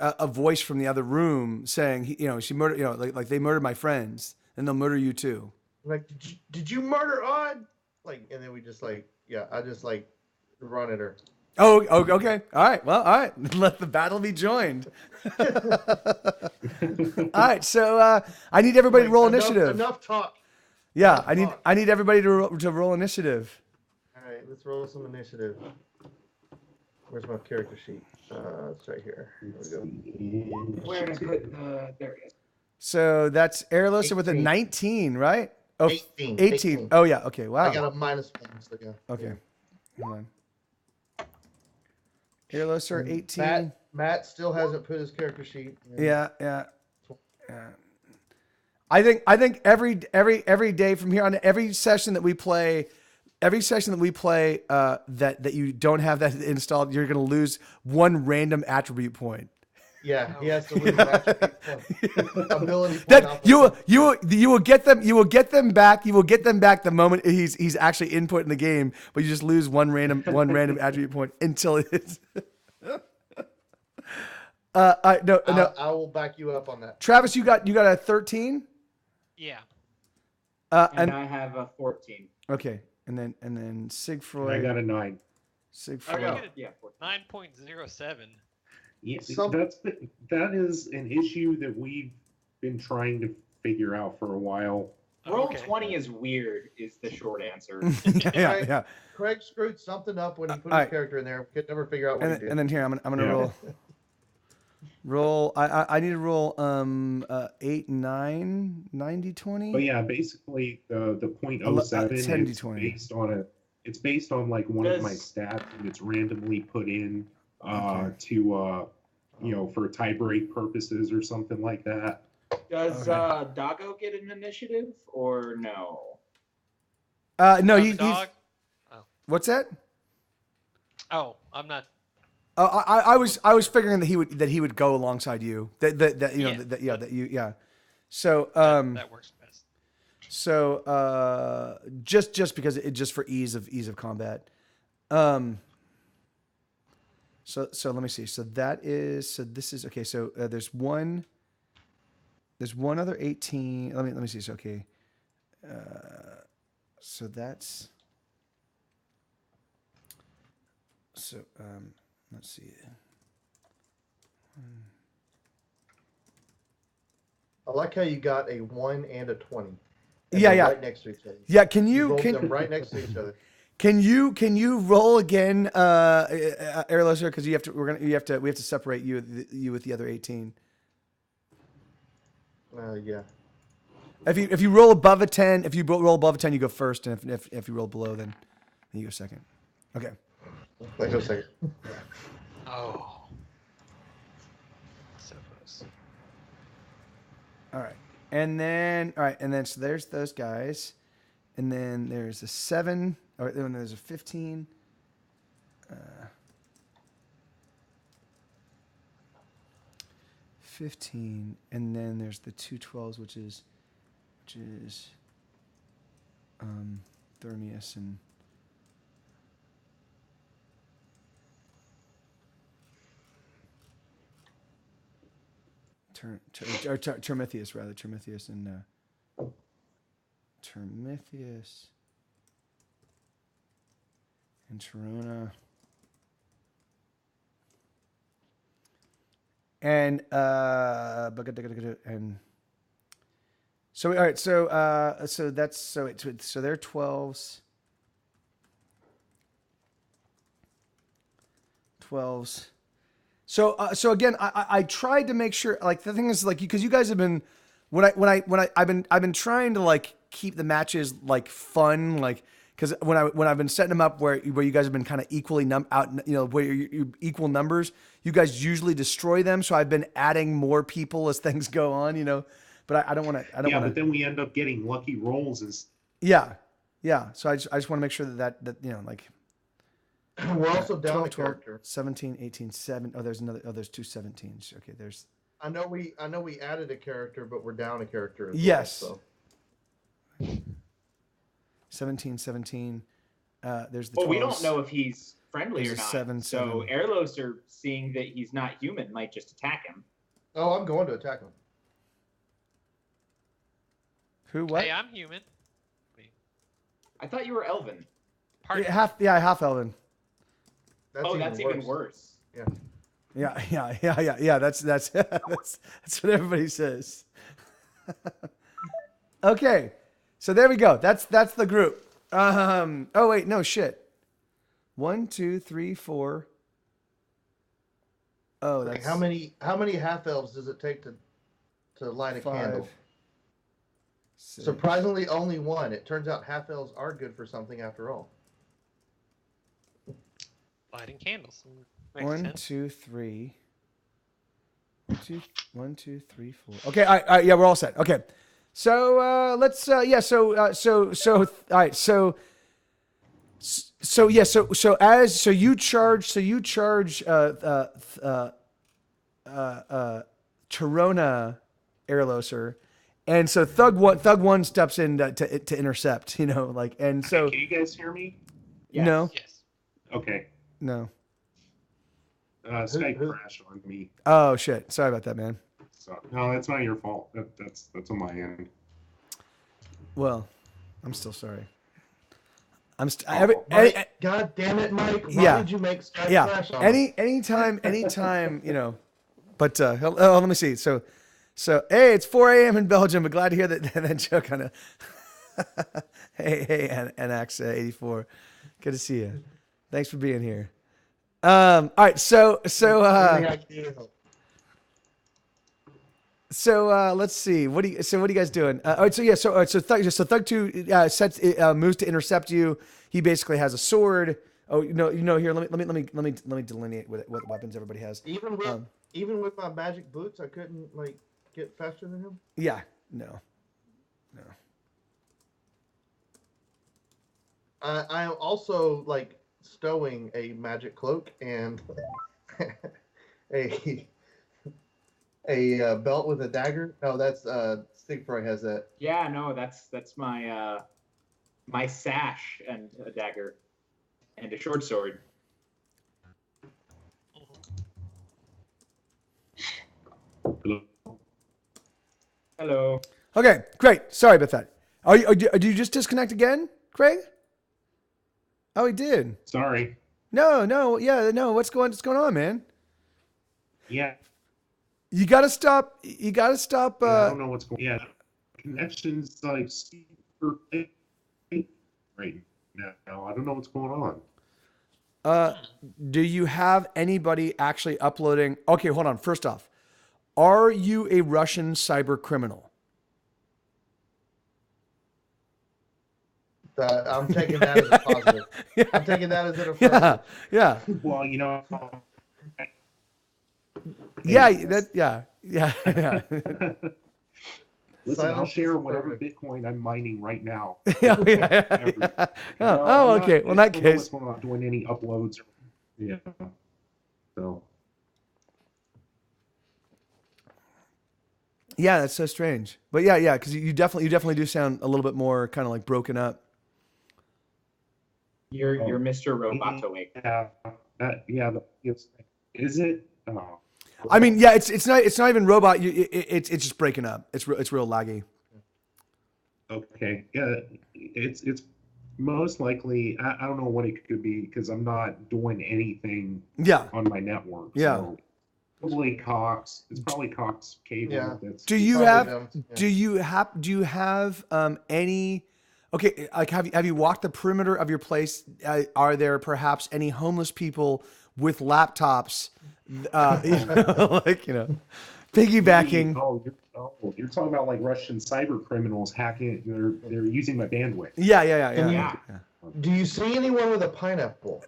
a voice from the other room saying, she murdered, like they murdered my friends, and they'll murder you too. Like, did you murder Odd? Like, and then we just like, yeah, I just like run at her. Oh, okay, all right. Well, all right. Let the battle be joined. All right, so I need everybody to roll initiative. Enough talk. Yeah, enough I need everybody to roll initiative. All right, let's roll some initiative. Where's my character sheet? It's right here. Here we go. Where is it? There it is. So that's Airlosser with a 18. 19, right? Oh, 18. 18. Oh yeah. Okay. Wow. I got a -1, so yeah. Okay. Hold on. Airlosser 18. Matt still hasn't put his character sheet. Yeah. I think every day from here on, every session that we play that you don't have that installed, you're gonna lose one random attribute point. Yeah, he has to lose an attribute point. Ability point. That off of you will get them back. You will get them back the moment he's actually input in the game, but you just lose one random attribute point until it's. I will back you up on that. Travis, you got a 13. Yeah. And I have a 14. Okay, and then Sigfroy. I got a 9. Sigfroy. Yeah, 14. 9.07. Yeah, that is an issue that we've been trying to figure out for a while. Roll Okay. 20 is weird, is the short answer. yeah. Craig screwed something up when he put his Alright. character in there. We could never figure out what he did. And then here I'm gonna Yeah. roll. I need to roll 8, 9, 90, 20. But yeah, basically the .07 10 is D20. based on like one of my Does- stats, and it's randomly put in Okay. to for tie-break purposes or something like that. Does Okay. Doggo get an initiative or no? No, The he's dog. what's that? Oh, I'm not. I was figuring that he would go alongside you. That you know Yeah. that you yeah. So That works best. so just because just for ease of combat. So let me see. So this is okay. So there's one other 18. Let me see. So okay. So that's so let's see. I like how you got a 1 and a 20. And Yeah, they're yeah. Right next to each other. Yeah, can You you rolled can them right next to each other. Can you roll again, Airlosser? Because you have to. We have to separate you with the other 18. Yeah. If you roll above a 10, if you roll above a 10, you go first, and if you roll below, then you go second. Okay. Wait a second. Oh. So close. All right, and then so there's those guys, and then there's a 7, or then there's a 15. 15. 15, and then there's the 2 12s, which is Thermius and Termithius, rather. Termithius and Termithius and Torona. And so all right, so that's so they're 12s. 12s. So again, I tried to make sure, like, the thing is, like, because you guys have been I've been trying to, like, keep the matches, like, fun, like, because when I've been setting them up where you guys have been kind of equally where you're equal numbers, you guys usually destroy them. So I've been adding more people as things go on, but I don't want to. Yeah, but then we end up getting lucky rolls. Yeah. So I just want to make sure that like. We're also down 12, a character. 17, 18, 7. Oh, there's two 17s. Okay, there's. I know we added a character, but we're down a character as yes. well, so. 17. There's the 12s. Well, we don't know if he's friendly There's or not. 7. So Airlos are seeing that he's not human, might just attack him. Oh, I'm going to attack him. Who? What? Hey, I'm human. I thought you were Elven. Pardon? Half Elven. That's even worse. Yeah. Yeah. That's what everybody says. Okay, so there we go. That's the group. Oh wait, no shit. 1, 2, 3, 4. Oh, that's how many half elves does it take to light a 5, candle? 6. Surprisingly, only one. It turns out half elves are good for something after all. Lighting candles. Makes 1, sense. 2, 3. 1, 2, 3, 4. Okay, all right, yeah, we're all set. Okay, so let's all right, so you charge Torona Airloser, and so Thug one steps in to intercept, like, and so. Can you guys hear me? Yes. No. Yes. Okay. No. Skype crashed on me. Oh shit! Sorry about that, man. So no, that's not your fault. That's on my end. Well, I'm still sorry. Mike, God damn it, Mike! Why did you make Skype crash on us? Anytime, But let me see. So, hey, it's 4 a.m. in Belgium. But glad to hear that Joe kind of. hey, Anax 84. Good to see you. Thanks for being here. All right, so let's see. What are you guys doing? All right, so Thug 2 moves to intercept you. He basically has a sword. Oh, here, let me delineate what weapons everybody has. Even with my magic boots, I couldn't get faster than him. Yeah, no. I am also stowing a magic cloak and a belt with a dagger. No, that's Stigfroy has that. Yeah, no, that's my my sash and a dagger and a short sword. Hello. Okay, great. Sorry about that. Did you just disconnect again, Craig? Oh, he did. Sorry. No. What's going on, man? Yeah. You gotta stop. I don't know what's going on. Yeah. Connections super right now. I don't know what's going on. Do you have anybody actually uploading? Okay, hold on. First off, are you a Russian cyber criminal? I'm taking that as a positive. Yeah. I'm taking that as an affirmative. Yeah. Well, Yeah. Listen, I'll share whatever Bitcoin I'm mining right now. Yeah. Okay. Well, in that case, I'm not doing any uploads. So. Yeah, that's so strange. But yeah, because you definitely do sound a little bit more kind of like broken up. You're Mr. Robotoic. Yeah, is it? Oh, I mean, yeah, it's not even robot. It's just breaking up. It's real laggy. okay. Yeah, it's most likely. I don't know what it could be because I'm not doing anything Yeah. on my network. Yeah. So probably Cox. It's probably Cox cable. Yeah. That's Do you Probably have them, yeah. do you have any? Okay, like have you walked the perimeter of your place? Are there perhaps any homeless people with laptops? Piggybacking. You're talking about like Russian cyber criminals hacking. They're using my bandwidth. Yeah. Do you see anyone with a pineapple?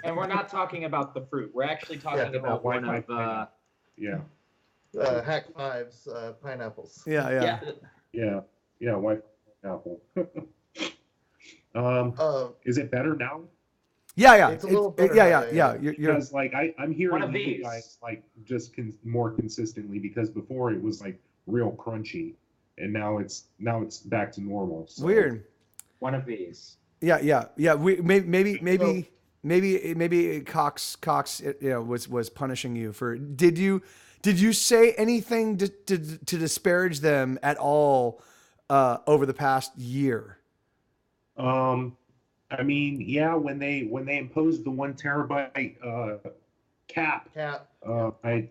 And we're not talking about the fruit. We're actually talking about one of Yeah. Hack Five's pineapples. Yeah. Wi-Fi Apple. Is it better now? Yeah. It's a little better Yeah. You're, Because like I'm hearing One of you these. guys like just more consistently because before it was like real crunchy and now it's back to normal. So. weird. one of these. Yeah. We maybe Cox was punishing you for. Did you say anything to disparage them at all over the past year? I mean, yeah, when they imposed the 1 terabyte cap, I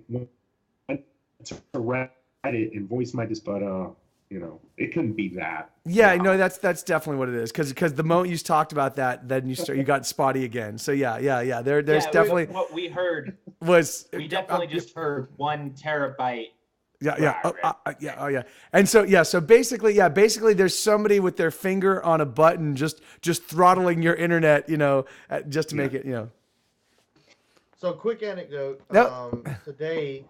went to Reddit and voiced my but it couldn't be that. Yeah, no, that's definitely what it is. Because the moment you talked about that, then you got spotty again. So yeah. There's definitely what we heard. was We definitely just heard 1 terabyte. Yeah. And so basically there's somebody with their finger on a button just throttling your internet, just to make it, So quick anecdote. Nope. Today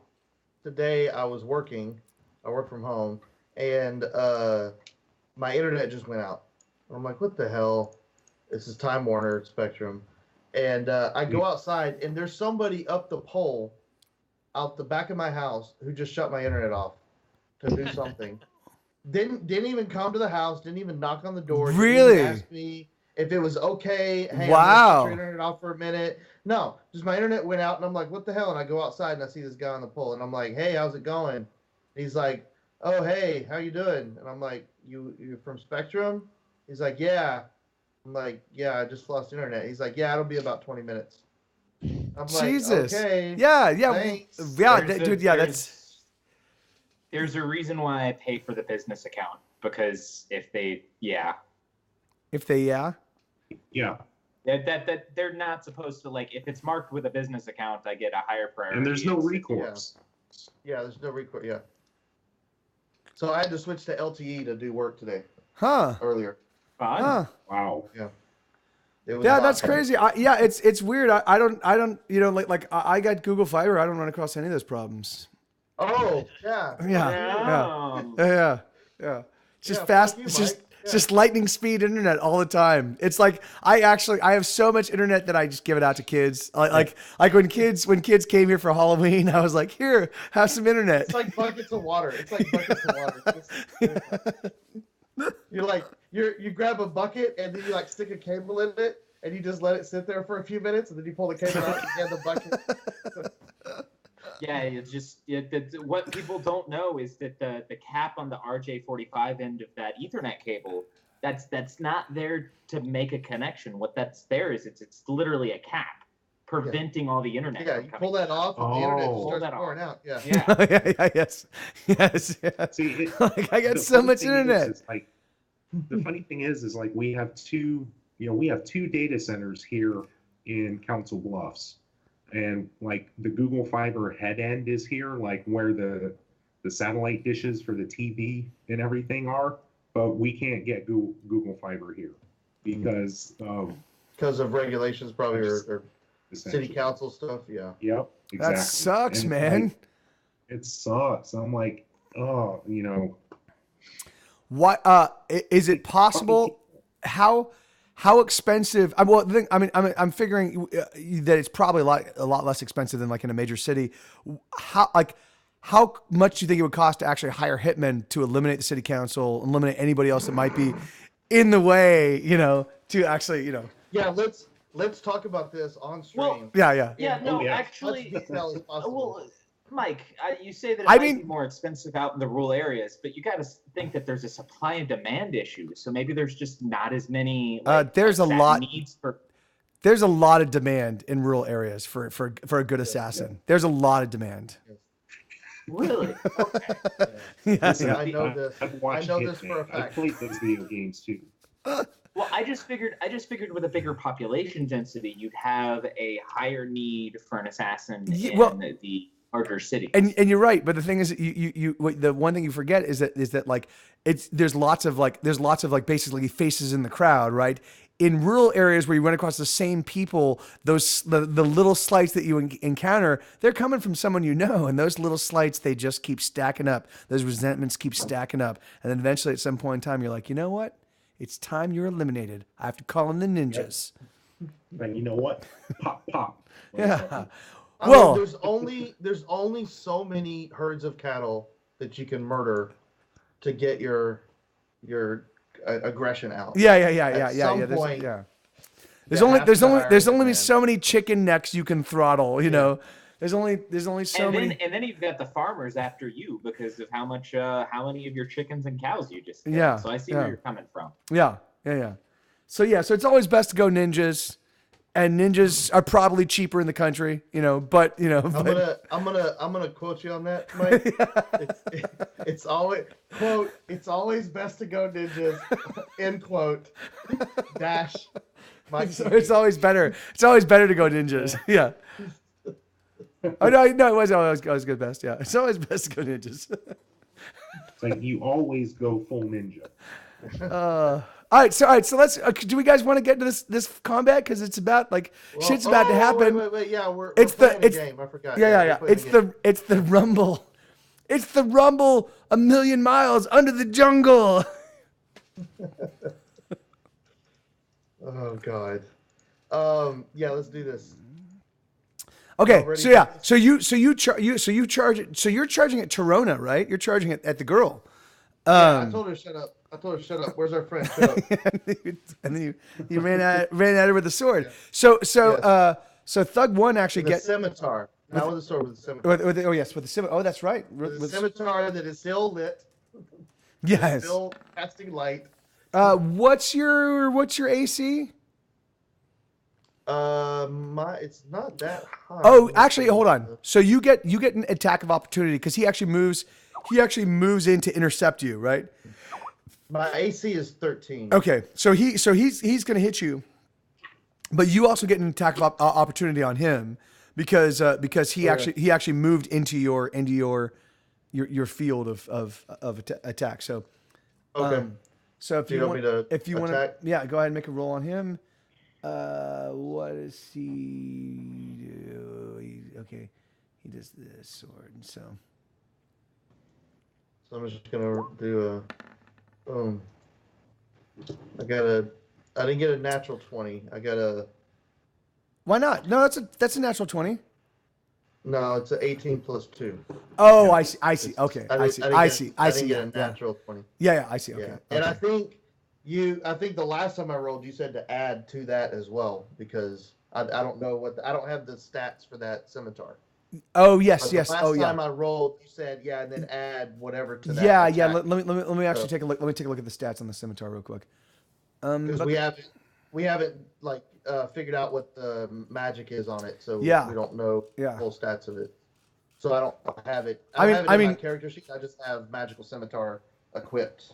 I was working. I work from home, and my internet just went out. I'm like, what the hell? This is Time Warner Spectrum, and I go outside, and there's somebody up the pole, out the back of my house, who just shut my internet off to do something. Didn't even come to the house. Didn't even knock on the door. Really? Didn't even ask me if it was okay. Hey, Wow. I'm gonna shut your internet off for a minute. No, just my internet went out, and I'm like, what the hell? And I go outside, and I see this guy on the pole, and I'm like, hey, how's it going? And he's like, oh, hey, how you doing? And I'm like, you're from Spectrum? He's like, yeah. I'm like, yeah, I just lost internet. He's like, yeah, it'll be about 20 minutes. I'm Jesus. like, okay. Yeah. Thanks. That's. There's a reason why I pay for the business account, because if they Yeah. that they're not supposed to, like, if it's marked with a business account, I get a higher priority. And there's no recourse. Yeah, there's no recourse. Yeah. So I had to switch to LTE to do work today. Huh. Earlier. Fun. Huh. Wow. Yeah. It was Yeah, that's awesome. crazy. It's weird. I don't I got Google Fiber. I don't run across any of those problems. Oh, yeah. Yeah. It's just Yeah, fast. fuck you, It's just Mike. it's just lightning speed internet all the time. It's like I have so much internet that I just give it out to kids. Like when kids came here for Halloween, I was like, here, have some internet. It's like buckets of water. You grab a bucket and then you like stick a cable in it and you just let it sit there for a few minutes and then you pull the cable out and you get the bucket. Yeah, it's just what people don't know is that the cap on the RJ45 end of that Ethernet cable, that's not there to make a connection. What that's there is it's literally a cap preventing all the internet. Yeah, from you coming. pull that off and the internet Pull starts that pouring off. out. Yeah. Yeah. Yes. See, Like I got the so funny much thing internet. Is, like, the funny thing is like we have two data centers here in Council Bluffs, and like the Google Fiber head end is here, like where the satellite dishes for the TV and everything are, but we can't get Google Fiber here because of regulations, probably, or city essentially. council stuff. Yeah. Yep, exactly. That sucks, And, man. like, it sucks. I'm like, What is it possible? How how expensive? I'm figuring that it's probably a lot less expensive than like in a major city. How much do you think it would cost to actually hire hitmen to eliminate the city council, eliminate anybody else that might be in the way, to actually, Yeah, let's talk about this on stream. Yeah. Yeah, no, yeah. actually, Much detail as possible. well, Mike, you say that it I might mean- be more expensive out in the rural areas, but you got to think that there's a supply and demand issue. So maybe there's just not as many. There's a that lot- needs for. There's a lot of demand in rural areas for a good assassin. There's a lot of demand. Really? Okay. Yeah. Listen, I know this. I've watched I know this Hitman. for a I've fact. played those video games too. Well, I just figured with a bigger population density, you'd have a higher need for an assassin Yeah, in well- the larger cities. And you're right, but the thing is, the one thing you forget is that like there's lots of basically faces in the crowd, right? In rural areas where you run across the same people, the little slights that you encounter, they're coming from someone you know, and those little slights, they just keep stacking up. Those resentments keep stacking up, and then eventually at some point in time, you're like, you know what? It's time you're eliminated. I have to call in the ninjas. And you know what? Pop. Yeah. I Well- mean, there's only so many herds of cattle that you can murder to get your aggression out. Yeah. some There's, point, yeah. you There's only have there's to only hire there's a only man. so many chicken necks you can throttle. You know, there's only so and then, many. and then you've got the farmers after you because of how many of your chickens and cows you just killed. Yeah, So I see yeah. where you're coming from. Yeah. So it's always best to go ninjas, and ninjas are probably cheaper in the country. But I'm gonna quote you on that, Mike. It's always quote. It's always best to go ninjas. End quote. Dash. Mike. it's always better. It's always better to go ninjas. Yeah. Oh no, it was always good best. Yeah, it's always best to go ninjas. It's like you always go full ninja. All right, so let's. Do we guys want to get into this combat because it's about shit's about to happen? Wait. Yeah, we're It's playing the- a it's- game. I forgot. Yeah. we're playing a It's the rumble. It's the rumble a million miles under the jungle. Oh God. Yeah, let's do this. Okay, Already so yeah, got so you're charging at Torona, right? You're charging it at the girl. Yeah, I told her shut up. Shut up. Where's our friend? Shut up. And then you ran at her with the sword. So Thug One actually The scimitar. Not with the sword, with the scimitar. with the scimitar. Oh, that's right. With the scimitar that is still lit, Yes. still casting light. What's your AC? It's not that high. Oh, actually, hold on. So you get an attack of opportunity because he actually moves in to intercept you, right? My AC is 13. Okay, so he's gonna hit you, but you also get an attack of opportunity on him because he actually moved into your field of attack. So Okay. so if Do you you want want me to if you want attack? to go ahead and make a roll on him. What does he do? Okay, he does this sword. So I'm just gonna do a. I didn't get a natural 20. I got a. why not? No, that's a natural 20. No, it's an 18 plus 2. Oh, I see. Okay, I didn't- see. didn't I get- see. I I didn't see. get Yeah, a natural 20. yeah, I see. Okay. Yeah, and I okay. think the last time I rolled, you said to add to that as well because I don't know I don't have the stats for that scimitar. Oh yes, But yes. The last Oh yeah. time I rolled, you said and then add whatever to that. Yeah. attack. Let me actually So- take a look. Let me take a look at the stats on the scimitar real quick. Because but- we haven't figured out what the magic is on it, so Yeah. we don't know Yeah. full stats of it. So I don't have it. I mean- have it I in my mean- character sheet. I just have magical scimitar equipped.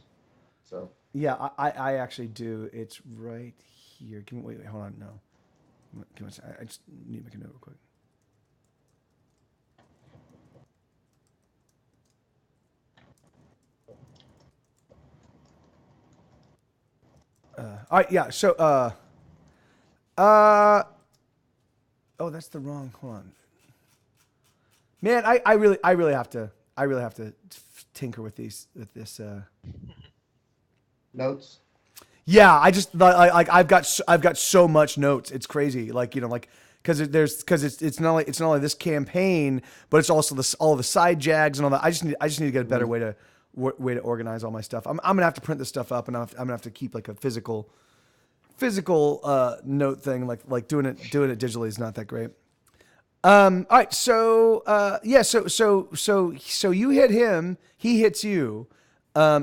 So Yeah, I actually do. It's right here. Give me wait, hold on. No, give me a second. I just need to make a note real quick. All right, yeah. So, oh, that's the wrong. Hold on, man. I really have to tinker with this. notes. Yeah, I just like I've got so much notes. It's crazy. Like like because it's not only this campaign, but it's also all the side jags and all that. I just need to get a better way to organize all my stuff. I'm gonna have to print this stuff up, and I'm gonna have to keep like a physical note thing. Like doing it digitally is not that great. All right, so so you hit him, he hits you.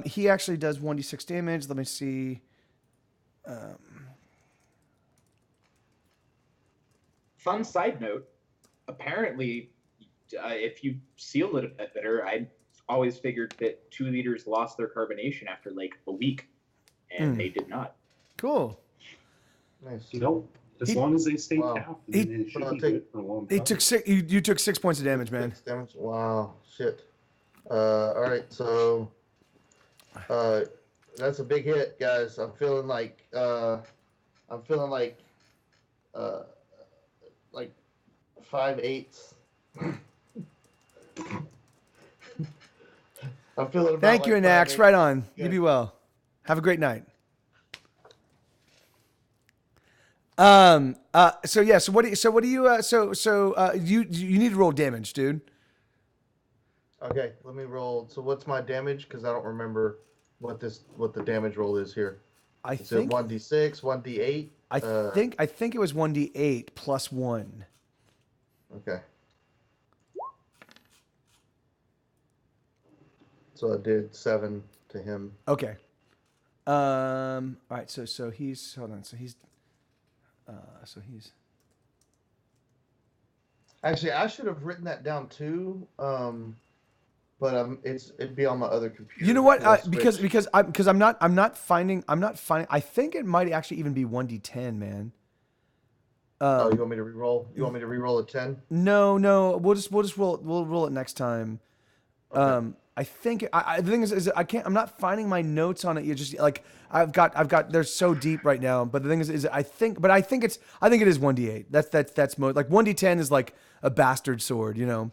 He actually does 1d6 damage. Let me see. Fun side note, apparently, if you seal it a bit better, I always figured that 2 liters lost their carbonation after like a week, and they did not. Cool. Nice. Nope. As long as they stay Wow. tapped, then it should be good for a long time. He took 6. You took 6 points of damage, man. 6 damage. Wow. Shit. All right. So, that's a big hit, guys. I'm feeling like 5/8. I'm feeling about Thank you, like Anax. 5/8. Right on. You Good. be well. Have a great night. So yeah. So what do you? You need to roll damage, dude. Okay, let me roll. So what's my damage? Because I don't remember what the damage roll is here. I Is it think 1d6, 1d8? I think it was 1d8 plus 1. Okay. So I did 7 to him. Okay. All right. So he's hold on. So he's. Actually, I should have written that down too. But it'd be on my other computer. You know what? I Because switched. I'm not finding. I think it might actually even be 1d10, man. Oh, you want me to reroll? You want me to reroll a 10? No. We'll just roll. We'll roll it next time. Okay. I think the thing is I can't. I'm not finding my notes on it. You just like I've got. They're so deep right now. But the thing is I think it is 1d8. That's most like 1d10 is like a bastard sword. Let's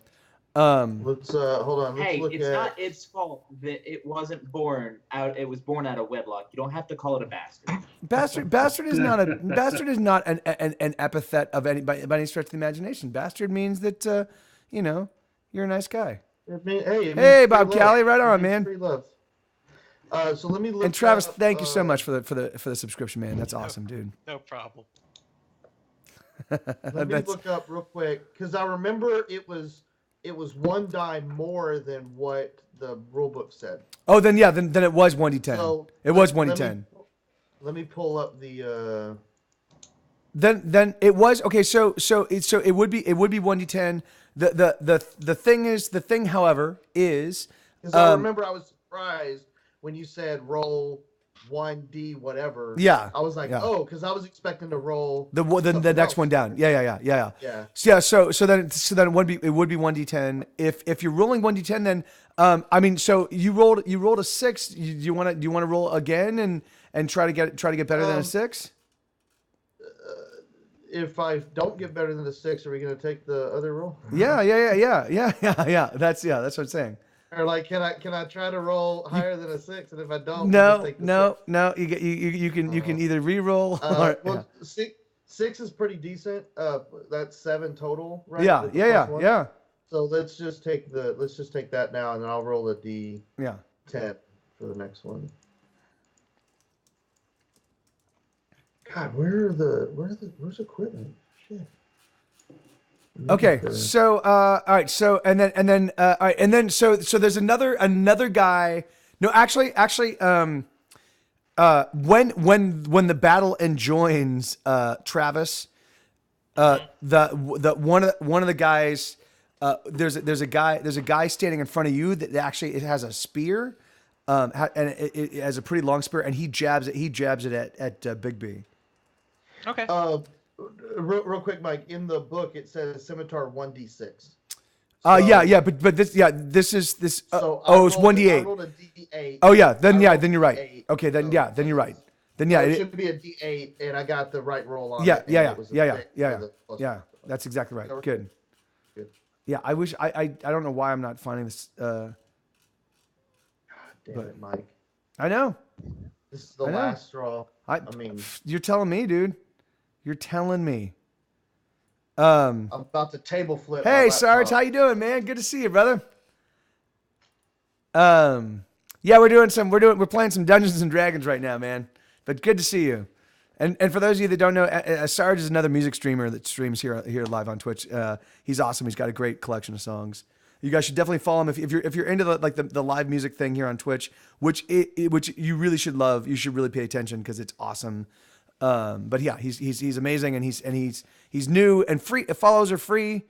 hold on. Let's Hey, look it's at. not its fault that it wasn't born out. It was born out of wedlock. You don't have to call it a bastard. Bastard is not an epithet of any by any stretch of the imagination. Bastard means that you're a nice guy. It means Hey, Bob free Callie, love. right It on, means man. Free love. So let me look. And Travis, up, thank you so much for the subscription, man. That's awesome, dude. No problem. Let me look up real quick because I remember it was 1 die more than what the rulebook said. Oh, then yeah, then it was 1d10. So it was 1d10. Let me pull up the. Then it was okay. So it would be 1d10. The thing, however, is Because I remember I was surprised when you said roll 1d whatever. Yeah. I was like, yeah. oh, because I was expecting to roll the next else. one down. Yeah. Yeah. So then it would be 1d10. If you're rolling 1d10, then so you rolled a 6. Do you want to roll again and try to get better than a 6? If I don't get better than a 6, are we going to take the other roll? Yeah. That's what I'm saying. Or like, can I try to roll higher than a 6? And if I don't, No. take the You can either re-roll or well, 6 is pretty decent. That's 7 total, right? yeah. With the plus one. Yeah. So let's just take that now, and then I'll roll a D10 Yeah. for the next one. God, where's equipment? Shit. Okay, so all right, so and then all right, and then so there's another guy. No, actually, when the battle enjoins Travis, the one of the guys, there's a guy standing in front of you that actually it has a spear, and it has a pretty long spear, and he jabs it at Big B. Okay. Real quick, Mike. In the book, it says scimitar 1d6. But this is. It's 1d8. I rolled a d8. Oh yeah, then you're right. D8. Okay, then you're right. Then So yeah, it should be a d8, and I got the right roll on yeah, it. And it was a 6 yeah. for the plus Yeah, one. that's exactly right. Okay. Good. Good. Yeah, I wish I don't know why I'm not finding this. God damn But- it, Mike. I know. This is the I know. last straw. I mean, you're telling me, dude. You're telling me. I'm about to table flip. Hey, my Sarge, laptop. how you doing, man? Good to see you, brother. Yeah, we're playing some Dungeons and Dragons right now, man. But good to see you. And for those of you that don't know, Sarge is another music streamer that streams here live on Twitch. He's awesome. He's got a great collection of songs. You guys should definitely follow him if you're into the live music thing here on Twitch, which you really should love. You should really pay attention because it's awesome. But yeah, he's amazing, and he's new and free. Follows are free.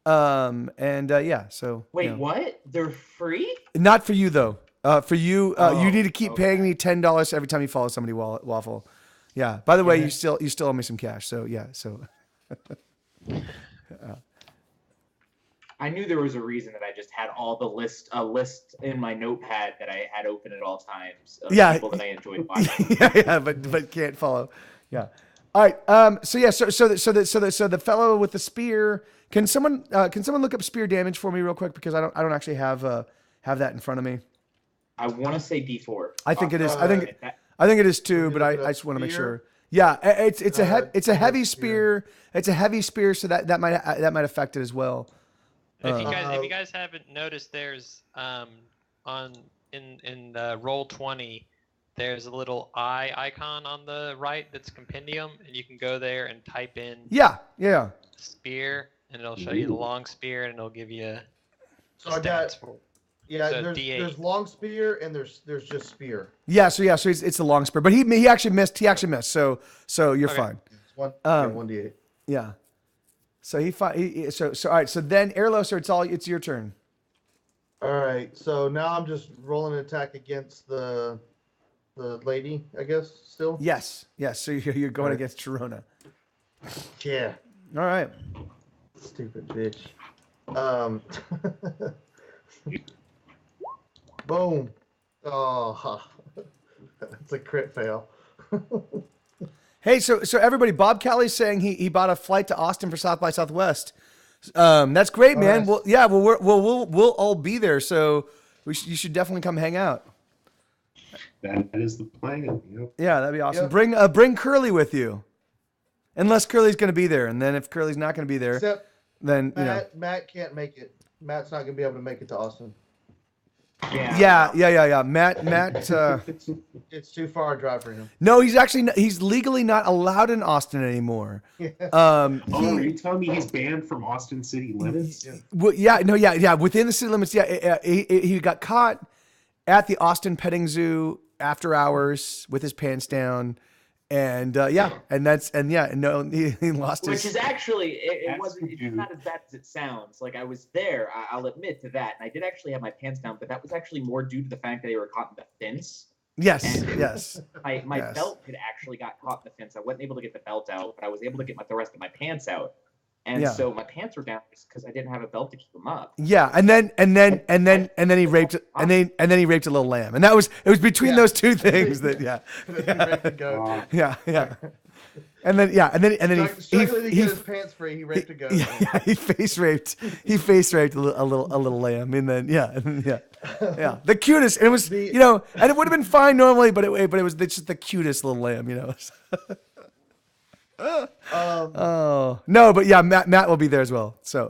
Yeah. So Wait, what? They're free? not for you though. For you, you need to keep okay. paying me $10 every time you follow somebody. Waffle. Yeah. By the way, you still owe me some cash. So yeah. So. I knew there was a reason that I just had a list in my notepad that I had open at all times of people that I enjoyed watching. yeah, but can't follow. Yeah. All right. So the fellow with the spear. Can someone look up spear damage for me real quick, because I don't actually have that in front of me. I want to say D4. I think it is. I think it is too, but I just want to make sure. Yeah, it's a heavy spear. It's a heavy spear, so that might affect it as well. If you guys haven't noticed, there's in roll 20, there's a little eye icon on the right that's compendium, and you can go there and type in spear, and it'll show you the long spear, and it'll give you stats for. Yeah, So there's long spear and there's just spear. So it's the long spear, but he actually missed. So you're fine. It's 1d8. Yeah. So all right. So then Airloser, it's your turn. All right. So now I'm just rolling an attack against the lady, I guess. Still. Yes. So you're going against Sharona. Yeah. All right. Stupid bitch. Boom. Oh, that's a crit fail. Hey, so everybody, Bob Kelly's saying he bought a flight to Austin for South by Southwest. That's great, man. Nice. We'll all be there. So you should definitely come hang out. That is the plan. Yep. Yeah, that'd be awesome. Yep. Bring Curly with you, unless Curly's going to be there. And then if Curly's not going to be there, Except then Matt can't make it. Matt's not going to be able to make it to Austin. Yeah. Matt. It's too far a drive for him. No, he's legally not allowed in Austin anymore. Are you telling me he's banned from Austin city limits? Yeah. Within the city limits. Yeah, he got caught at the Austin petting zoo after hours with his pants down, and he lost his. Which is actually it's not as bad as it sounds. Like, I was there, I'll admit to that, and I did actually have my pants down, but that was actually more due to the fact that they were caught in the fence. Yes. My belt had actually got caught in the fence. I wasn't able to get the belt out, but I was able to get the rest of my pants out. And so my pants were down because I didn't have a belt to keep them up. Yeah, and then he raped he raped a little lamb, and it was between those two things that yeah. And then struggling to get his pants free, he raped a goat. Yeah, he face raped a little lamb, and then the cutest. And it was and it would have been fine normally, but it was just the cutest little lamb, No, but yeah, Matt will be there as well. So,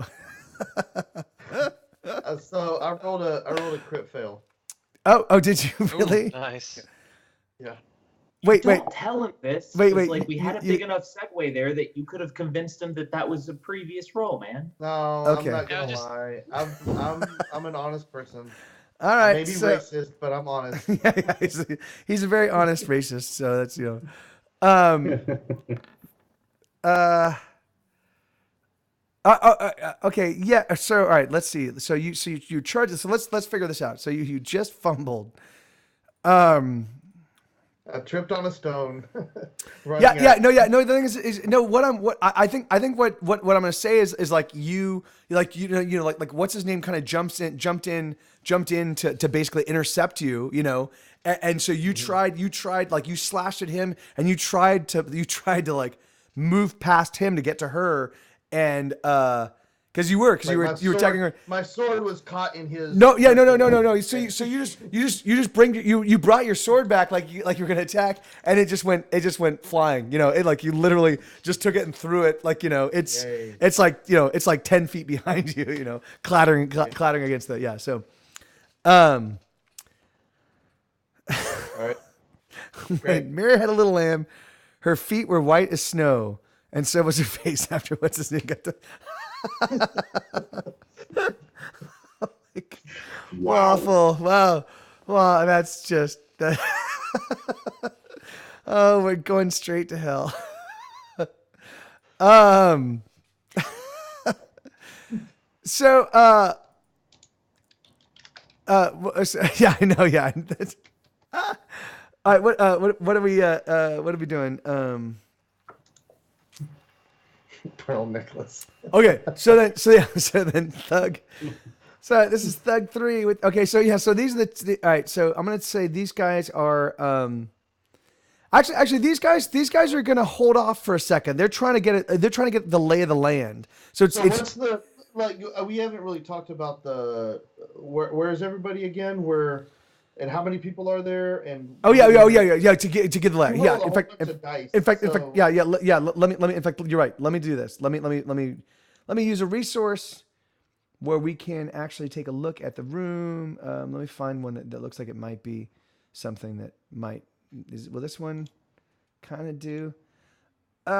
so I rolled a crit fail. Oh, did you really? Ooh, nice. Yeah. Wait. Don't tell him this. Wait. Like, we had a big enough segue there that you could have convinced him that was a previous roll, man. No, okay. I'm not gonna lie. I'm an honest person. All right. I may be racist, but I'm honest. Yeah, he's a very honest racist. So that's okay. Yeah. So, all right. Let's see. So you charged this. So let's figure this out. So you just fumbled. I tripped on a stone. No. The thing is I think what I'm gonna say is like what's his name kind of jumped in to basically intercept you, and so you tried like you slashed at him and you tried to like move past him to get to her, and Because you were my you were attacking her. My sword was caught in his. No. So you just brought your sword back like you were gonna attack, and it just went flying. You know, it like you literally just took it and threw it. Like, you know, it's like, you know, it's like 10 feet behind you. You know, clattering against the So, All right. Right. Mary had a little lamb. Her feet were white as snow, and so was her face after what's his name got to. Waffle. Wow. Wow, that's just that. Oh, we're going straight to hell. So yeah, I know, yeah. All right, what are we doing? Pearl necklace. Okay, so then Thug. So this is Thug 3 with. Okay, so yeah, so these are all right. So I'm gonna say these guys are. Actually, these guys are gonna hold off for a second. They're trying to get it. They're trying to get the lay of the land. So what's the we haven't really talked about the where is everybody again? And how many people are there? And yeah. To get the lay. Yeah. In fact, yeah. Let me. In fact, you're right. Let me do this. Let me use a resource where we can actually take a look at the room. Let me find one that looks like it might be something that might. Will this one kind of do? No.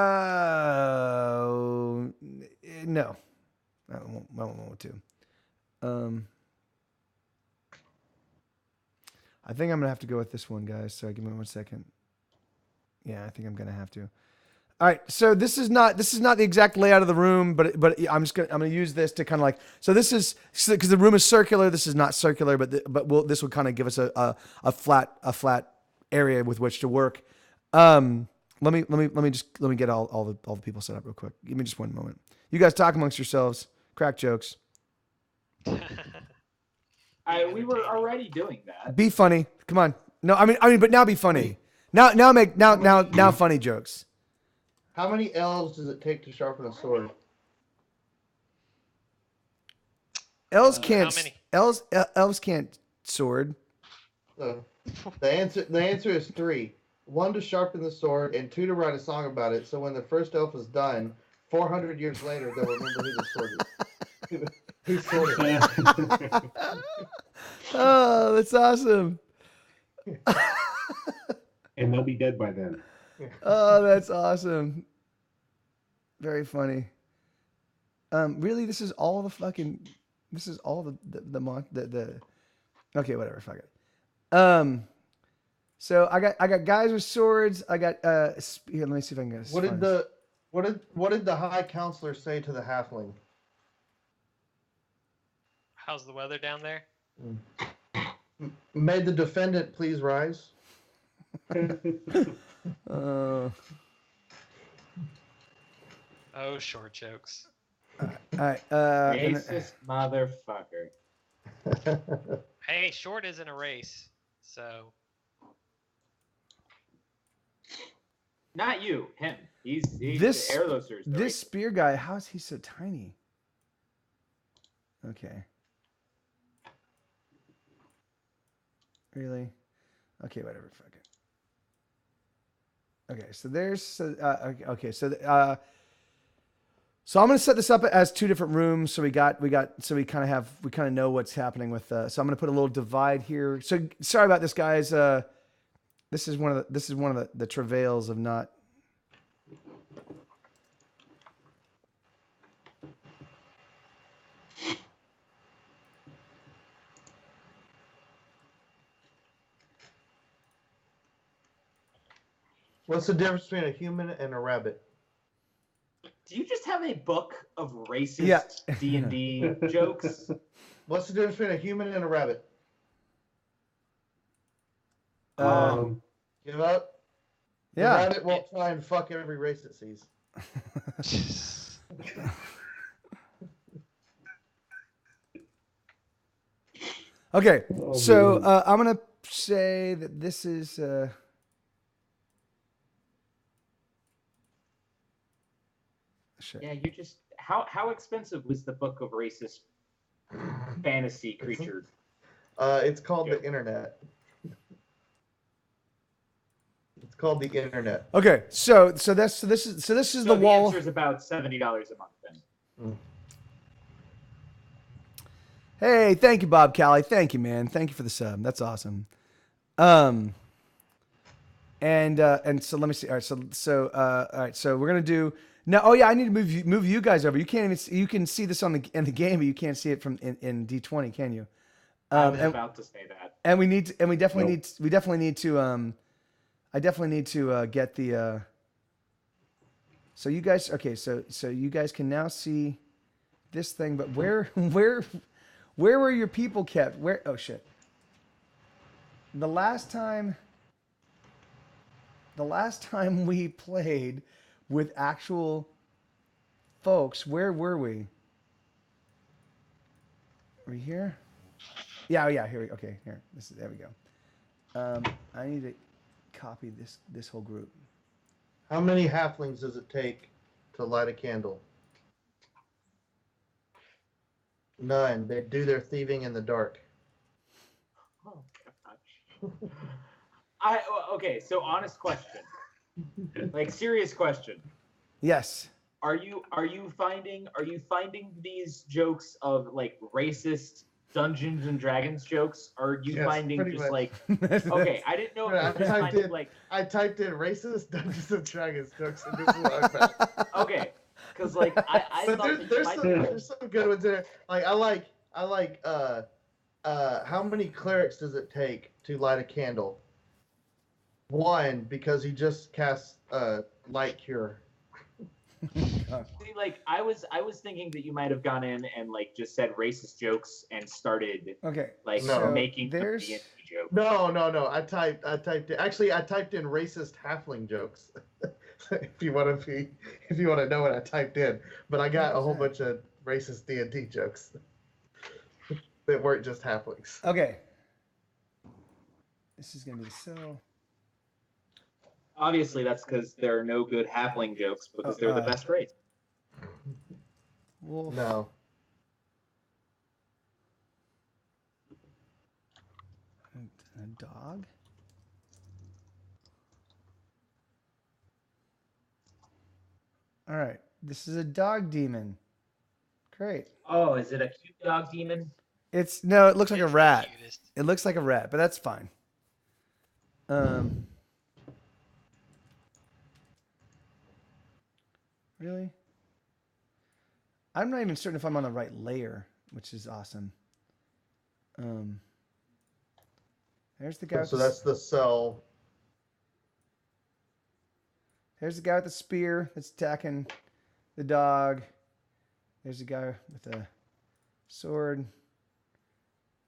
I won't want to. I think I'm gonna have to go with this one, guys. So give me 1 second. Yeah, I think I'm gonna have to. All right, so this is not the exact layout of the room, but I'm gonna use this to kind of like. So this is because the room is circular. This is not circular, but this will kind of give us a flat area with which to work. Let me get all the people set up real quick. Give me just one moment. You guys talk amongst yourselves, crack jokes. We were already doing that. Be funny. Come on. No, I mean, but now be funny. Now funny jokes. How many elves does it take to sharpen a sword? Elves can't. Elves can't sword. The answer is 3. 1 to sharpen the sword, and 2 to write a song about it. So when the first elf is done, 400 years later, they'll remember who the sword is. Who sword it? Oh, that's awesome. And they'll be dead by then. Oh, that's awesome. Very funny. Really, this is all the fucking. This is all the. Okay, whatever. Fuck it. So I got guys with swords. I got here. Let me see if I can get. What did the High Counselor say to the halfling? How's the weather down there? May the defendant please rise. Oh, short jokes. All right. Racist motherfucker. Hey, short isn't a race, so. Not you, him. He's this the Airlosers. This spear guy. How is he so tiny? Okay. Really? Okay, whatever. Fuck it. Okay, so there's okay. So I'm gonna set this up as 2 different rooms. So we kind of know what's happening with. So I'm gonna put a little divide here. So sorry about this, guys. This is one of the travails of not. What's the difference between a human and a rabbit? Do you just have a book of racist D&D jokes? What's the difference between a human and a rabbit? Give up? Yeah. The rabbit won't try and fuck every race it sees. Okay, so I'm gonna say that this is. Yeah, you just how expensive was the book of racist fantasy creature? It's called the internet. It's called the internet. Okay, so this is the wall. The answer is about $70 a month then. Hey, thank you, Bob Callie. Thank you, man. Thank you for the sub. That's awesome. And so let me see. All right, all right, so we're gonna do now. Oh yeah, I need to move you guys over. You can't even see, you can see this in the game, but you can't see it from in D20, can you? I was about to say that. And we definitely need to I definitely need to get the. So you guys, okay, so you guys can now see this thing, but where were your people kept? Where? Oh shit. The last time we played with actual folks, where were we? Are we here? Yeah, here we okay, here. There we go. I need to copy this whole group. How many halflings does it take to light a candle? None. They do their thieving in the dark. Oh gosh. Okay, so honest question. Like serious question. Yes. Are you finding these jokes of like racist Dungeons and Dragons jokes? Or are you finding just much. like okay, I didn't know if I typed in racist Dungeons and Dragons jokes and this is what I found. Okay. Because like I But thought there's some good ones in there. Like I like how many clerics does it take to light a candle? One, because he just cast light cure. See, like I was thinking that you might have gone in and like just said racist jokes and started making there's D&D jokes. No. I typed in racist halfling jokes. if you want to know what I typed in, but I got a whole bunch of racist D&D jokes that weren't just halflings. Okay. This is gonna be so. Obviously, that's because there are no good halfling jokes because they're the best race. Wolf. No. A dog. All right. This is a dog demon. Great. Oh, is it a cute dog demon? It looks like a rat. It looks like a rat, but that's fine. Really? I'm not even certain if I'm on the right layer, which is awesome. There's the guy. So that's the cell. There's the guy with the spear that's attacking the dog. There's the guy with a sword.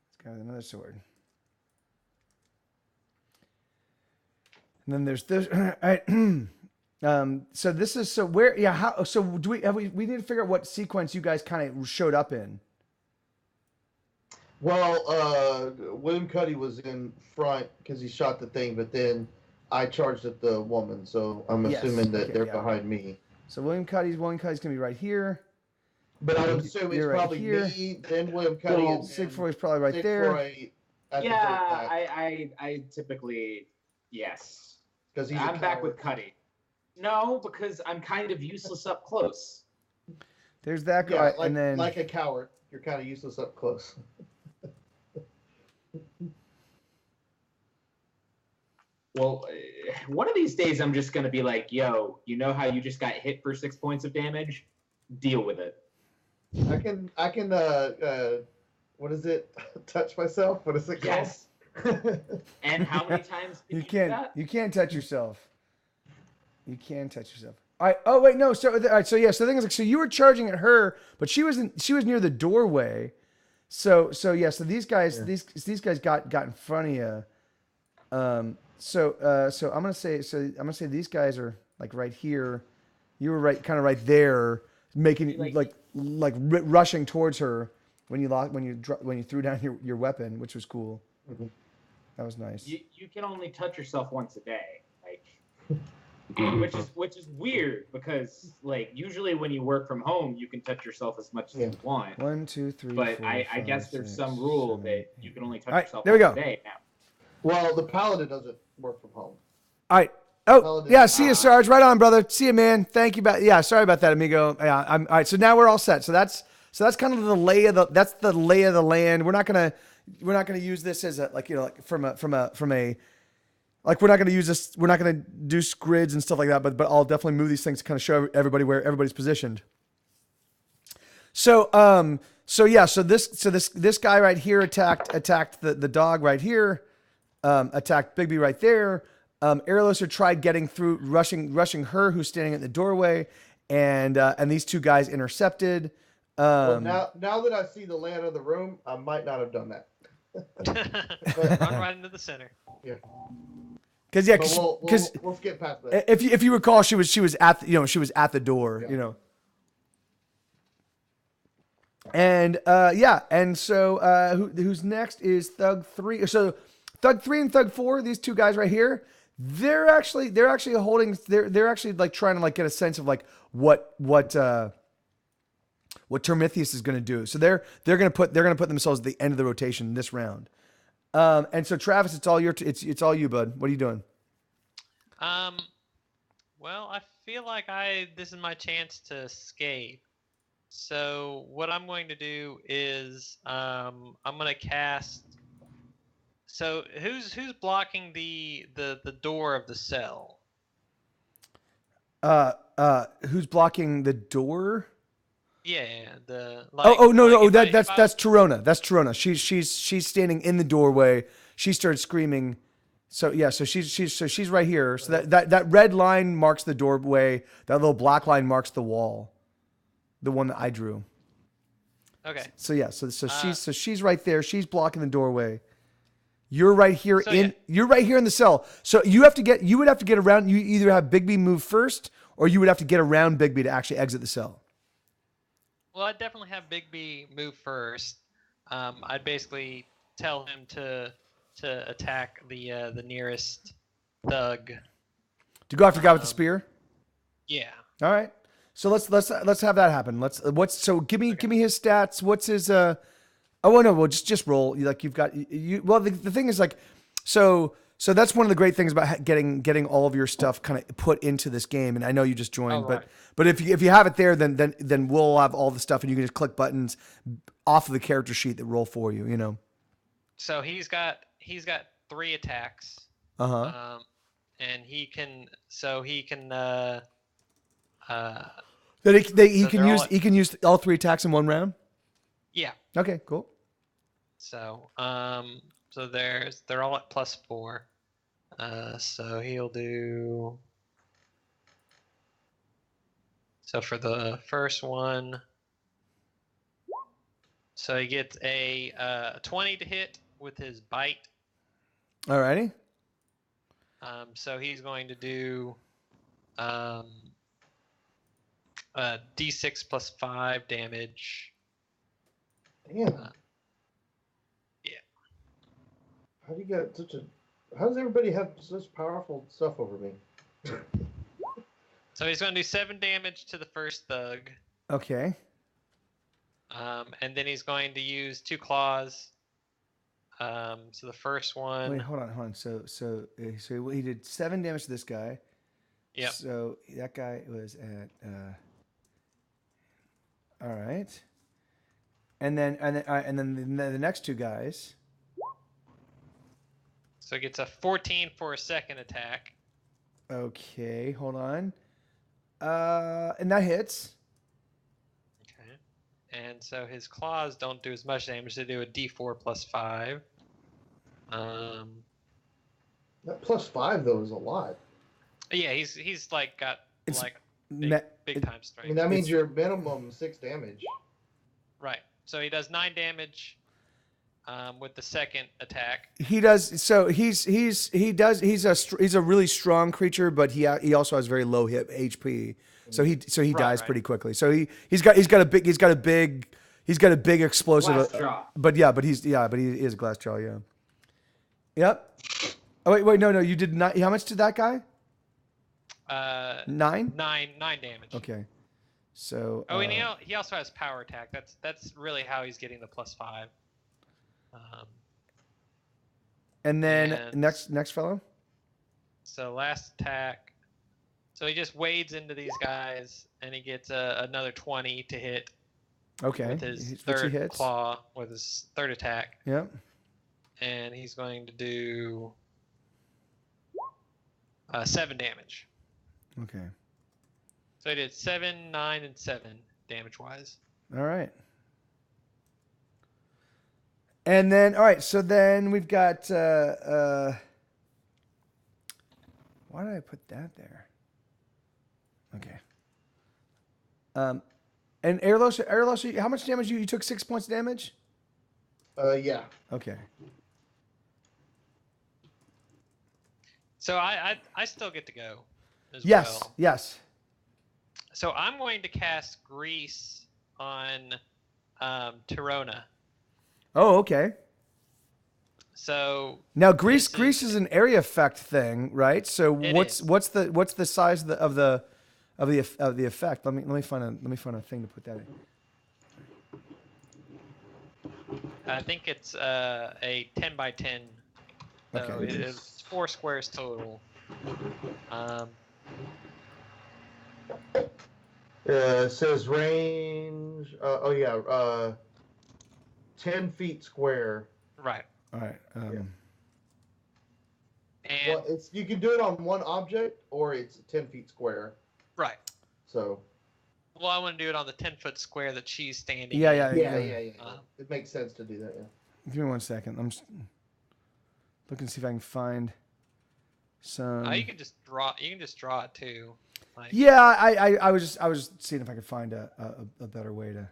This guy with another sword. And then there's this. All right. So this is where how so do we need to figure out what sequence you guys kind of showed up in. Well, William Cuddy was in front because he shot the thing, but then I charged at the woman, so I'm assuming that they're behind me. So William Cuddy's gonna be right here. But I would assume it's probably me, then William Cuddy, and Sigfroy's probably right there. I typically yes. Because I'm back with Cuddy. No, because I'm kind of useless up close. There's that guy, and then like a coward, you're kind of useless up close. Well, one of these days I'm just gonna be like, "Yo, you know how you just got hit for 6 points of damage? Deal with it." I can. What is it? Touch myself? What is it called? Yes. And how many times can you do that? You can't touch yourself. You can touch yourself. All right. Oh wait, no. So all right. So yeah. So the thing is, like, so you were charging at her, but she was near the doorway. So yeah. So these guys got in front of you. So I'm gonna say these guys are like right here. You were kind of right there, making like rushing towards her when you threw down your weapon, which was cool. Mm-hmm. That was nice. You can only touch yourself once a day. Like which is weird because like usually when you work from home you can touch yourself as much as you want. 1, 2, 3, But 4, I 5, guess there's 6, some rule 7, that you can only touch Alright, yourself there we once go. a day now. Well, the paladin doesn't work from home. All right. Oh, Paladin- yeah. See you, Sarge. Right on, brother. See you, man. Thank you. Yeah. Sorry about that, amigo. Yeah. All right. So now we're all set. So that's kind of the lay of the lay of the land. We're not gonna use this as a like from a like we're not gonna use this. We're not gonna do grids and stuff like that. But I'll definitely move these things to kind of show everybody where everybody's positioned. So this guy right here attacked the dog right here. Attacked Bigby right there. Airloser tried getting through, rushing her, who's standing at the doorway, and these two guys intercepted. Well, now that I see the layout of the room, I might not have done that. Run right into the center. Yeah. Because we'll skip past that. if you recall, she was at the door. Yeah. And so who's next is Thug 3. So Thug 3 and Thug 4, these two guys right here, they're actually like trying to like get a sense of like what Termithius is going to do. So they're going to put themselves at the end of the rotation this round. And so Travis, it's all you, bud. What are you doing? Well, I feel like this is my chance to escape. So what I'm going to do is I'm going to cast. So who's blocking the door of the cell? Who's blocking the door? Yeah, No, like that's Torona. That's Torona. She's standing in the doorway. She started screaming. So yeah, so she's right here. So that red line marks the doorway. That little black line marks the wall. The one that I drew. Okay. So yeah, so she's right there. She's blocking the doorway. You're right here you're right here in the cell. So you would have to get around. You either have Bigby move first, or you would have to get around Bigby to actually exit the cell. Well, I'd definitely have Bigby move first. I'd basically tell him to attack the nearest thug. To go after the guy with the spear. Yeah. All right. So let's have that happen. Give me his stats. What's his well just roll. Like you've got you. Well, the thing is like, so that's one of the great things about getting all of your stuff kind of put into this game. And I know you just joined, but if you have it there, then we'll have all the stuff, and you can just click buttons off of the character sheet that roll for you. You know. So he's got 3 attacks. And he can he can use all 3 attacks in one round. Yeah. Okay. Cool. So they're all at +4. So he'll do. So for the first one, so he gets a 20 to hit with his bite. Alrighty. So he's going to do D6 plus 5 damage. Damn. Yeah. How does everybody have such powerful stuff over me? So he's going to do 7 damage to the first thug. Okay. And then he's going to use 2 claws. So the first one. Wait, hold on. So he did 7 damage to this guy. Yeah. So that guy was at. All right. And then the next 2 guys. So he gets a 14 for a second attack. Okay, hold on. And that hits. Okay. And so his claws don't do as much damage. They do a D4 plus 5. That +5 though is a lot. Yeah, he's like got big time strength. I mean, that means your minimum 6 damage. Right. So he does 9 damage with the second attack. He does. So he's a really strong creature, but he also has very low HP. So he dies pretty quickly. So he's got a big explosive. Glass jaw. But he is a glass jaw. Yeah. Yep. Oh wait, no, you did not. How much did that guy? 9? 9 damage. Okay. So. Oh, and he also has power attack. That's really how he's getting the +5. And then and- next fellow. So last attack. So he just wades into these guys, and he gets another 20 to hit Okay. with his Which he third hits. claw, with his third attack. Yep. And he's going to do 7 damage. Okay. So he did 7, 9, and 7 damage-wise. All right. And then, all right, so then we've got, why did I put that there? Okay. And Airlos, how much damage you took? 6 points of damage? Yeah. Okay. So I still get to go as Yes, well. yes. So I'm going to cast Grease on Tirona. Oh, okay. So Now Grease This is an area effect thing, right? So It what's is. what's the size of the effect? Let me find a thing to put that in. I think it's a 10 by 10. So Okay. it's 4 squares total. It says range. 10 feet square. Right. All right. And Well, you can do it on one object, or it's 10 feet square. right. So. Well, I want to do it on the 10-foot square that she's standing Yeah, in. yeah. Yeah. It makes sense to do that. Yeah. Give me 1 second. I'm just looking to see if I can find some. You can just draw. You can just draw it too. Like, Yeah, I was just seeing if I could find a better way to.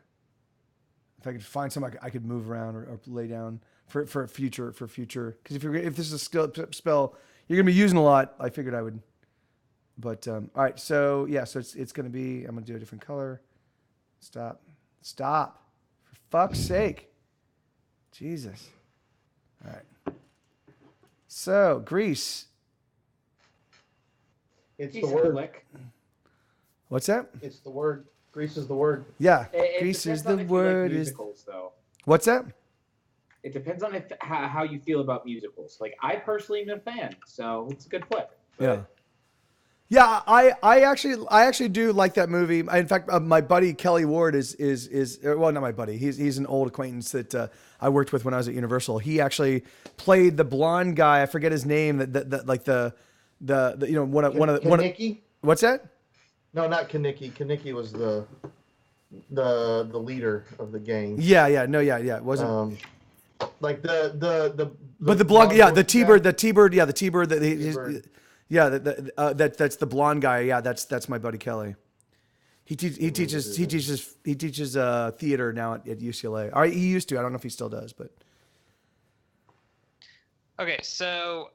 If I could find something I could move around or lay down for future. Because if this is a spell you're gonna be using a lot, I figured I would. But all right, so yeah, so it's gonna be. I'm gonna do a different color. Stop! For fuck's sake! Jesus! All right. So Grease. It's the Decent word. lick. What's that? It's the word. Grease is the word. Yeah, It Grease is depends on the if you like word. musicals, though. What's that? It depends on how you feel about musicals. Like, I personally am a fan, so it's a good flick. Yeah. Yeah, I actually do like that movie. In fact, my buddy Kelly Ward is well, not my buddy. He's an old acquaintance that I worked with when I was at Universal. He actually played the blonde guy. I forget his name. That like the you know one of Kaneki? What's that? No, not Kaneki. Kaneki was the leader of the gang. Yeah. It wasn't. Like the But the blonde, yeah, the T-Bird. T-Bird, yeah, the T-Bird. T-Bird. Yeah, that's the blonde guy. Yeah, that's my buddy Kelly. He teaches theater now at UCLA. Or he used to. I don't know if he still does, but Okay, so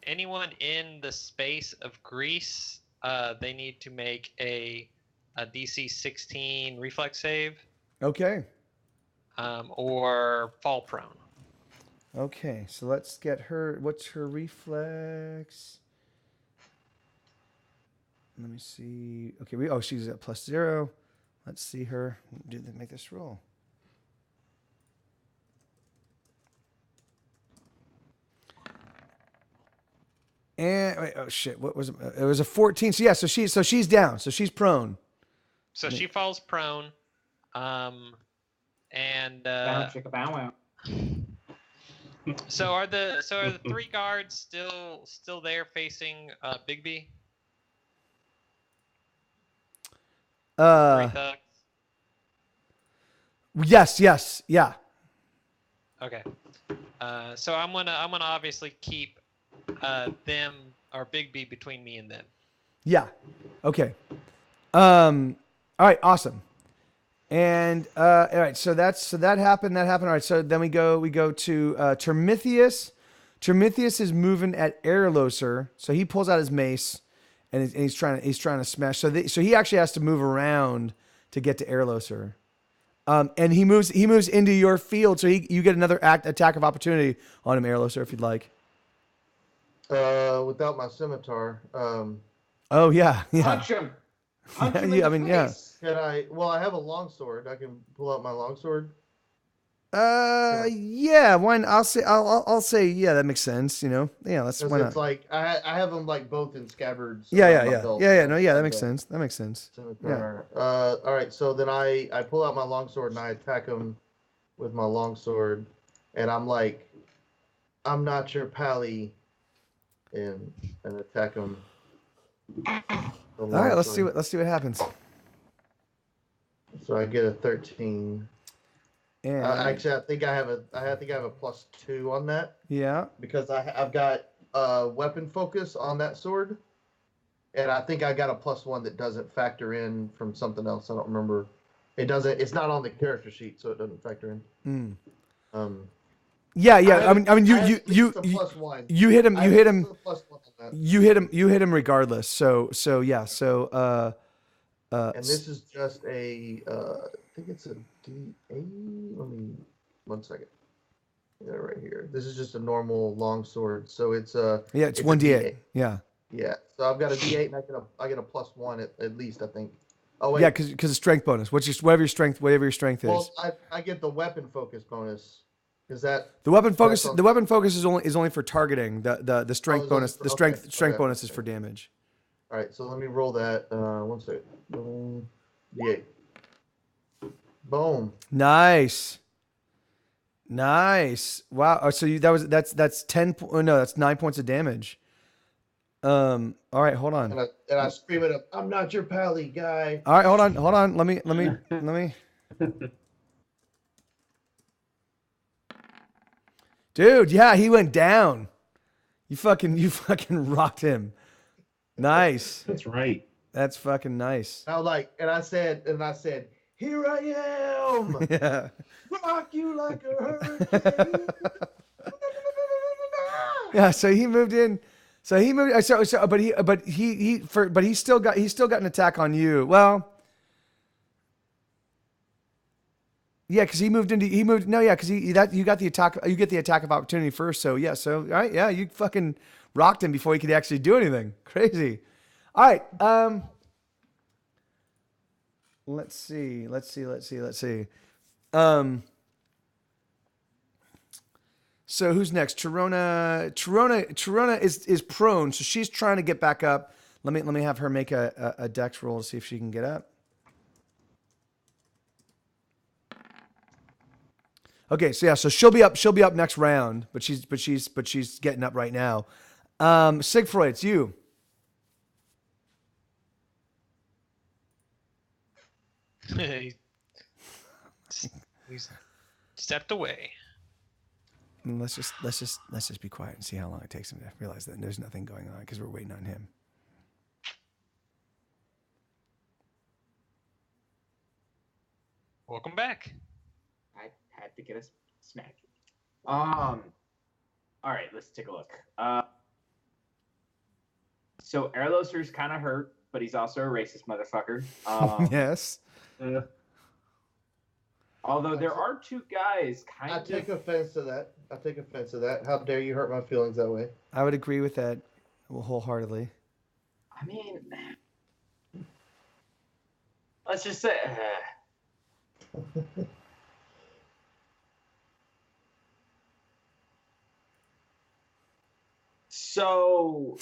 anyone in the space of Grease, they need to make a DC 16 reflex save, okay. or fall prone. Okay, so let's get her. What's her reflex? Let me see. Okay, she's at +0. Let's see her. Make this roll. And wait, oh shit, what was it? It was a 14. So yeah, so she's down. So she's prone. So she falls prone, and Bow, chicka, bow, wow. so are the 3 guards still there facing Bigby? 3 thugs. Yes, yeah. Okay. So I'm gonna obviously keep them or Bigby between me and them. Yeah. Okay. All right. Awesome. And all right. So that happened. All right. So then we go to Termithius. Termithius is moving at Airloser. So he pulls out his mace, and he's trying to smash. So he actually has to move around to get to Airloser. And he moves into your field. So you get another attack of opportunity on him, Airloser, if you'd like. Without my scimitar. Oh yeah, yeah. Punch him. Punch him in Yeah, I the mean, yeah. face. Can I? Well, I have a longsword. I can pull out my longsword. Yeah. Why? I'll say yeah. That makes sense. You know. Yeah. Let's. Because Why it's not? like I have them like both in scabbards. Yeah, around yeah, my yeah, belt, yeah, yeah. so No, I yeah. That have makes the sense. That makes sense. scimitar. All right. So then I pull out my longsword and I attack him with my longsword, and I'm like, I'm not your pally, and attack him. All right. Let's see what happens. So I get a 13. And Actually, I think I have a +2 on that yeah. because I've got weapon focus on that sword, and I think I got a +1 that doesn't factor in from something else. I don't remember. It doesn't. It's not on the character sheet, so it doesn't factor in. Yeah, yeah. I mean, I have at least a +1. you hit him. I You have hit at him. least a +1 on that. You hit him. You hit him regardless. So yeah. So And this is just a. I think it's a D8. Let me 1 second. Yeah, right here. This is just a normal long sword. So it's yeah, it's a 1d8. Yeah. Yeah. So I've got a D8 and I get a +1 at least, I think. Oh wait. Yeah, because it's strength bonus. What's your whatever your strength is. Well, I get the weapon focus bonus. Is that The weapon focus. on- The weapon focus is only for targeting. The strength it's only bonus. for- The okay, strength okay, bonus is okay. for damage. All right? So let me roll that. 1 second. D8. Boom. Nice. Nice. Wow. Oh, so that's 10. Oh, no, that's 9 points of damage. All right. Hold on. And I scream at him, "I'm not your pally, guy." All right. Hold on. Let me. Dude, yeah, he went down. You fucking rocked him. Nice. That's right. That's fucking nice. I was like, and I said, "Here I am, Yeah. rock you like a hurricane." Yeah. So he moved in. So he moved. But he still got an attack on you. Well. Yeah, because he moved. No, yeah, because you got the attack. You get the attack of opportunity first. So yeah. So all right. Yeah, you fucking rocked him before he could actually do anything. Crazy. All right. Let's see. So who's next? Chirona is prone, so she's trying to get back up. Let me have her make a dex roll to see if she can get up. Okay, so yeah, so she'll be up next round, but she's getting up right now. Siegfried, it's you. He stepped away. And let's just be quiet and see how long it takes him to realize that there's nothing going on because we're waiting on him. Welcome back. I had to get a snack. All right, let's take a look. So Erloser's kind of hurt, but he's also a racist motherfucker. Yes. Although there are two guys kind I of. take offense to that. How dare you hurt my feelings that way? I would agree with that wholeheartedly. I mean, let's just say. So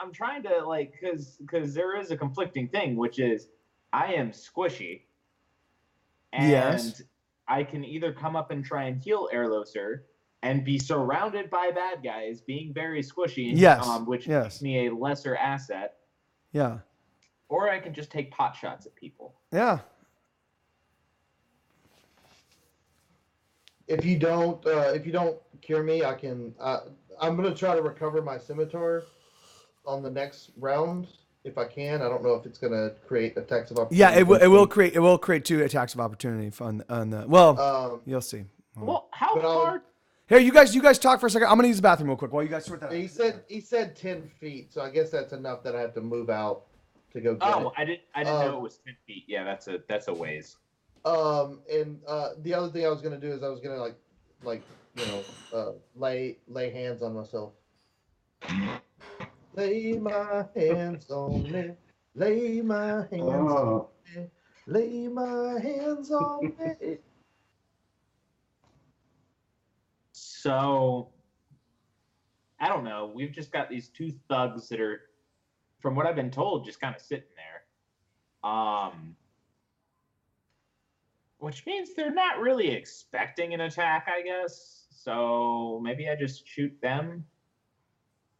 I'm trying to like because there is a conflicting thing, which is I am squishy, and Yes. I can either come up and try and heal Erloser and be surrounded by bad guys being very squishy, Yes. Which Yes. makes me a lesser asset, Yeah. or I can just take pot shots at people. Yeah. If you don't cure me, I can. I'm gonna try to recover my scimitar on the next round if I can. I don't know if it's gonna create attacks of opportunity. Yeah, it will create 2 attacks of opportunity on the. Well, you'll see. Well, how But far? Here, you guys talk for a second. I'm gonna use the bathroom real quick while you guys sort that out. He said 10 feet, so I guess that's enough that I have to move out to go get it. Oh, I didn't know it was 10 feet. Yeah, that's a ways. And the other thing I was gonna do is I was gonna like lay hands on myself. Lay my hands on me. Lay my hands on me. Lay my hands on me. So, I don't know. We've just got these two thugs that are, from what I've been told, just kind of sitting there. Which means they're not really expecting an attack, I guess. So maybe I just shoot them.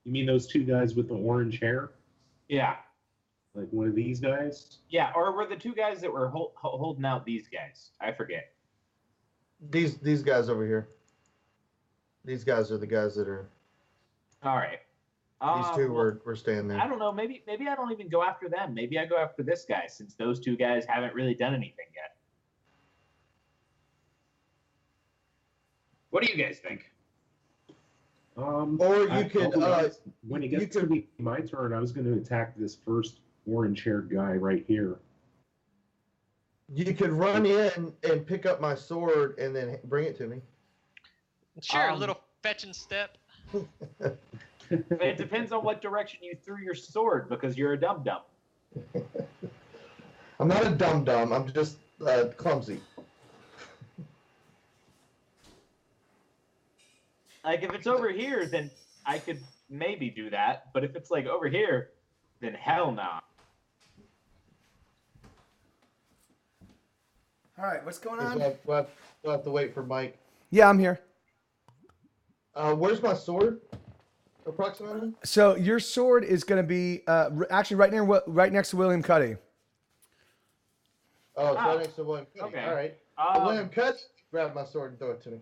You mean those two guys with the orange hair? Yeah. Like one of these guys? Yeah, or were the two guys that were holding out these guys? I forget. These guys over here. These guys are the guys that are. All right. These two were staying there. I don't know. Maybe I don't even go after them. Maybe I go after this guy, since those two guys haven't really done anything yet. What do you guys think? Or you could. When it gets to be my turn, I was going to attack this first orange-haired guy right here. You could run in and pick up my sword and then bring it to me. Sure, a little fetching step. It depends on what direction you threw your sword, because you're a dum-dum. I'm not a dum-dum. I'm just clumsy. Like, if it's over here, then I could maybe do that. But if it's, like, over here, then hell no. All right, what's going on? We'll have to wait for Mike. Yeah, I'm here. Where's my sword? Approximately. So your sword is going to be actually right next to William Cuddy. Oh, it's right next to William Cuddy. Okay. All right. William Cuddy, grab my sword and throw it to me.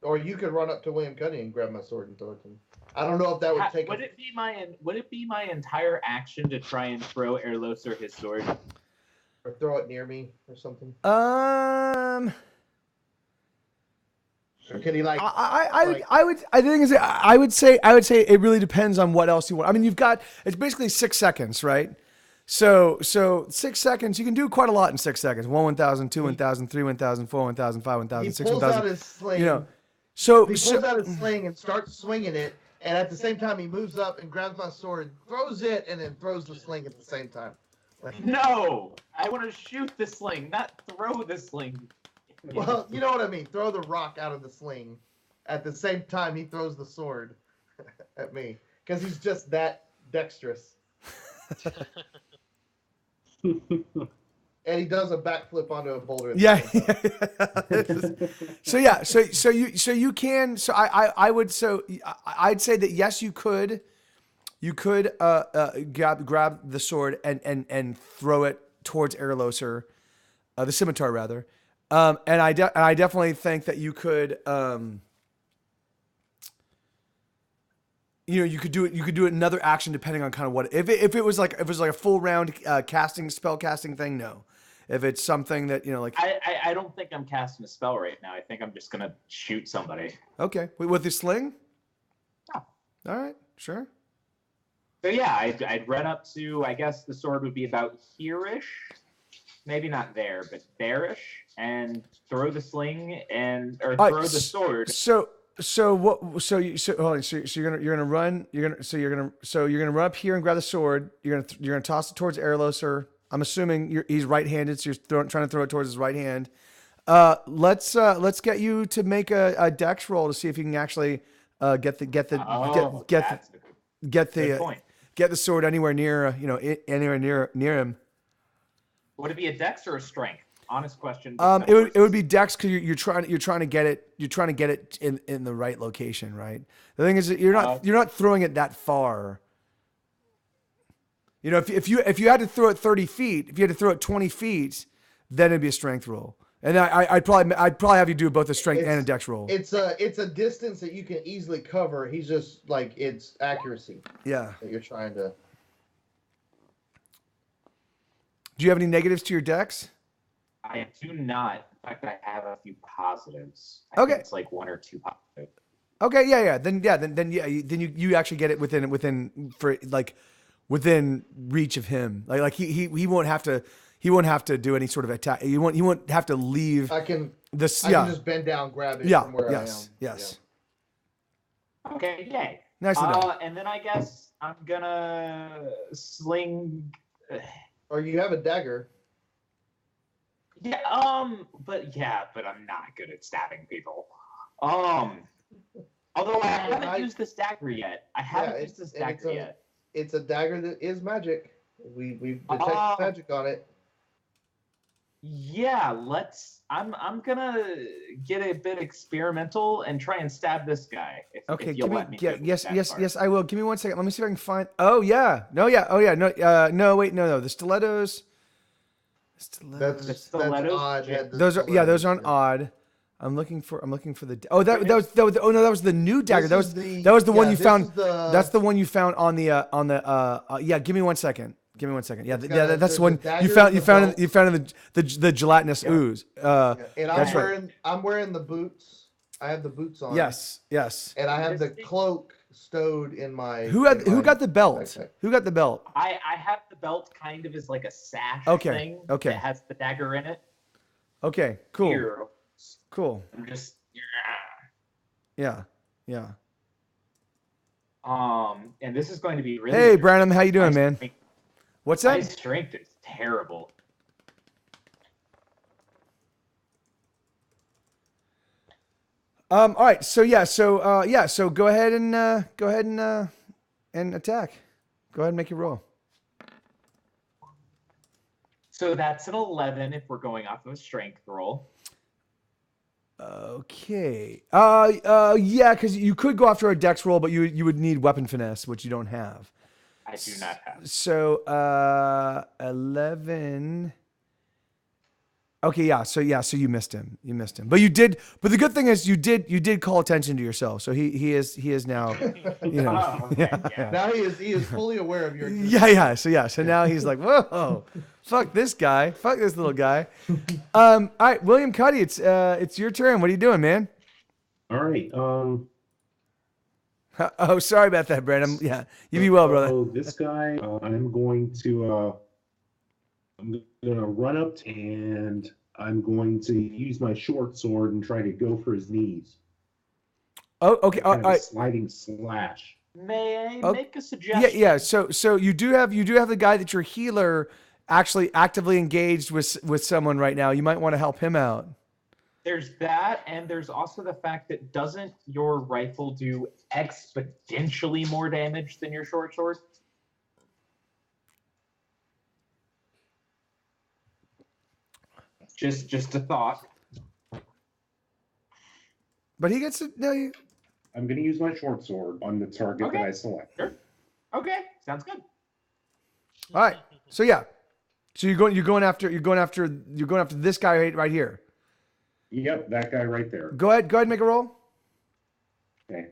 Or you could run up to William Cuddy and grab my sword and throw it to me. I don't know if that would take. Would it be my entire action to try and throw Erloser his sword, or throw it near me or something? Or can he like? I would say it really depends on what else you want. I mean, it's basically 6 seconds, right? So 6 seconds, you can do quite a lot in 6 seconds. 1, 1,000, 2, 1,000, 3, 1,000, 4, 1,000, 5, 1,000, 6, 1,000. He pulls out his sling. You know, he pulls out his sling and starts swinging it, and at the same time he moves up and grabs my sword, throws it, and then throws the sling at the same time. No, I want to shoot the sling, not throw the sling. Well, you know what I mean. Throw the rock out of the sling. At the same time, he throws the sword at me because he's just that dexterous. And he does a backflip onto a boulder. Yeah. I'd say that yes, you could grab the sword and throw it towards Erloser, the scimitar rather. And I definitely think that you could, you could do it. You could do it another action depending on kind of what. If it was like a full round spell casting thing, no. If it's something that like. I don't think I'm casting a spell right now. I think I'm just gonna shoot somebody. Okay, with the sling. Oh. All right, sure. So yeah, I'd run up to. I guess the sword would be about here-ish. Maybe not there, but there-ish, and throw the sling throw the sword. So you're gonna run run up here and grab the sword. You're gonna toss it towards Erloser. I'm assuming he's right-handed, so you're trying to throw it towards his right hand. Let's get you to make a dex roll to see if you can actually get the sword anywhere near near him. Would it be a dex or a strength? Honest question. It would be dex because you're trying to get it in the right location, right? The thing is that you're not throwing it that far. If you had to throw it 30 feet, if you had to throw it 20 feet, then it'd be a strength roll. And I'd probably have you do both a strength and a dex roll. It's a distance that you can easily cover. He's just like it's accuracy. Yeah. That you're trying to. Do you have any negatives to your dex? I do not. In fact, I have a few positives. Okay. I think it's like 1 or 2 positives. Okay, yeah. Then you actually get it within reach of him. Like he won't have to he won't have to do any sort of attack. He won't have to leave I can this. I can just bend down, grab it from where I am. Yes. Okay, yay. Nicely done. And then I guess I'm gonna sling. Or you have a dagger. Yeah. But I'm not good at stabbing people. Although I haven't used this dagger yet. I haven't used this dagger yet. It's a dagger that is magic. We've detected magic on it. Yeah, I'm gonna get a bit experimental and try and stab this guy. If you'll let me. Yes, I will. Give me 1 second. Let me see if I can find. Oh yeah, no. No, wait, no. The stilettos. That's odd. Those are on odd. I'm looking for the. That was the new dagger. That was the one you found. That's the one you found on the. Yeah, give me 1 second. Yeah, that's the one you found. You found in the gelatinous ooze. And I'm wearing the boots. I have the boots on. Yes. And I have the cloak stowed in my. Who got the belt? backpack. Who got the belt? I have the belt kind of as like a sash thing. Okay. That has the dagger in it. Okay. Cool. Here. Cool. I'm just. Yeah. And this is going to be really. Hey, Branham, how you doing, man? What's that? My strength is terrible. All right. So go ahead and attack. Go ahead and make your roll. So that's an 11 if we're going off of a strength roll. Okay. Yeah, because you could go after a dex roll, but you would need weapon finesse, which you don't have. I do not have. So 11. Okay, yeah. So you missed him. But you did. But the good thing is you did call attention to yourself. So he is now. You know. Oh, okay, yeah. Now he is fully aware of your. Yeah. So now he's like, whoa, fuck this guy, fuck this little guy. All right, William Cuddy, it's your turn. What are you doing, man? All right. Oh, sorry about that, Brandon. Yeah, you be well, brother. So this guy, I'm going to run up and I'm going to use my short sword and try to go for his knees. Oh, okay. All Kind of a right. sliding slash. May I make a suggestion? Yeah. So you do have the guy that your healer actually actively engaged with someone right now. You might want to help him out. There's that, and there's also the fact that doesn't your rifle do exponentially more damage than your short sword? Just a thought. But he gets to no. I'm going to use my short sword on the target that I select. Sure. Okay, sounds good. All right. So yeah. So you're going after this guy right here. Yep, that guy right there. Go ahead and make a roll. Okay.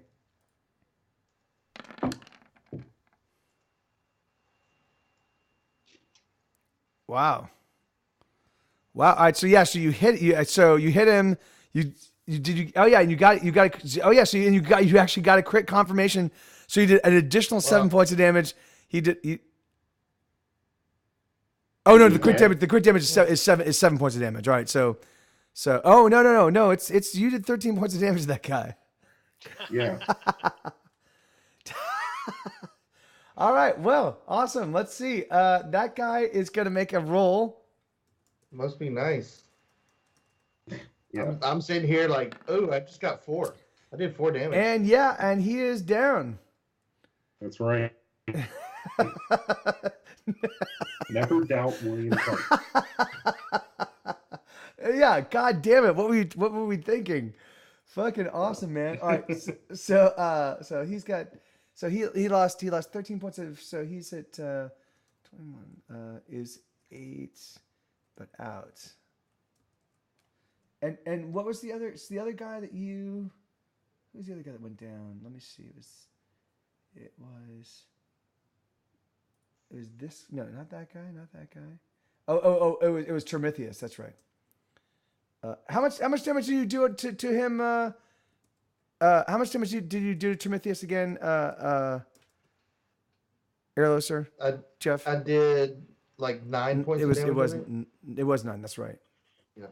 Wow. All right. So yeah. So you hit him. You actually got a crit confirmation. So you did an additional 7 points of damage. Oh no, the crit damage is 7 points of damage. All right. So oh no. It's you did 13 points of damage to that guy. Yeah. All right. Well, awesome. Let's see. That guy is gonna make a roll. Must be nice. Yeah. I'm sitting here like, oh, I just got 4. I did 4 damage. And he is down. That's right. Never doubt William Clark. Yeah, god damn it. What were we thinking? Fucking awesome, man. All right. So he lost 13 points so he's at 21 is 8 but out. And what was the other guy that you who's the other guy that went down? Let me see. It was this not that guy. Oh, it was Termithius, that's right. How much damage did you do to him? How much damage did you do to Termithius again? Airlo, sir? Jeff? I did like 9 points. It was. of It damage, was. It was 9. That's right. Yeah.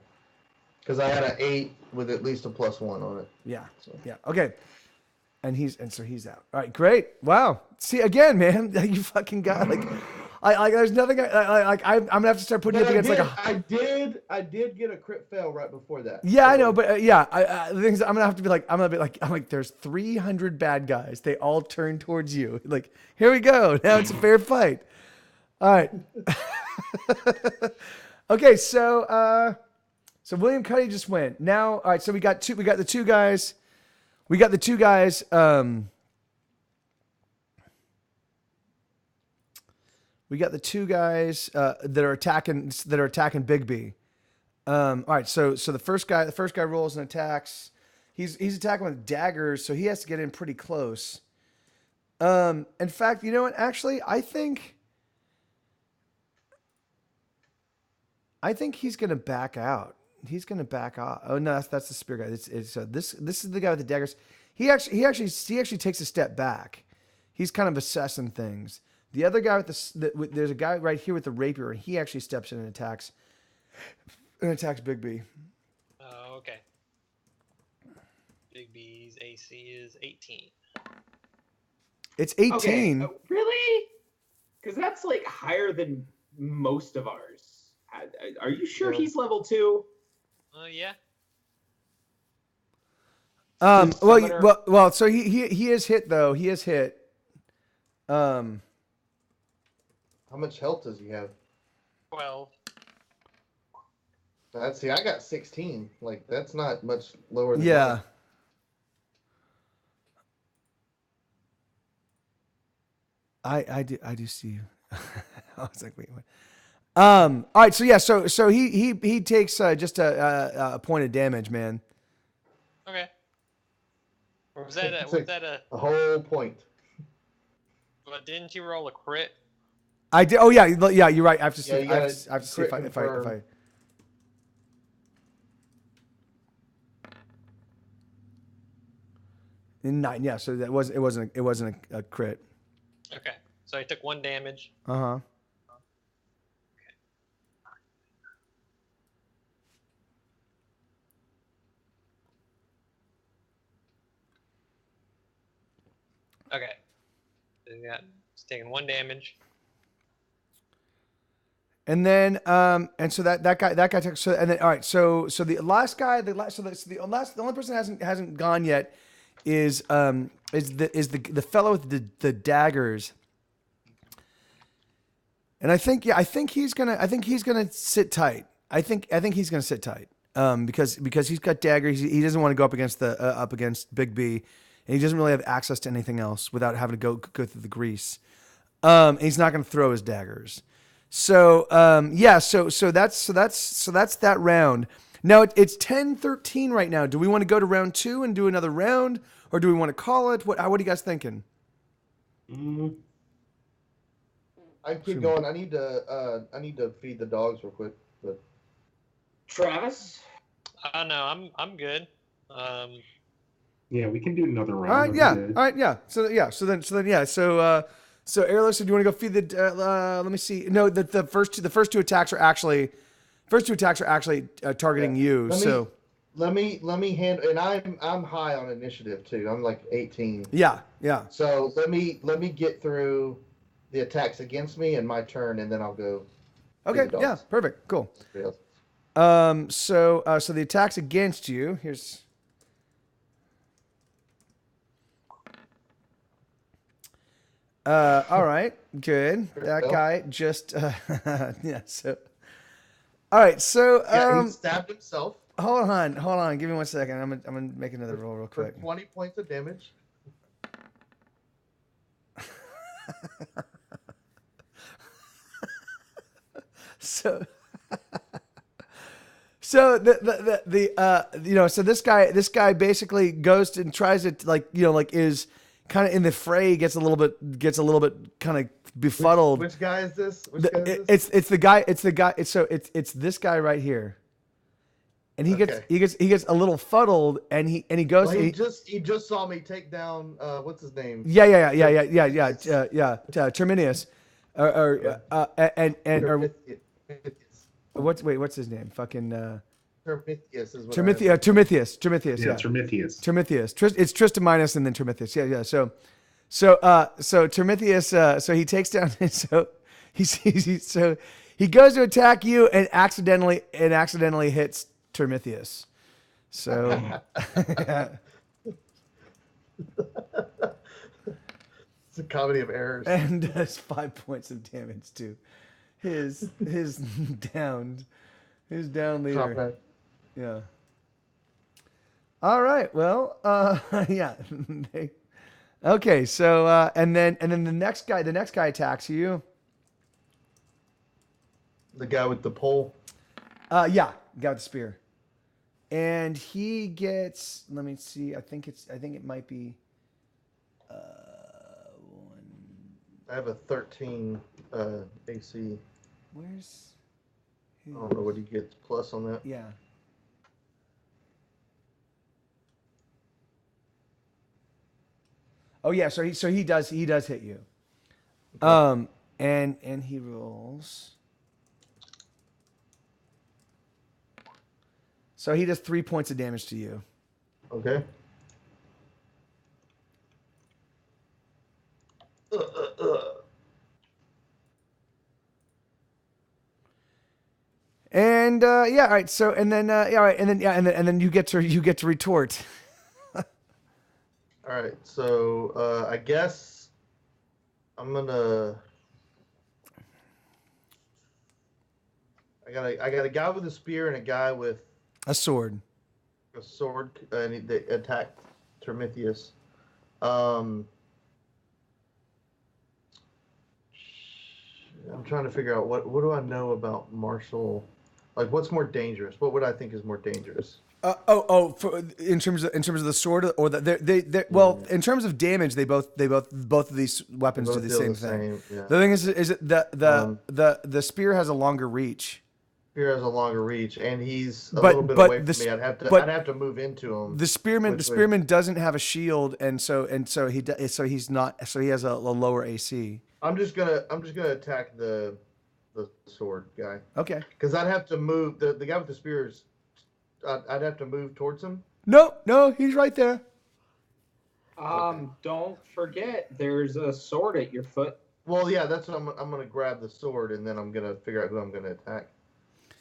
Because I had an 8 with at least a +1 on it. Yeah. So. Yeah. Okay. And so he's out. All right. Great. Wow. See again, man. You fucking got like. I there's nothing. I'm gonna have to start putting you up against like a. I did get a crit fail right before that. Yeah, so. I know, but yeah, the things I'm gonna have to be like, I'm like, there's 300 bad guys. They all turn towards you. Like, here we go. Now it's a fair fight. All right. Okay, so William Cuddy just went. Now, all right. So we got the two guys. We got the two guys that are attacking Big B. All right, so the first guy rolls and attacks. He's attacking with daggers, so he has to get in pretty close. In fact, you know what? Actually, I think he's gonna back out. He's gonna back off. Oh no, that's the spear guy. This is the guy with the daggers. He actually takes a step back. He's kind of assessing things. The other guy there's a guy right here with the rapier, and he actually steps in and attacks Big B. Oh, okay. Big B's AC is 18. It's 18. Okay. Really? Because that's like higher than most of ours. Are you sure he's level 2? Yeah. Well. So he is hit though. He is hit. How much health does he have? 12. Let's see. I got 16. Like that's not much lower than Yeah. Mine. I do see you. I was like, wait. All right. So yeah. So he takes just a point of damage, man. Okay. Or was that a whole point? But didn't you roll a crit? I did. Oh yeah. You're right. I have to see. Yeah, I have to see if I. In 9, yeah. So it wasn't a crit. Okay, so I took 1 damage. Uh-huh. Okay, so it's taking 1 damage. And then and so that guy took, so, and then all right, so the last guy, the only person that hasn't gone yet is the fellow with the daggers. And I think he's gonna sit tight. I think he's gonna sit tight. Because he's got daggers. He doesn't want to go up against Big B, and he doesn't really have access to anything else without having to go through the grease. And he's not gonna throw his daggers. So so that's that round. Now it's 10-13 right now. Do we want to go to round 2 and do another round, or do we want to call it? What are you guys thinking? I keep going. I need to feed the dogs real quick. But Travis? No, I'm good. Yeah, we can do another round. All right, yeah. All right, yeah. So Airless, do you want to go feed the? Let me see. No, the first two attacks are actually targeting you. Let me handle, and I'm high on initiative too. I'm like 18. Yeah. So let me get through the attacks against me and my turn, and then I'll go. Okay. Yeah. Perfect. Cool. So the attacks against you. Here's. All right, good. That guy just, yeah. So, all right. So, he stabbed himself. Hold on. Give me 1 second. I'm gonna make another roll real quick. For 20 points of damage. So this guy basically goes and tries to is kind of in the fray, gets a little bit kind of befuddled. Which guy is this? It's this guy right here. And he gets a little fuddled, and he goes. Well, he just saw me take down what's his name? Yeah. Terminius. What's his name? Fucking Prometheus is what Termithius. Yeah, Prometheus. Termithius. It's Tristamynus and then Termithius. Yeah. So Termithius. So he takes down. So he goes to attack you and accidentally hits Termithius. So. It's a comedy of errors. And does 5 points of damage to his down leader. Yeah. All right. Well, yeah. Okay. So, and then the next guy attacks you. The guy with the pole. Yeah, guy with the spear, and he gets. Let me see. I think it might be. I have a 13 AC. Where's? I don't know what he gets plus on that. Yeah. Oh yeah, so he does hit you. Okay. And he rolls. So he does 3 points of damage to you. Okay. And yeah, all right. So and then yeah, all right, and then you get to retort. All right. So I guess I'm gonna. I got a guy with a spear and a guy with a sword. A sword, and they attacked Termithius. I'm trying to figure out what do I know about martial. Like, what's more dangerous? What would I think is more dangerous? In terms of the sword, or they well, in terms of damage, both of these weapons do the same thing. Yeah. The thing is the spear has a longer reach. Spear has a longer reach, and he's a little bit away from me. I'd have to move into him. The spearman doesn't have a shield, and so he has a lower AC. I'm just gonna attack the sword guy. Okay. Because I'd have to move the guy with the spears. I'd have to move towards him. No, he's right there. Don't forget, there's a sword at your foot. Well, yeah, that's what I'm gonna grab the sword, and then I'm gonna figure out who I'm gonna attack.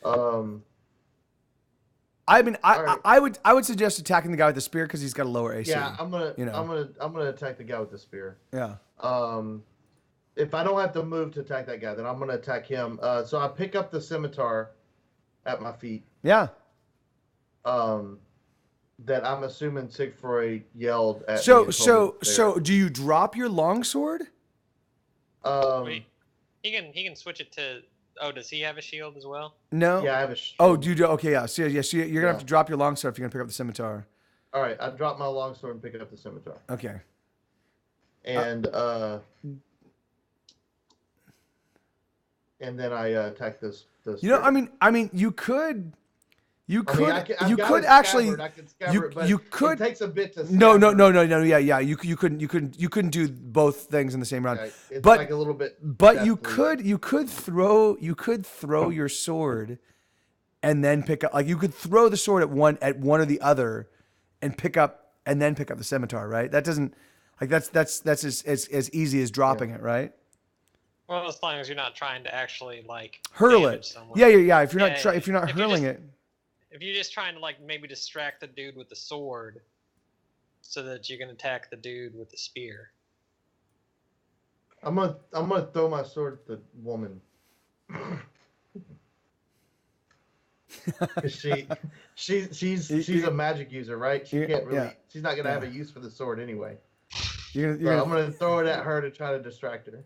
I mean, right. I would suggest attacking the guy with the spear because he's got a lower AC. Yeah, I'm gonna attack the guy with the spear. Yeah. If I don't have to move to attack that guy, then I'm gonna attack him. So I pick up the scimitar at my feet. Yeah. That I'm assuming Sigfroy yelled at. So do you drop your longsword? Wait, he can switch it to. Oh, does he have a shield as well? No. Yeah, I have a shield. Oh, do you do? Okay, yeah. So you're gonna have to drop your longsword if you're gonna pick up the scimitar. All right, I drop my longsword and pick up the scimitar. Okay. And then I attack this. You know, I mean, you could actually. I can scabbard, but you could. It takes a bit to. No. Yeah. You couldn't do both things in the same round. Okay. It's but like a little bit. But you could throw your sword, and then pick up. Like, you could throw the sword at one or the other, and pick up the scimitar. Right? That doesn't. Like, that's as easy as dropping it. Right? Well, as long as you're not trying to actually hurl it. Someone. Yeah. If you're not hurling it. If you're just trying to maybe distract the dude with the sword, so that you can attack the dude with the spear. I'm gonna throw my sword at the woman. she's a magic user, right? She can't really. Yeah. She's not gonna have a use for the sword anyway. I'm gonna throw it at her to try to distract her.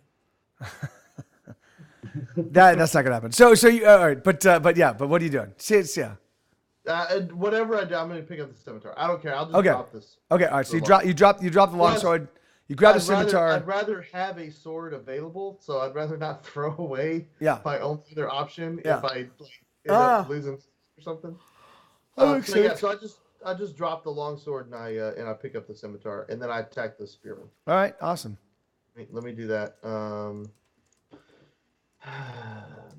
That's not gonna happen. So you all right? But what are you doing? Yeah. Whatever I do, I'm gonna pick up the scimitar. I don't care. I'll just drop this. Okay, all right. So you drop the longsword. You grab the scimitar. I'd rather have a sword available, so I'd rather not throw away my only other option if I end up losing or something. So I just drop the longsword and I pick up the scimitar, and then I attack the spearman. All right, awesome. Let me do that.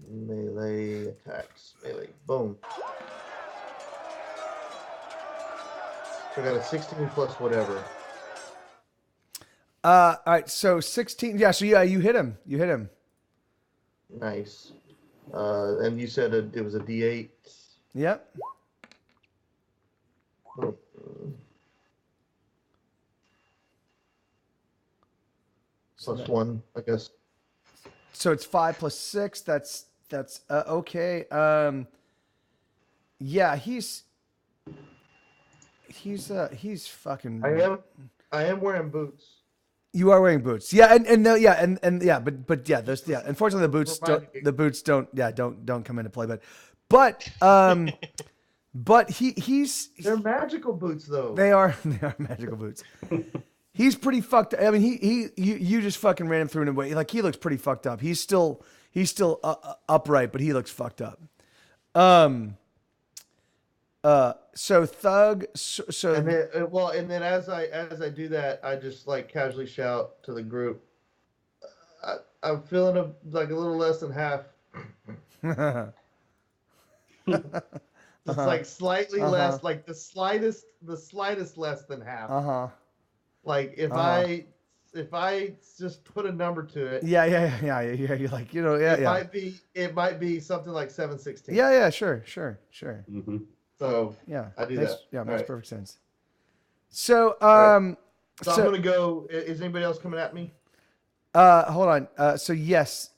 Melee attacks. Melee. Boom. So I got a 16 plus whatever. All right. So 16. Yeah. So yeah, you hit him. You hit him. Nice. And you said it was a D8. Yep. Oh, plus 1, I guess. So it's 5 plus 6. That's okay. Yeah, he's fucking. I am wearing boots. You are wearing boots. Yeah, and no, yeah, and yeah, but yeah, those yeah. Unfortunately, the boots don't come into play. But he's They're magical boots though. They are magical boots. He's pretty fucked. I mean, you just fucking ran him through in a way. Like he looks pretty fucked up. He's still upright, but he looks fucked up. So Thug. So and then as I do that, I just like casually shout to the group. I'm feeling like a little less than half. It's like slightly less, like the slightest less than half. Like if I just put a number to it. Yeah. You're like, it might be something like 716. Yeah. Sure. Mm-hmm. So yeah, I do that. Yeah, makes right. perfect sense. So So I'm gonna go. Is anybody else coming at me? Hold on. So yes.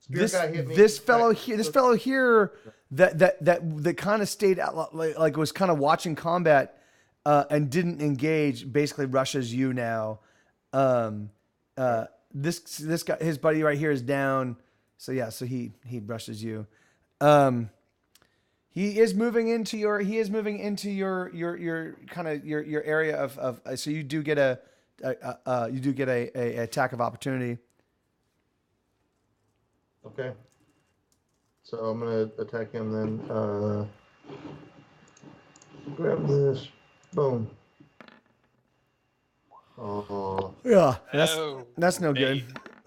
This fellow here that kind of stayed out, like was kind of watching combat and didn't engage, basically rushes you now. This guy, his buddy right here is down. So yeah, so he rushes you. He is moving into your kind of your area of so you do get a attack of opportunity. Okay. So I'm gonna attack him then. Grab this. Boom. Oh. Yeah, that's no good.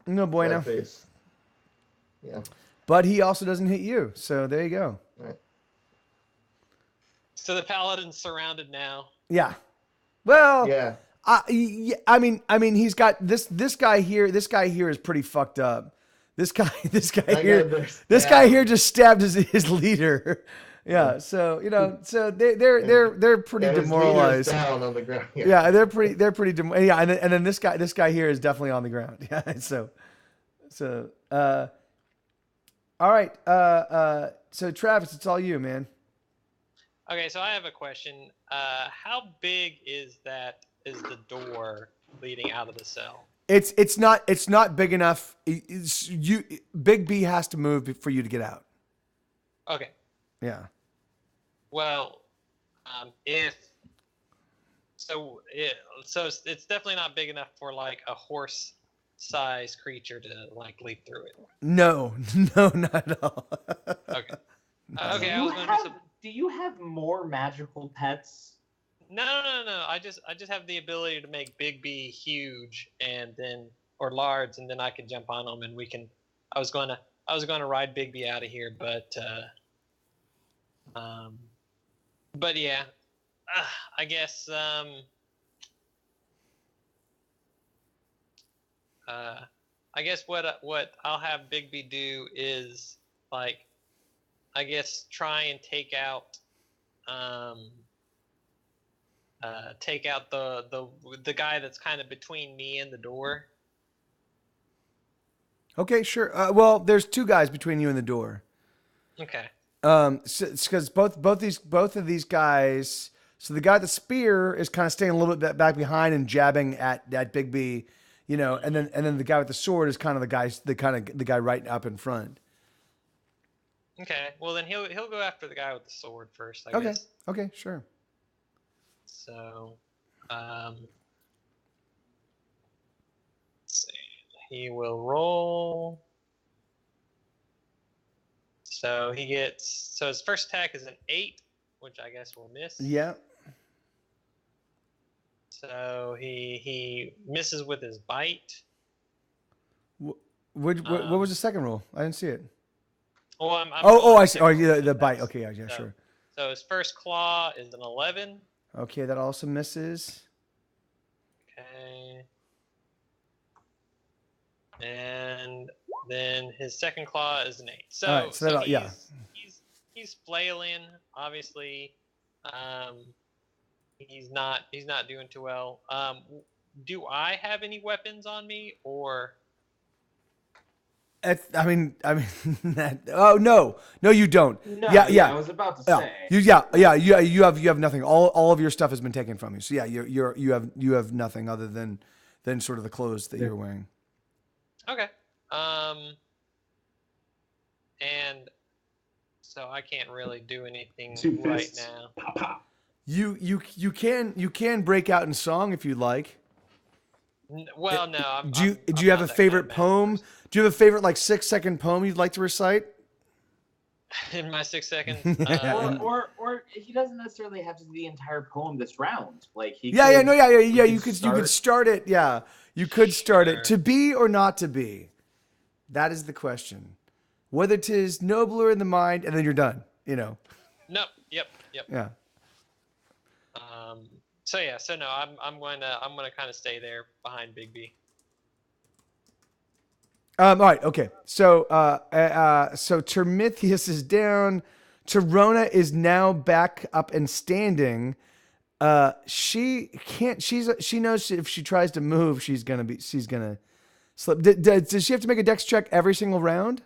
No bueno. Face. Yeah. But he also doesn't hit you, so there you go. All right. So the paladin's surrounded now. Yeah. Well. Yeah. I mean, he's got this guy here. This guy here is pretty fucked up. This guy here just stabbed his leader. Yeah, so so they're pretty demoralized. Down on the ground. Yeah, they're pretty yeah, and then this guy here is definitely on the ground. Yeah, so all right, so Travis, it's all you, man. Okay, so I have a question. How big is the door leading out of the cell? It's not big enough. Big B has to move for you to get out. Okay. Yeah. Well, it's it's definitely not big enough for like a horse-sized creature to like leap through it. No, not at all. Okay. Okay. Do you have more magical pets? No. I just have the ability to make Big B huge or large, and then I can jump on them, and we can. I was going to ride Big B out of here, but yeah, I guess what I'll have Big B do is like, I guess try and take out the guy that's kind of between me and the door. Okay, sure. Well, there's two guys between you and the door. Okay. Because both of these guys. So the guy with the spear is kind of staying a little bit back behind and jabbing at Big B, and then the guy with the sword is kind of the guy right up in front. Okay. Well, then he'll go after the guy with the sword first, I guess. Okay, sure. So, let's see. He will roll. So his first attack is an 8, which I guess will miss. Yeah. So he misses with his bite. What was the second roll? I didn't see it. Well, I'm Oh, rolling I the see. Oh, second yeah, roll, the bite. that's- Okay, yeah, so- sure. So his first claw is an 11. Okay, that also misses. Okay. And then his second claw is an 8. So, All right, so that- yeah. he's flailing, obviously. He's not doing too well. Do I have any weapons on me, or I mean, oh no, you don't. No, Yeah. I was about to Yeah, say. you have nothing. All of your stuff has been taken from you. So yeah, you have nothing other than sort of the clothes that you're wearing. okay? And so I can't really do anything Two right fists. now. Pop, pop. You can break out in song if you'd like. Well, no. Do I'm you have not a that favorite kind of poem? magic Do you have a favorite 6-second poem you'd like to recite? person. In my 6 seconds. Or he doesn't necessarily have to do the entire poem this round. Like he. Yeah. could You could start it. Yeah, you could start it. Sure. To be or not to be, that is the question. Whether 'tis nobler in the mind, and then you're done. No. Yep. Yeah. So no, I'm going to kind of stay there behind Big B. All right. Okay. So Termithius is down. Torona is now back up and standing. She can't. She knows if she tries to move, she's gonna slip. Does she have to make a dex check every single round?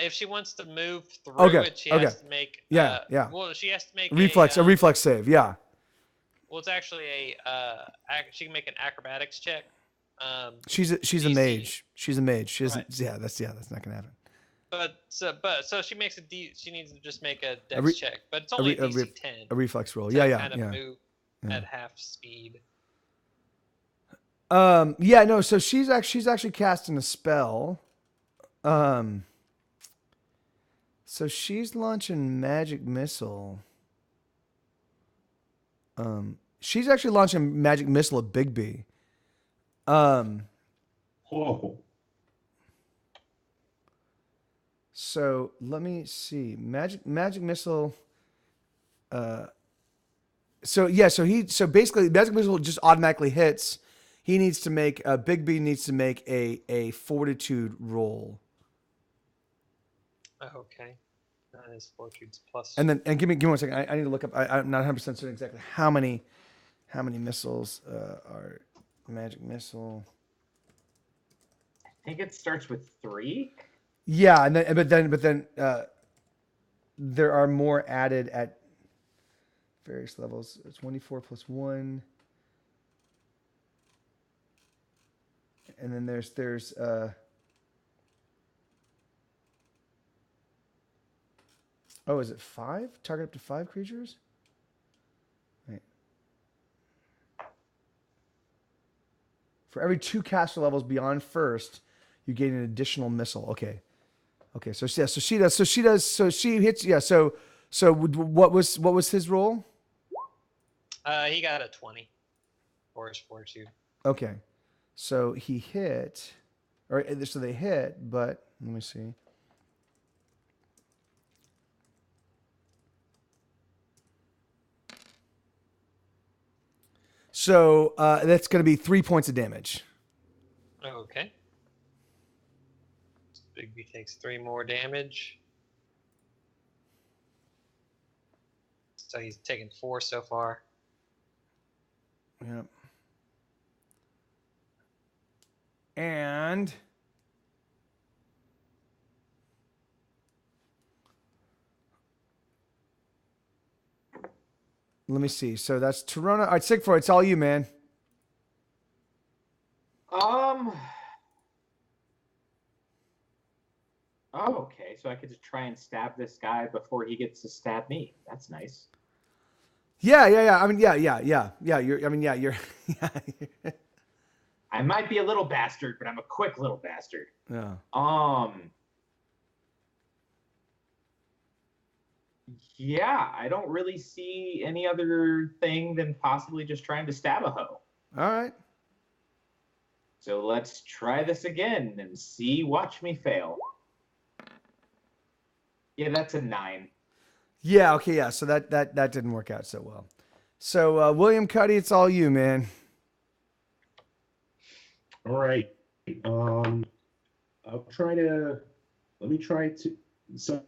If she wants to move through Okay, it, she okay. has to make. Yeah. Well, she has to make A reflex save. Yeah. Well, it's actually she can make an acrobatics check. She's a DC. mage. She's a mage. She doesn't. Right. Yeah. That's not gonna happen. So she makes she needs to just make a dex re- check, but it's only a DC 10. A reflex roll. to Yeah. kind of move at half speed. Yeah. No. So she's actually casting a spell. So she's launching magic missile. She's actually launching magic missile at Big B. Whoa. So let me see. Magic missile. So basically magic missile just automatically hits. He needs to make Big B needs to make a fortitude roll. Okay. That is fortitude's plus. And give me 1 second. I need to look up. I'm not 100% certain exactly how many missiles are magic missile. I think it starts with 3. Yeah, but then there are more added at various levels. It's 1d4 plus 1. And then there's oh, is it 5? Target up to 5 creatures? Wait. For every 2 caster levels beyond first, you gain an additional missile. Okay, so she hits. Yeah, so what was his roll? He got a 20 for his fortitude. Okay, so he hit, or so they hit, but let me see. So that's going to be 3 points of damage. Okay. Big B takes 3 more damage. So he's taken 4 so far. Yep. And let me see. So that's Torona. All right, Sigford, it's all you, man. Oh, okay. So I could just try and stab this guy before he gets to stab me. That's nice. Yeah. I mean, yeah. You're. Yeah. I might be a little bastard, but I'm a quick little bastard. Yeah. Yeah, I don't really see any other thing than possibly just trying to stab a hoe. All right. So let's try this again and see. Watch me fail. Yeah, that's a 9. Yeah. Okay. Yeah. So that didn't work out so well. So William Cuddy, it's all you, man. All right. I'll try to. Let me try to. So,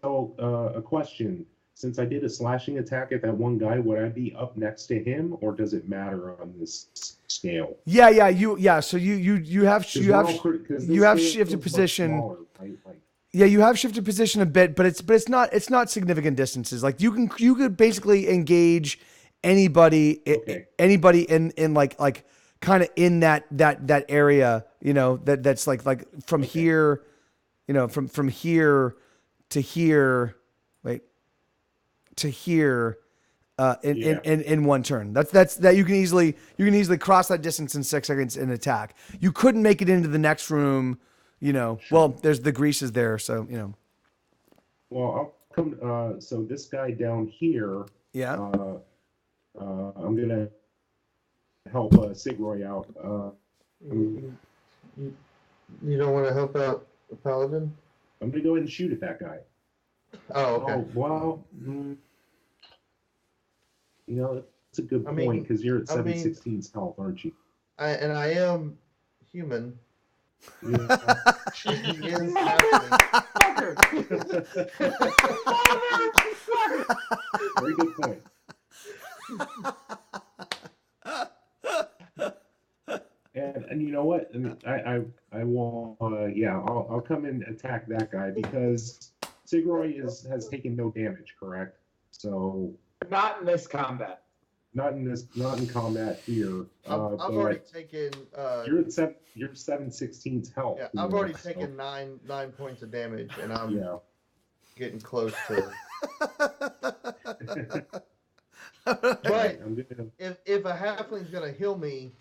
a question. Since I did a slashing attack at that one guy, would I be up next to him, or does it matter on this scale? Yeah. So you have shifted position. Smaller, right? Like, Yeah, you have shifted position a bit, but it's not significant distances. Like you could basically engage anybody Okay. in like kind of in that area, that's like from here, from here to here, wait, to here, in one turn. That's you can easily cross that distance in 6 seconds and attack. You couldn't make it into the next room, Sure. Well, there's the greases there, so Well, I'll come. So this guy down here. Yeah. I'm gonna help Sigroy out. You don't want to help out the paladin? I'm gonna go ahead and shoot at that guy. Oh, okay. Oh, well, that's a good I mean- point because you're at I mean- 7/16 health, aren't you? I am human. Yeah. He is happening. Very good point. And you know what? I won't. I'll come and attack that guy because Sigroy has taken no damage, correct? So Not in this combat. not in combat here. I've but already taken. you're at 7/16 health. Yeah, I've already taken 9 points of damage, and I'm Yeah. getting close to. But I'm gonna, if a halfling's gonna heal me,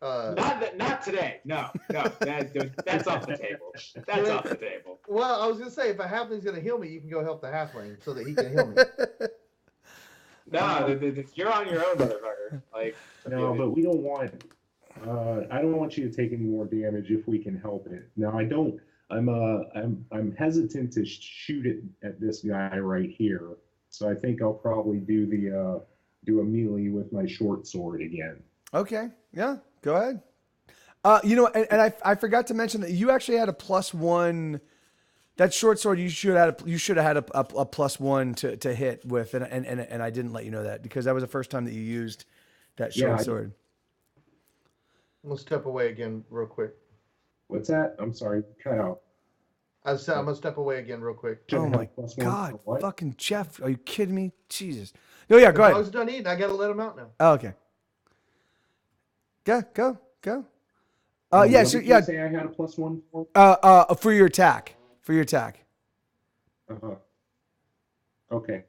Not today. No. That's off the table. That's off the table. well, I was gonna say if a halfling's gonna heal me, you can go help the halfling so that he can heal me. No, you're on your own, motherfucker. Like, no, but we don't want. I don't want you to take any more damage if we can help it. Now I don't. I'm hesitant to shoot it at this guy right here. So I think I'll probably do a melee with my short sword again. Okay. Yeah. Go ahead. And I forgot to mention that you actually had a +1. That short sword you should have had a +1 to hit with, and I didn't let you know that because that was the first time that you used that short sword. I'm gonna step away again real quick. What's that? I'm sorry, cut out. I said I'm gonna step away again real quick. Oh my +1 God, for what? fucking Jeff! Are you kidding me? Jesus. No, yeah, go I ahead. was done eating. I gotta let him out now. Oh, okay. Go. What So did yeah. you say I had a +1 for? For your attack. Uh-huh. Okay.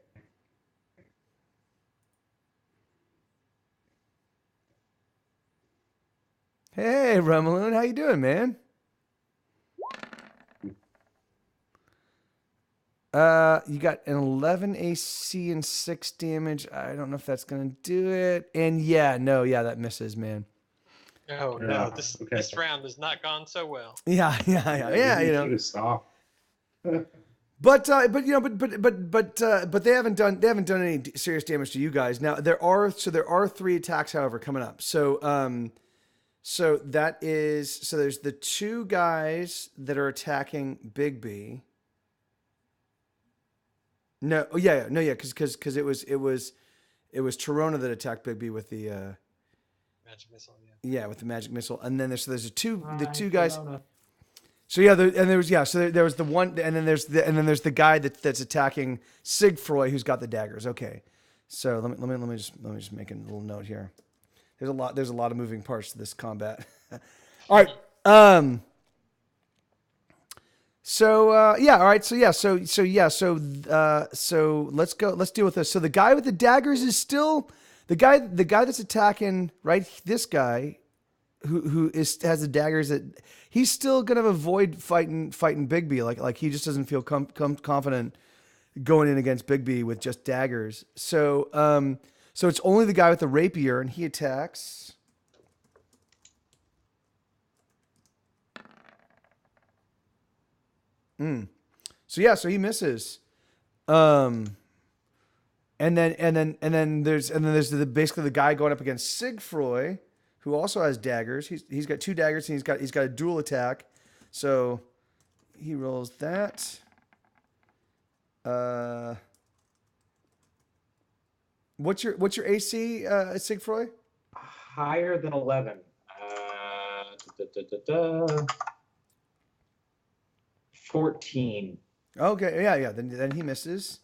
Hey, Rumaloon, how you doing, man? You got an 11 AC and 6 damage. I don't know if that's gonna do it. And that misses, man. Oh Yeah, no, okay. this round has not gone so well. Yeah. You should have stopped. But they haven't done any serious damage to you guys. Now there are 3 attacks, however, coming up. So there's the 2 guys that are attacking Bigby. Because it was Torona that attacked Bigby with the Magic missile, with the magic missile, and then there's the two guys. So there was the one, and then there's the guy that's attacking Sigfroy, who's got the daggers. Okay, so let me just make a little note here. There's a lot of moving parts to this combat. All right. So let's go. Let's deal with this. So the guy with the daggers is still the guy that's attacking, right? This guy who has the daggers, that he's still gonna avoid fighting Bigby. Like he just doesn't feel confident going in against Bigby with just daggers. So it's only the guy with the rapier, and he attacks. So yeah, so he misses. And then there's basically the guy going up against Sigfroy, who also has daggers. He's got 2 daggers and he's got a dual attack. So he rolls that. What's your AC, Sigfroy? Higher than 11. 14. Okay, yeah. Then he misses.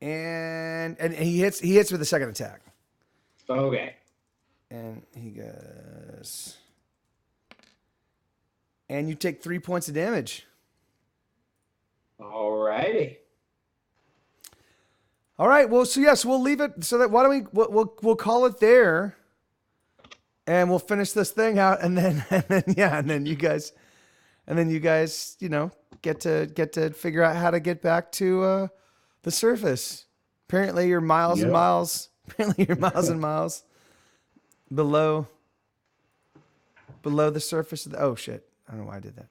And he hits with the second attack. Okay. And he goes. And you take 3 points of damage. Alrighty. All right. Well, so yes, we'll leave it. So that why don't we'll call it there, and we'll finish this thing out, and then you guys, get to figure out how to get back to the surface. Apparently, you're miles and miles. Apparently, you're miles and miles below the surface of the. Oh shit! I don't know why I did that.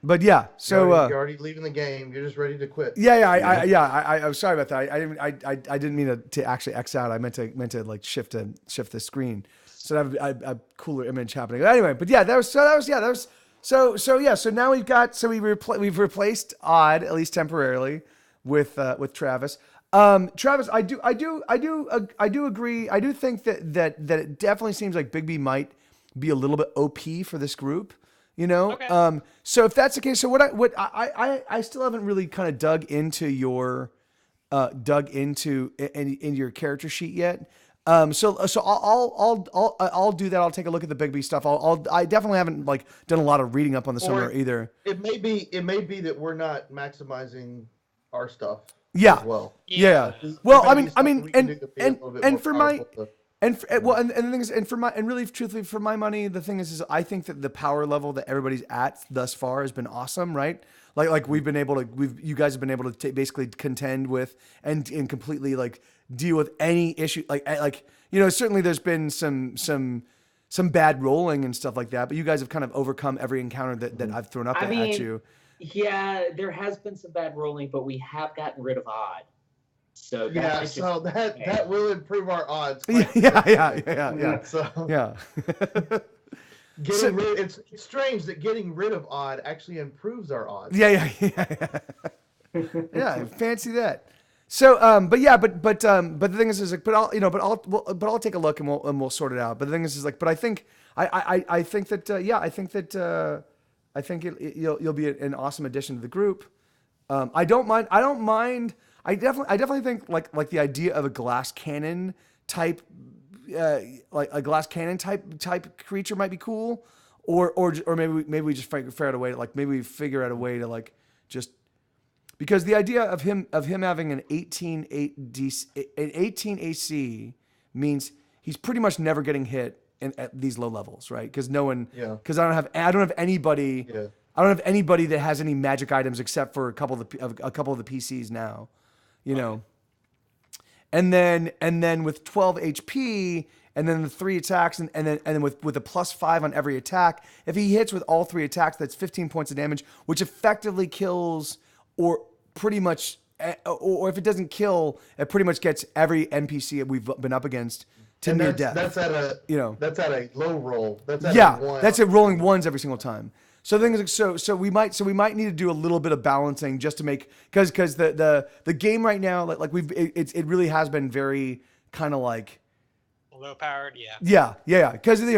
But yeah, so you're already leaving the game. You're just ready to quit. I'm sorry about that. I didn't mean to actually X out. I meant to like shift the screen so that I have a cooler image happening. But anyway, but yeah, so now we've replaced Odd, at least temporarily, with Travis. Travis, I do agree. I do think that it definitely seems like Big B might be a little bit OP for this group. Okay. So if that's the case, so I still haven't really kind of dug into your your character sheet yet. So I'll do that. I'll take a look at the Big B stuff. I definitely haven't like done a lot of reading up on the summer either. It may be that we're not maximizing our stuff. Yeah. As well. Yeah. Well, I mean, and for my. And the thing is, really truthfully, for my money, the thing is I think that the power level that everybody's at thus far has been awesome, right? Like you guys have been able to basically contend with and completely like deal with any issue. Certainly there's been some bad rolling and stuff like that, but you guys have kind of overcome every encounter that I've thrown up at you. Yeah, there has been some bad rolling, but we have gotten rid of Odd. So that will improve our odds. Yeah. So yeah. It's strange that getting rid of Odd actually improves our odds. Yeah. Yeah, fancy that. So, but the thing is like, I'll take a look and we'll sort it out. But the thing is like, but I think you'll be an awesome addition to the group. I don't mind. I definitely think like the idea of a glass cannon type, like a glass cannon type creature might be cool, or maybe we just figure out a way to like just because the idea of him having an 18 AC means he's pretty much never getting hit at these low levels, right? Because because I don't have anybody. Yeah. I don't have anybody that has any magic items except for a couple of the PCs now. And then with 12 HP and then the 3 attacks and then with a +5 on every attack, if he hits with all 3 attacks, that's 15 points of damage, which effectively kills or pretty much, or if it doesn't kill, it pretty much gets every NPC that we've been up against to near death. That's at a low roll. That's at a 1. That's at rolling 1s every single time. So the thing is, so we might need to do a little bit of balancing just to make because the game right now it really has been very kind of like low powered, yeah because we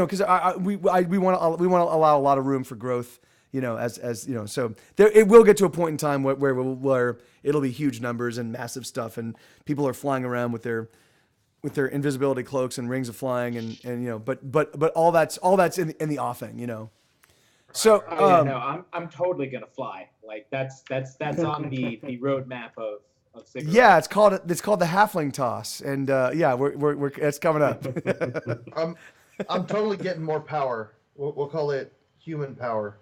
want to allow a lot of room for growth, as so there it will get to a point in time where it'll be huge numbers and massive stuff and people are flying around with their invisibility cloaks and rings of flying and but all that's in the offing. So I'm totally gonna fly. Like that's on the roadmap of cigarettes. Yeah, it's called the halfling toss, and we're it's coming up. I'm totally getting more power. We'll call it human power.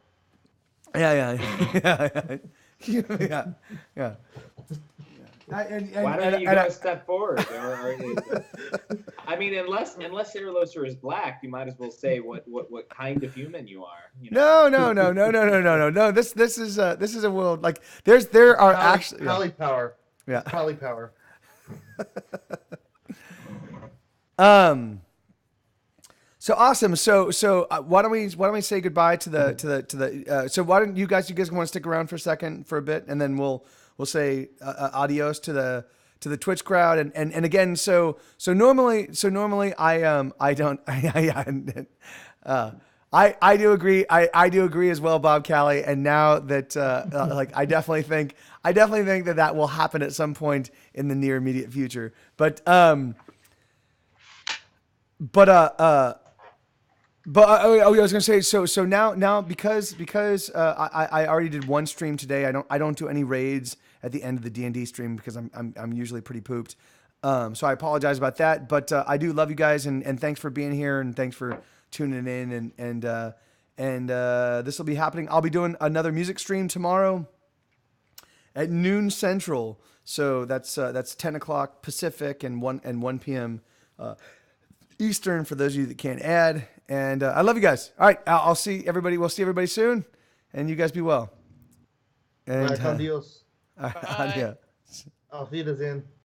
Why don't you go step forward? I mean, unless Irloser is black, you might as well say what kind of human you are. You know? No. This is a world like there are actually Pally power. Yeah. Pally power. So awesome. So why don't we say goodbye to the so why don't you guys want to stick around for a second for a bit, and then we'll say adios to the Twitch crowd, and again, so normally I don't I do agree. I do agree as well, Bob Callie. And now that like I definitely think that will happen at some point in the near immediate future. But I was gonna say so now because I already did one stream today. I don't do any raids at the end of the D&D stream because I'm usually pretty pooped. So I apologize about that. But I do love you guys, and thanks for being here, and thanks for tuning in, and this will be happening. I'll be doing another music stream tomorrow at noon Central. So that's 10 o'clock Pacific and 1 p.m. Eastern for those of you that can't add. And I love you guys. All right, I'll see everybody. We'll see everybody soon, and you guys be well. And Adios. adios. Auf Wiedersehen.